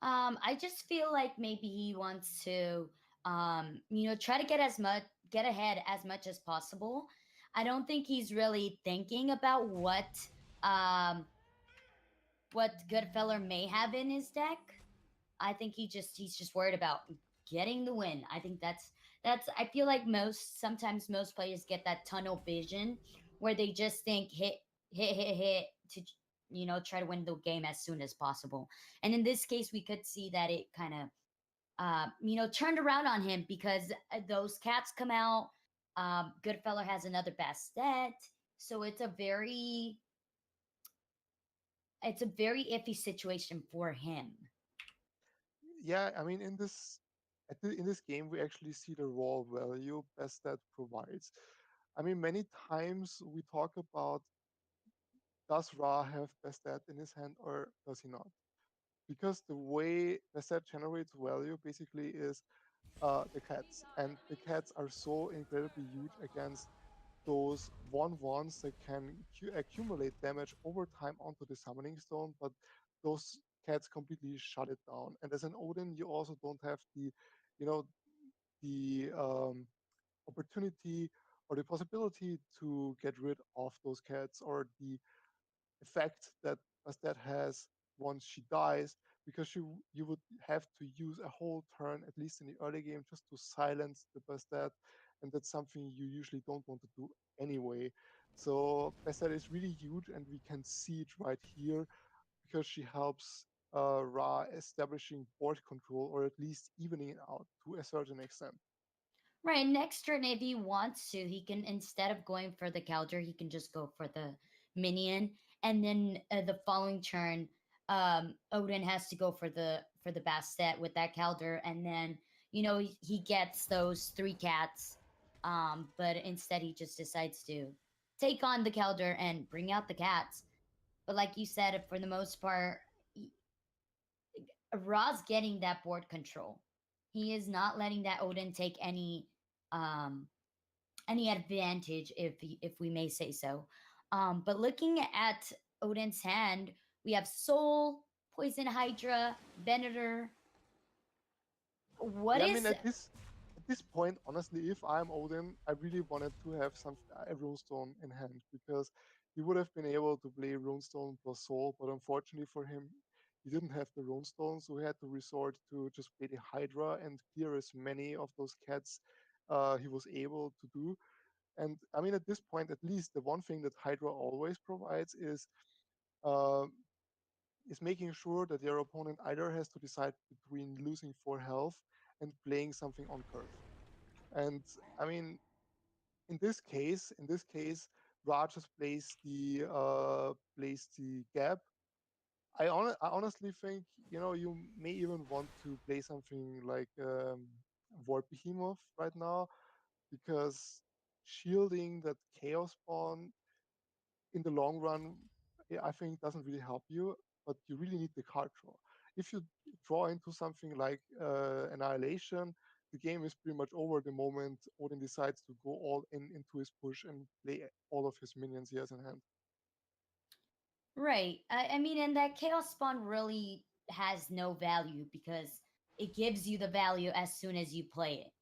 I just feel like maybe he wants to, try to get ahead as much as possible. I don't think he's really thinking about um, what Goodfeller may have in his deck. I think he's just worried about getting the win. I think that's I feel like sometimes most players get that tunnel vision where they just think hit to try to win the game as soon as possible. And in this case, we could see that it kind of turned around on him because those cats come out. Goodfeller has another Bastet, so it's a very iffy situation for him. Yeah, I mean, in this game, we actually see the raw value best that provides. I mean, many times we talk about, does Ra have Bastet in his hand or does he not? Because the way Bastet generates value basically is the cats, and the cats are so incredibly huge against those 1/1s that can accumulate damage over time onto the summoning stone, but those cats completely shut it down. And as an Odin, you also don't have you know, the opportunity or the possibility to get rid of those cats, or the effect that Bastet has once she dies, because you would have to use a whole turn, at least in the early game, just to silence the Bastet, and that's something you usually don't want to do anyway. So Bastet is really huge, and we can see it right here because she helps Ra establishing board control, or at least evening it out to a certain extent. Right, next turn, if he wants to, he can, instead of going for the counter, he can just go for the minion, and then the following turn, Odin has to go for the Bastet with that counter, and then he gets those three cats, but instead he just decides to take on the counter and bring out the cats. But like you said, for the most part, Ra's getting that board control. He is not letting that Odin take um any advantage, if we may say so. But looking at Odin's hand, we have Soul, Poison Hydra, Venator. What Yeah, I mean, is at this point, honestly, if I'm Odin, I really wanted to have a runestone in hand, because he would have been able to play runestone plus soul, but unfortunately for him, he didn't have the runestone, so he had to resort to just play the Hydra and clear as many of those cats he was able to do. And I mean, at this point, at least the one thing that Hydra always provides uh, is making sure that your opponent either has to decide between losing 4 health and playing something on curve. And I mean, in this case, Raj just plays the gap. I honestly think, you may even want to play something like War Behemoth right now, because shielding that Chaos Spawn in the long run, I think doesn't really help you, but you really need the card draw. If you draw into something like Annihilation, the game is pretty much over the moment Odin decides to go all in into his push and play all of his minions he has in hand. Right. I mean, and that chaos spawn really has no value because it gives you the value as soon as you play it.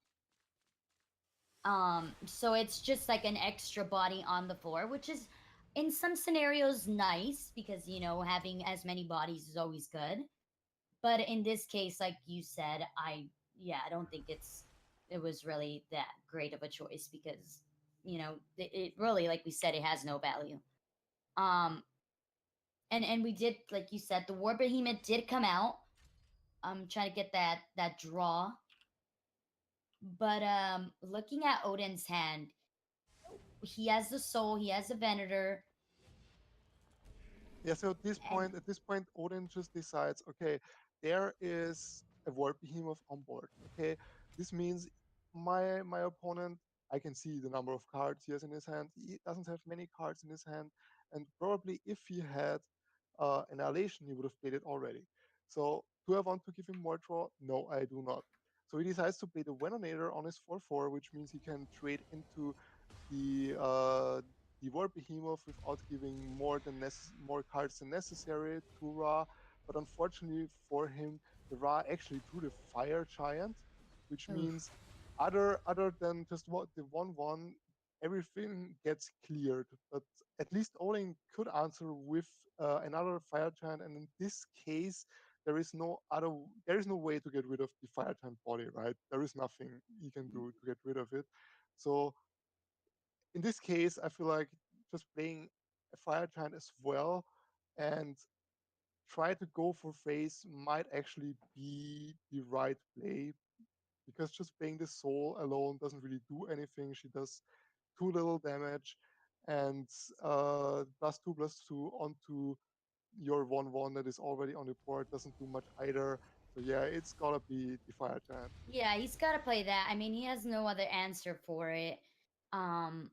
So it's just like an extra body on the floor, which is in some scenarios nice because having as many bodies is always good. But in this case, like you said, I don't think it was really that great of a choice because it really, like we said, it has no value. Um, and we did, like you said, the War Behemoth did come out. I'm trying to get that draw, but looking at Odin's hand, he has the soul, he has the Venator, Yeah, so and at this point, Odin just decides, okay, there is a War Behemoth on board. Okay, this means my opponent, I can see the number of cards he has in his hand. He doesn't have many cards in his hand, and probably if he had Annihilation, he would have played it already. So do I want to give him more draw? No, I do not. So he decides to play the Venonator on his 4/4, which means he can trade into the uh, the War Behemoth without giving more cards than necessary to Ra. But unfortunately for him, the Ra actually drew the Fire Giant, which oof. means other than just what the 1/1, everything gets cleared. But at least Odin could answer with another Fire Giant, and in this case, there is no way to get rid of the Fire Giant body, right? There is nothing he can do to get rid of it. So in this case, I feel like just playing a Fire Giant as well and try to go for face might actually be the right play, because just playing the soul alone doesn't really do anything. She does too little damage, and +2/+2 onto your 1/1 that is already on the board doesn't do much either. So yeah, it's gotta be the Fire Giant. Yeah, he's got to play that. I mean, he has no other answer for it. Um,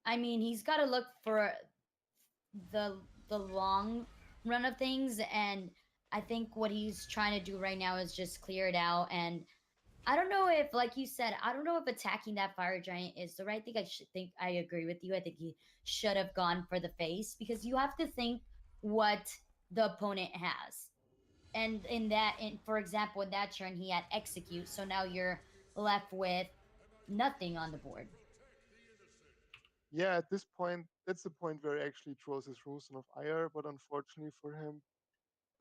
I mean, he's got to look for the long run of things, and I think what he's trying to do right now is just clear it out. And I don't know if, like you said, I don't know if attacking that fire giant is the right thing. I agree with you. I think he should have gone for the face because you have to think what the opponent has. And for example, in that turn, he had execute. So now you're left with nothing on the board. Yeah, at this point, that's the point where he actually draws his Runestone of Ire, but unfortunately for him,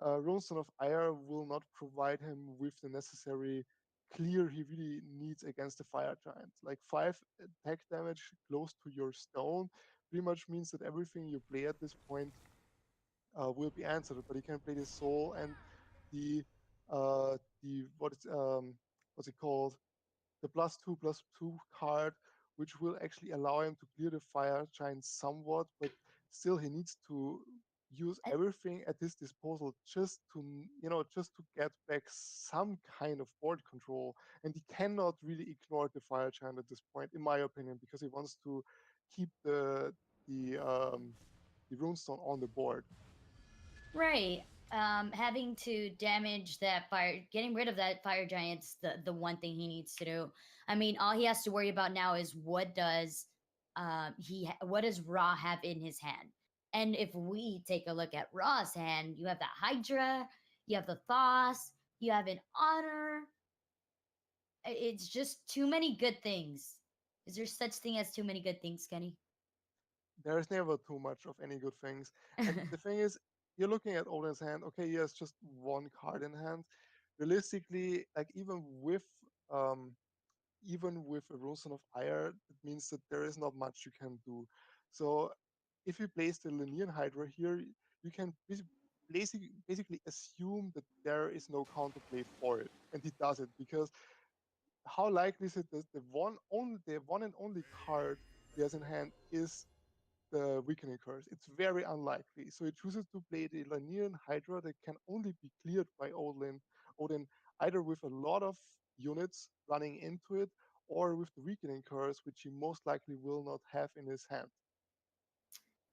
Runestone of Ire will not provide him with the necessary clear he really needs against the Fire Giant. Like 5 attack damage close to your stone pretty much means that everything you play at this point will be answered. But he can play the Soul and the what's it called, the +2/+2 card, which will actually allow him to clear the Fire Giant somewhat, but still he needs to use I, everything at his disposal just to just to get back some kind of board control. And he cannot really ignore the Fire Giant at this point, in my opinion, because he wants to keep the the runestone on the board. right. Having to damage that fire, getting rid of that fire giant's the one thing he needs to do. I mean, all he has to worry about now is what does Ra have in his hand? And if we take a look at Ra's hand, you have the Hydra, you have the Thos, you have an Honor. It's just too many good things. Is there such thing as too many good things, Kenny? There's never too much of any good things. And the thing is, you're looking at Odin's hand. Okay, he has just one card in hand. Realistically, like um, even with a Rosson of Ire, it means that there is not much you can do. So if you place the Linean Hydra here, you can basically assume that there is no counterplay for it, and he does it because how likely is it that the one and only card he has in hand is the Weakening Curse? It's very unlikely. So he chooses to play the Lanian Hydra that can only be cleared by Odin either with a lot of units running into it or with the Weakening Curse, which he most likely will not have in his hand.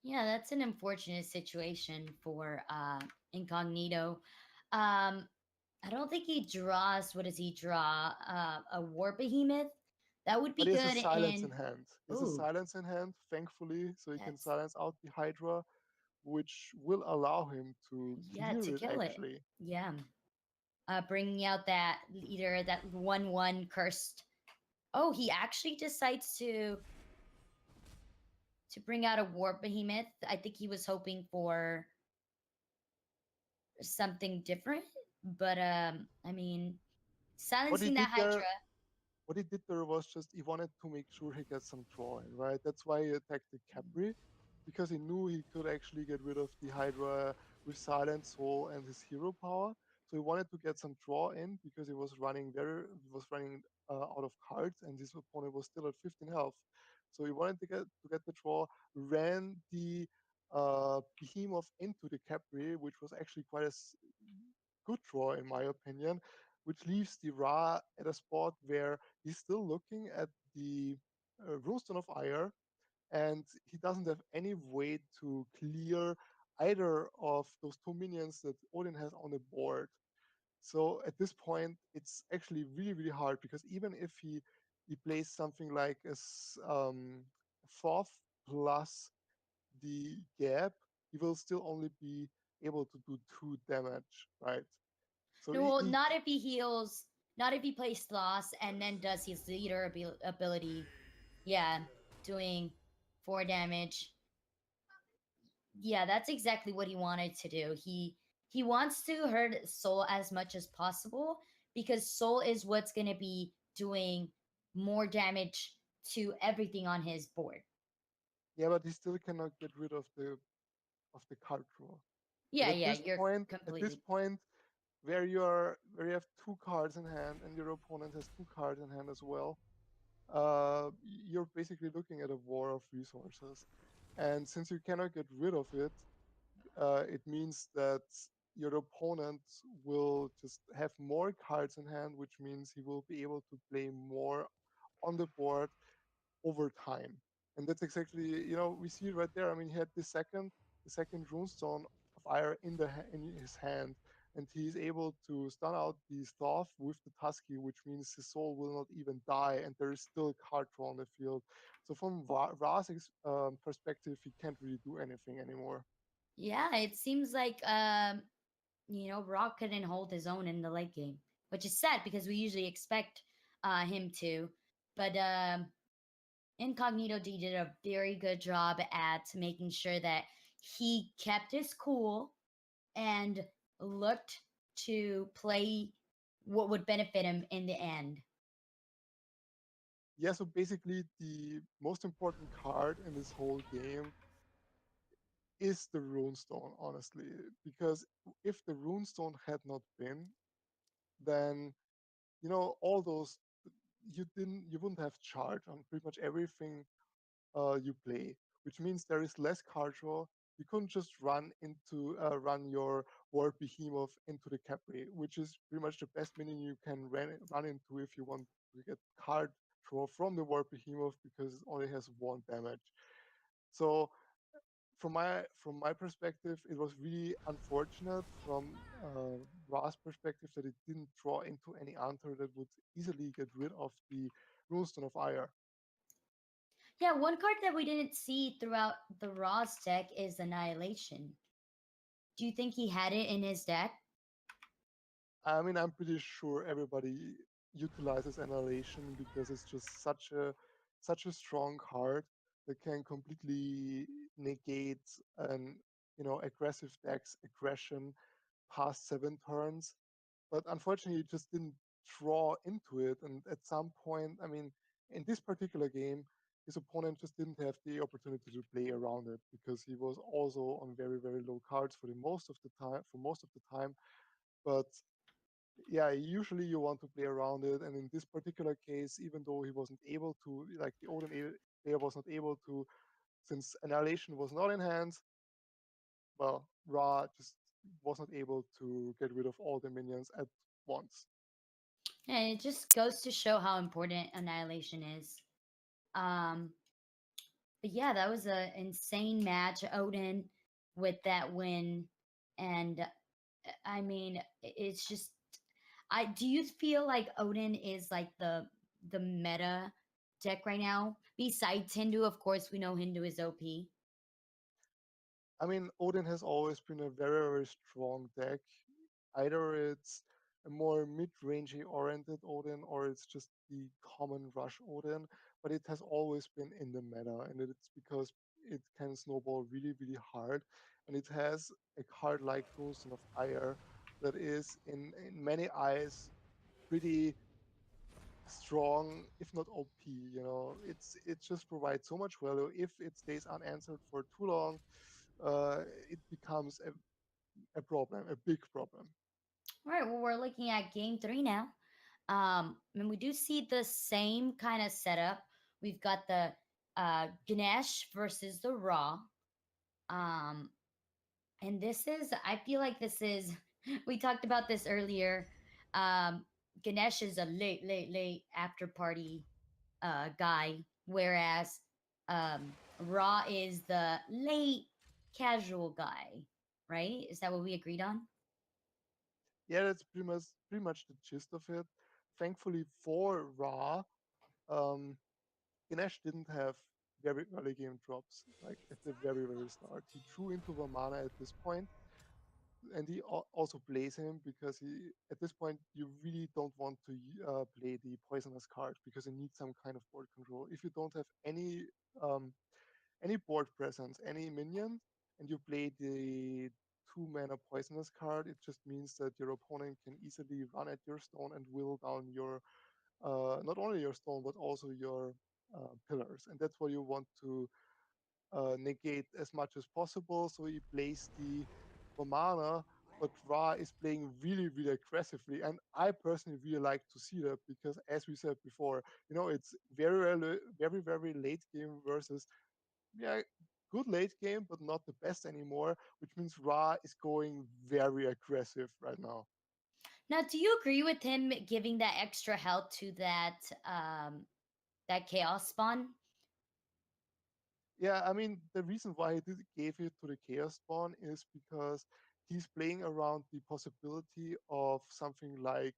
Yeah, that's an unfortunate situation for Incognito. Um, I don't think he draws. What does he draw? A war behemoth. That would But be he has a good silence in in. hand. He has a Ooh, silence in hand, thankfully, so he can that's silence out the Hydra, which will allow him to yeah clear to it kill it. actually. Yeah, bringing out that either that 1/1 cursed. Oh, he actually decides to bring out a war behemoth. I think he was hoping for something different, but I mean, What he silencing did that there Hydra. what he did there was just he wanted to make sure he gets some draw in, right? That's why he attacked the Capri, because he knew he could actually get rid of the Hydra with Silent Soul and his hero power. So he wanted to get some draw in because he was running out of cards, and his opponent was still at 15 health. So he wanted to get the draw, ran the Behemoth into the Capri, which was actually quite a good draw in my opinion, which leaves the Ra at a spot where he's still looking at the Runestone of Ire, and he doesn't have any way to clear either of those two minions that Odin has on the board. So at this point, it's actually really, really hard because even if he plays something like Thoth plus the gap, he will still only be able to do 2 damage, right? So No, well, not if he heals. Not if he plays Sloss and then does his leader ability. Yeah, doing 4 damage. Yeah, that's exactly what he wanted to do. He wants to hurt Soul as much as possible because Soul is what's gonna be doing more damage to everything on his board. yeah, but he still cannot get rid of the card draw. But Yeah, at yeah, this you're point, at this completely. point, where you have 2 cards in hand and your opponent has 2 cards in hand as well, you're basically looking at a war of resources. And since you cannot get rid of it, it means that your opponent will just have more cards in hand, which means he will be able to play more on the board over time. And that's exactly, we see it right there. I mean, he had the second runestone of Ire in his hand, and he's able to stun out the Thoth with the Tusky, which means his soul will not even die, and there is still a card draw on the field. So from Razik's perspective, he can't really do anything anymore. Yeah, it seems like Rock couldn't hold his own in the late game, which is sad because we usually expect him to. But Incognito D did a very good job at making sure that he kept his cool and looked to play what would benefit him in the end. Yeah, so basically the most important card in this whole game is the runestone, honestly, because if the runestone had not been, then all those you wouldn't have charge on pretty much everything you play, which means there is less card draw. You couldn't just run your War Behemoth into the Capri, which is pretty much the best minion you can run into if you want to get card draw from the War Behemoth because it only has 1 damage. So from my perspective, it was really unfortunate from Ra's perspective that it didn't draw into any answer that would easily get rid of the Runestone of Ire. Yeah, one card that we didn't see throughout the Raw's deck is Annihilation. Do you think he had it in his deck? I mean, I'm pretty sure everybody utilizes Annihilation because it's just such a strong card that can completely negate an aggressive deck's aggression past 7 turns. But unfortunately, it just didn't draw into it. And at some point, I mean, in this particular game, his opponent just didn't have the opportunity to play around it because he was also on very, very low cards for the most of the time. For most of the time, but yeah, usually you want to play around it. And in this particular case, even though he wasn't able to, like the Odin player was not able to, since Annihilation was not in hand, well, Ra just was not able to get rid of all the minions at once. And it just goes to show how important Annihilation is. Um, but yeah, that was an insane match. Odin with that win, and I mean, it's just I do you feel like Odin is like the meta deck right now? Besides Hindu, of course, we know Hindu is OP. I mean, Odin has always been a very, very strong deck. Either it's a more mid-rangey oriented Odin or it's just the common rush Odin, but it has always been in the meta, and it's because it can snowball really, really hard, and it has a card like Tombstone of Ire that is in many eyes pretty strong, if not OP. It just provides so much value. If it stays unanswered for too long, uh, it becomes a problem, a big problem. All right, well, we're looking at game three now. And we do see the same kind of setup. We've got the Ganesh versus the Raw. Um, and this is, I feel like this is, we talked about this earlier. Um, Ganesh is a late after party guy, whereas Raw is the late casual guy, right? Is that what we agreed on? Yeah, that's pretty much the gist of it. Thankfully for Ra, um, Ganesh didn't have very early game drops, like at the very, very start. He drew into Vamana at this point, and he also plays him because at this point, you really don't want to play the poisonous card because you need some kind of board control. If you don't have um, any board presence, any minion, and you play the 2 mana poisonous card, it just means that your opponent can easily run at your stone and will down your not only your stone but also your pillars, and that's what you want to negate as much as possible. So he plays the Vamana, but Ra is playing really, really aggressively, and I personally really like to see that because, as we said before, it's very, very, very late game versus yeah, good late game, but not the best anymore, which means Ra is going very aggressive right now. Now, do you agree with him giving that extra health to that chaos spawn? Yeah, I mean, the reason why he gave it to the Chaos Spawn is because he's playing around the possibility of something like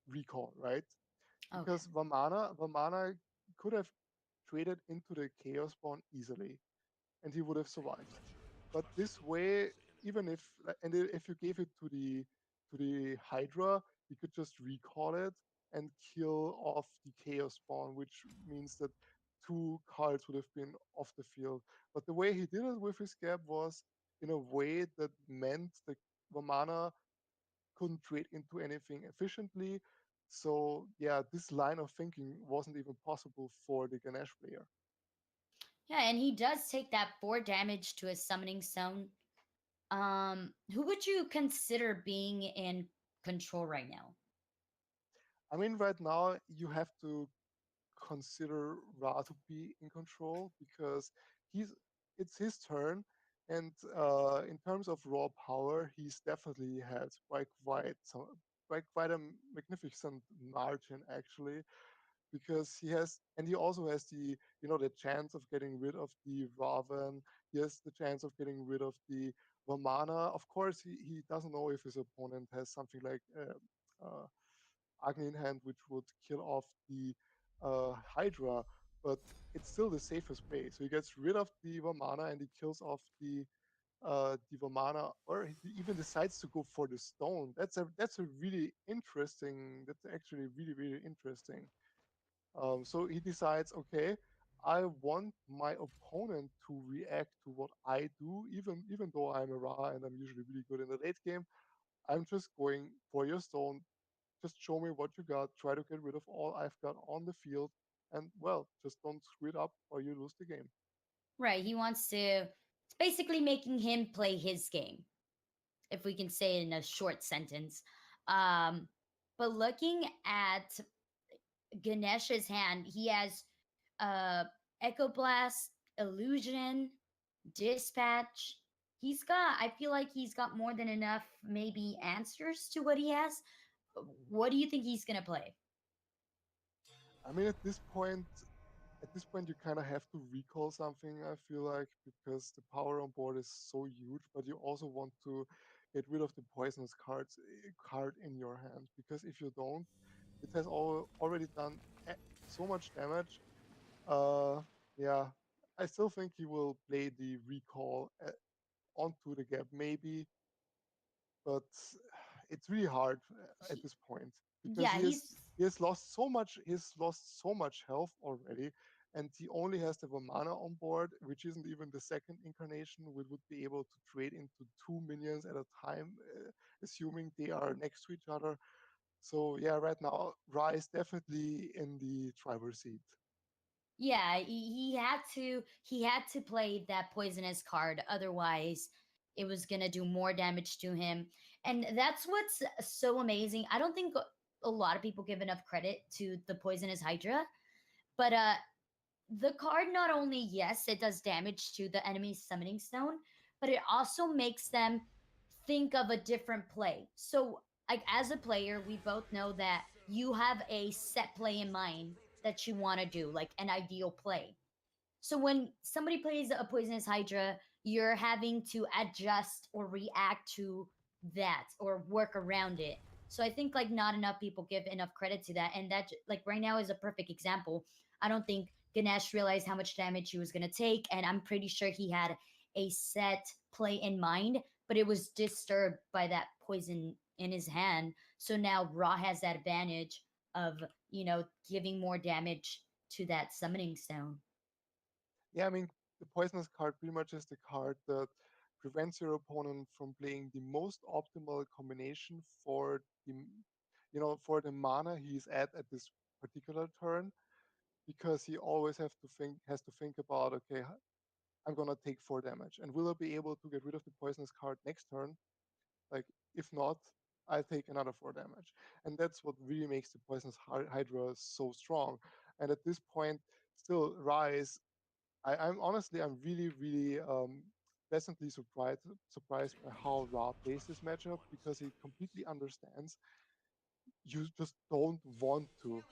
recall, right? Okay. Because Vamana could have traded into the Chaos Spawn easily, and he would have survived. But this way, even if if you gave it to the Hydra, you could just recall it and kill off the Chaos Spawn, which means that 2 cards would have been off the field. But the way he did it with his gap was in a way that meant that Vamana couldn't trade into anything efficiently. So yeah, this line of thinking wasn't even possible for the Ganesh player. Yeah, and he does take that 4 damage to his summoning zone. Who would you consider being in control right now? I mean, right now you have to consider Ra to be in control because he's it's his turn, and in terms of raw power, he's definitely has quite a magnificent margin actually because he also has the chance of getting rid of the Raven. He has the chance of getting rid of the Vamana. Of course, he doesn't know if his opponent has something like Agni in hand, which would kill off the Hydra, but it's still the safest play. So he gets rid of the Vamana and he kills off the Vamana, or he even decides to go for the stone. That's a really interesting. That's actually really, really interesting. So he decides, okay, I want my opponent to react to what I do, even though I'm a Ra and I'm usually really good in the late game. I'm just going for your stone. Just show me what you got. Try to get rid of all I've got on the field, and well, just don't screw it up or you lose the game. Right, he wants to. It's basically making him play his game, if we can say it in a short sentence. Um, but looking at Ganesh's hand, he has uh, Echo Blast, Illusion, Dispatch. He's got, I feel like he's got more than enough, maybe, answers to what he has. What do you think he's going to play? I mean, at this point, you kind of have to recall something. I feel like because the power on board is so huge, but you also want to get rid of the poisonous card in your hand, because if you don't, it has already done so much damage. Uh, yeah, I still think he will play the recall onto the gap maybe, but it's really hard at He, this point, because yeah, he's he has lost so much. He's lost so much health already, and he only has the Vamana on board, which isn't even the second incarnation. We would be able to trade into 2 minions at a time, assuming they are next to each other. So yeah, right now Ra is definitely in the driver's seat. yeah, he had to play that poisonous card, otherwise it was gonna do more damage to him. And that's what's so amazing. I don't think a lot of people give enough credit to the poisonous Hydra, but the card not only, yes, it does damage to the enemy's summoning stone, but it also makes them think of a different play. So, like as a player, we both know that you have a set play in mind that you want to do, like an ideal play. So when somebody plays a poisonous hydra, you're having to adjust or react to that or work around it. So I think like not enough people give enough credit to that, and that like right now is a perfect example. I don't think Ganesh realized how much damage he was going to take, and I'm pretty sure he had a set play in mind, but it was disturbed by that poison in his hand. So now Ra has that advantage of, giving more damage to that summoning stone. Yeah, I mean, the poisonous card pretty much is the card that prevents your opponent from playing the most optimal combination for for the mana he's at this particular turn, because he always has to think about, okay, I'm gonna take 4 damage, and will I be able to get rid of the poisonous card next turn? Like, if not, I take another 4 damage, and that's what really makes the poisonous hydra so strong. And at this point, still Rise, I'm really, really pleasantly surprised by how Ra plays this matchup, because he completely understands you just don't want to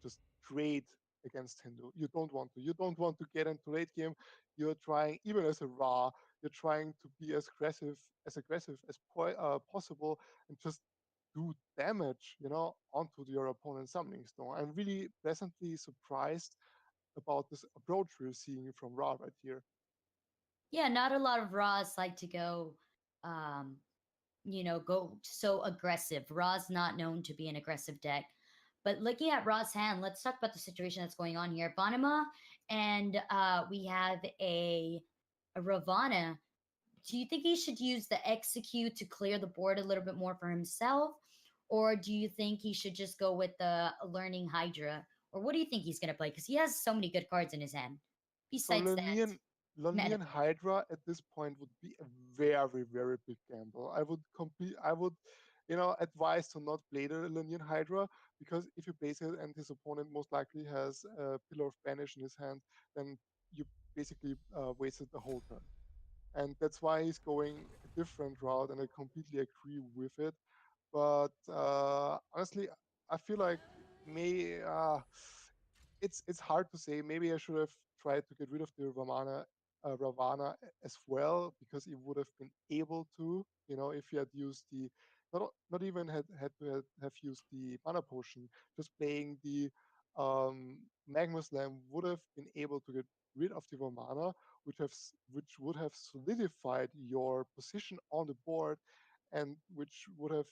just trade against Hindu. You don't want to. You don't want to get into late game. You're trying, even as a Ra, you're trying to be as aggressive as possible, and just do damage, onto your opponent's summoning stone. I'm really pleasantly surprised about this approach we're seeing from Ra right here. Yeah, not a lot of Raws like to go, um, go so aggressive. Ra's not known to be an aggressive deck. But looking at Ra's hand, let's talk about the situation that's going on here. Vanima and we have a Ravana. Do you think he should use the execute to clear the board a little bit more for himself? Or do you think he should just go with the learning Hydra? Or what do you think he's going to play? Because he has so many good cards in his hand. So Besides that, mana. Lernian Hydra at this point would be a very, very big gamble. I would advise to not play the Lernian Hydra, because if you place it and his opponent most likely has a Pillar of Banish in his hand, then you basically wasted the whole turn. And that's why he's going a different route, and I completely agree with it. But honestly, I feel like may it's hard to say. Maybe I should have tried to get rid of the Ravana as well, because he would have been able to, if he had used the not even had to have used the mana potion, just playing the Magma Slam would have been able to get rid of the Vamana, which would have solidified your position on the board, and which would have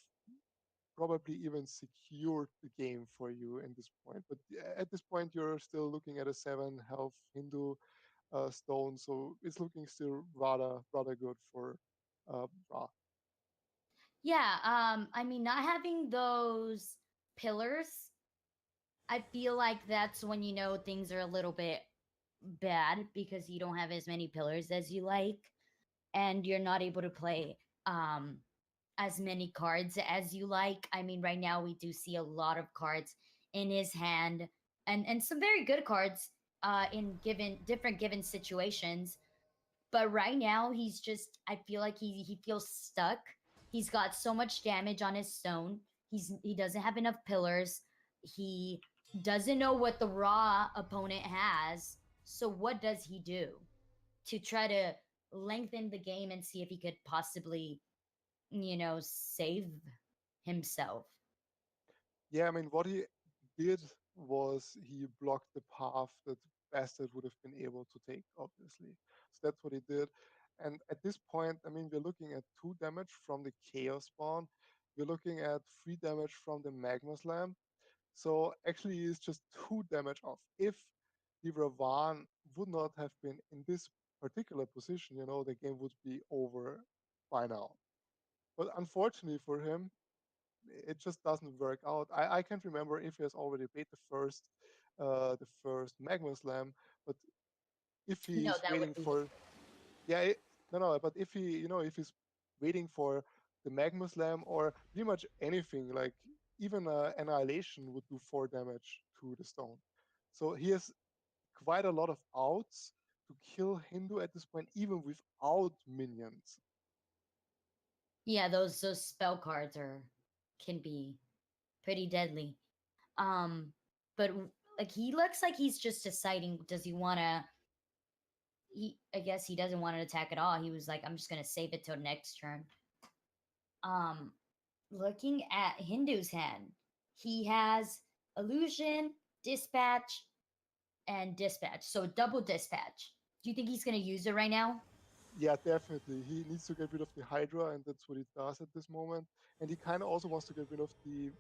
probably even secured the game for you in this point. But at this point, you're still looking at a 7 health Hindu stone, so it's looking still rather good for Ra. Yeah, I mean, not having those pillars, I feel like that's when things are a little bit bad because you don't have as many pillars as you like, and you're not able to play as many cards as you like. I mean, right now we do see a lot of cards in his hand, and some very good cards in given situations. But right now he's just, I feel like he feels stuck. He's got so much damage on his stone. He doesn't have enough pillars. He doesn't know what the raw opponent has. So what does he do to try to lengthen the game and see if he could possibly save himself. Yeah, I mean, what he did was he blocked the path that Bastard would have been able to take, obviously. So that's what he did. And at this point, I mean, we're looking at 2 damage from the Chaos Spawn. We're looking at 3 damage from the Magma Slam. So actually, it's just 2 damage off. If the Ravan would not have been in this particular position, the game would be over by now. But unfortunately for him, it just doesn't work out. I can't remember if he has already played the first Magma Slam, but if No, he's that would waiting be for yeah no, but if if he's waiting for the Magma Slam or pretty much anything like even Annihilation would do 4 damage to the stone. So he has quite a lot of outs to kill Hindu at this point, even without minions. yeah, those spell cards are can be pretty deadly. Um, but like he looks like he's just deciding does he want to. I guess he doesn't want to attack at all. He was like, I'm just gonna save it till next turn. Um, Looking at Hindu's hand, he has illusion, dispatch, and dispatch. So double dispatch. Do you think he's gonna use it right now? Yeah, definitely. He needs to get rid of the Hydra, and that's what he does at this moment. And he kind of also wants to get rid of the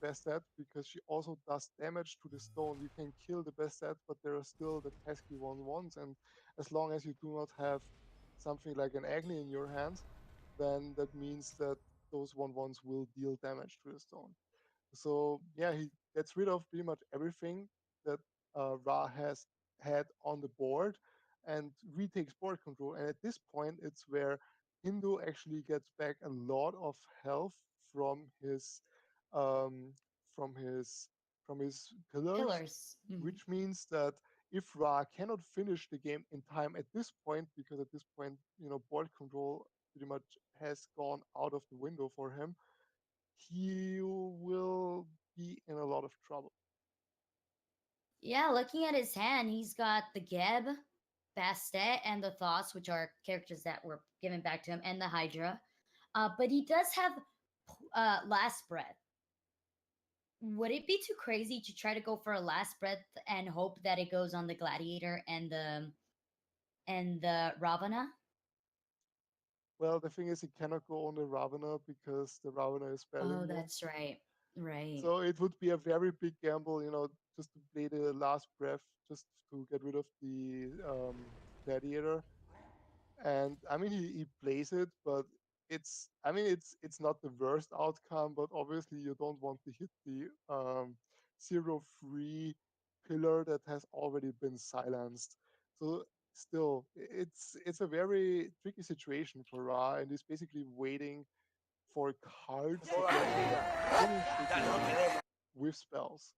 Bastet because she also does damage to the stone. You can kill the Bastet, but there are still the pesky 1/1s, and as long as you do not have something like an Agni in your hands, then that means that those 1/1s will deal damage to the stone. So yeah, he gets rid of pretty much everything that Ra has had on the board and retakes board control. And at this point, it's where Hindu actually gets back a lot of health from his um, from his from his pillars, Pillars. Mhm. which means that if Ra cannot finish the game in time at this point, because at this point, board control pretty much has gone out of the window for him, he will be in a lot of trouble. Yeah, looking at his hand, he's got the Geb, Bastet, and the Thos, which are characters that were given back to him, and the Hydra. But he does have Last Breath. Would it be too crazy to try to go for a Last Breath and hope that it goes on the Gladiator and the Ravana? Well, the thing is, he cannot go on the Ravana because the Ravana is Oh, spelling moon. that's right. Right. So it would be a very big gamble, just to play the last breath, just to get rid of the gladiator. And I mean, he plays it, but it's not the worst outcome. But obviously, you don't want to hit the 0-3 pillar that has already been silenced. So still, it's a very tricky situation for Ra, and he's basically waiting for cards to be able to finish the game with spells.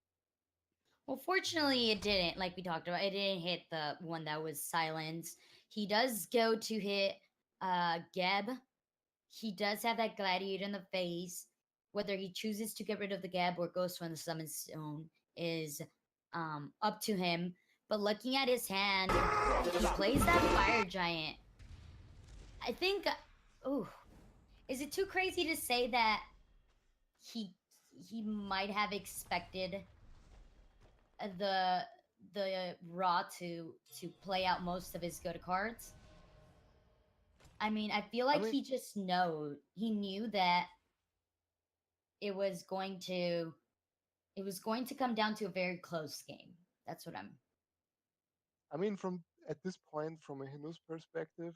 Well, fortunately, it didn't. Like we talked about, it didn't hit the one that was silenced. He does go to hit Geb. He does have that gladiator in the face. Whether he chooses to get rid of the Geb or goes for the summon stone is up to him. But looking at his hand, he plays that fire giant. I think. Oh, is it too crazy to say that he he might have expected the Raw to play out most of his good cards? I mean, I feel I like mean, he knew that it was going to come down to a very close game. That's what I'm. from at this point, from a Hindu's perspective,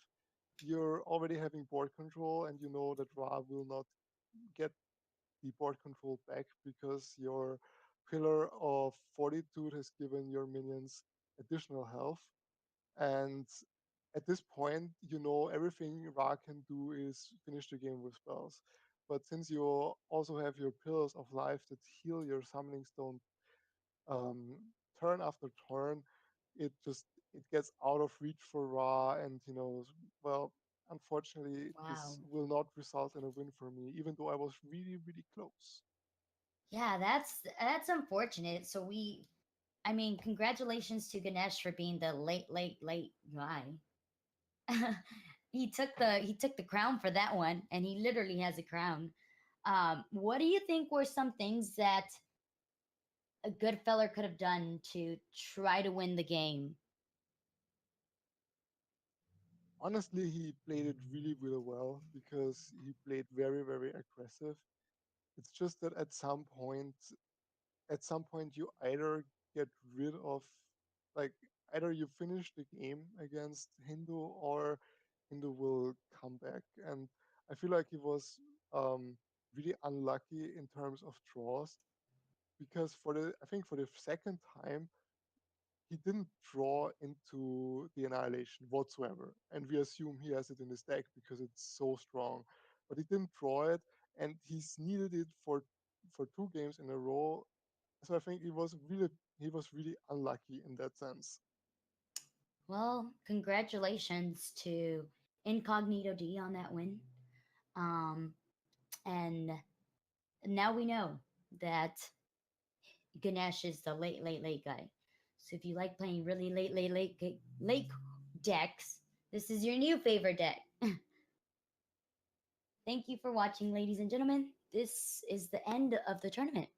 you're already having board control, and you know that Ra will not get the board control back because your pillar of fortitude has given your minions additional health. And at this point, everything Ra can do is finish the game with spells. But since you also have your pillars of life that heal your summoning stone um, turn after turn, it gets out of reach for Ra, and well, unfortunately, Wow. this will not result in a win for me, even though I was really, really close. Yeah, that's unfortunate. So I mean, congratulations to Ganesh for being the late guy. he took the crown for that one, and he literally has a crown. What do you think were some things that a good feller could have done to try to win the game? Honestly, he played it really, really well because he played very, very aggressive. It's just that at some point you either get rid of, like, either you finish the game against Hindu or Hindu will come back. And I feel like he was um, really unlucky in terms of draws because I think for the second time he didn't draw into the Annihilation whatsoever, and we assume he has it in his deck because it's so strong. But he didn't draw it, and he's needed it for 2 games in a row. So I think he was really unlucky in that sense. Well, congratulations to Incognito D on that win. Um, and now we know that Ganesh is the late guy. So if you like playing really late decks, this is your new favorite deck. Thank you for watching, ladies and gentlemen. This is the end of the tournament.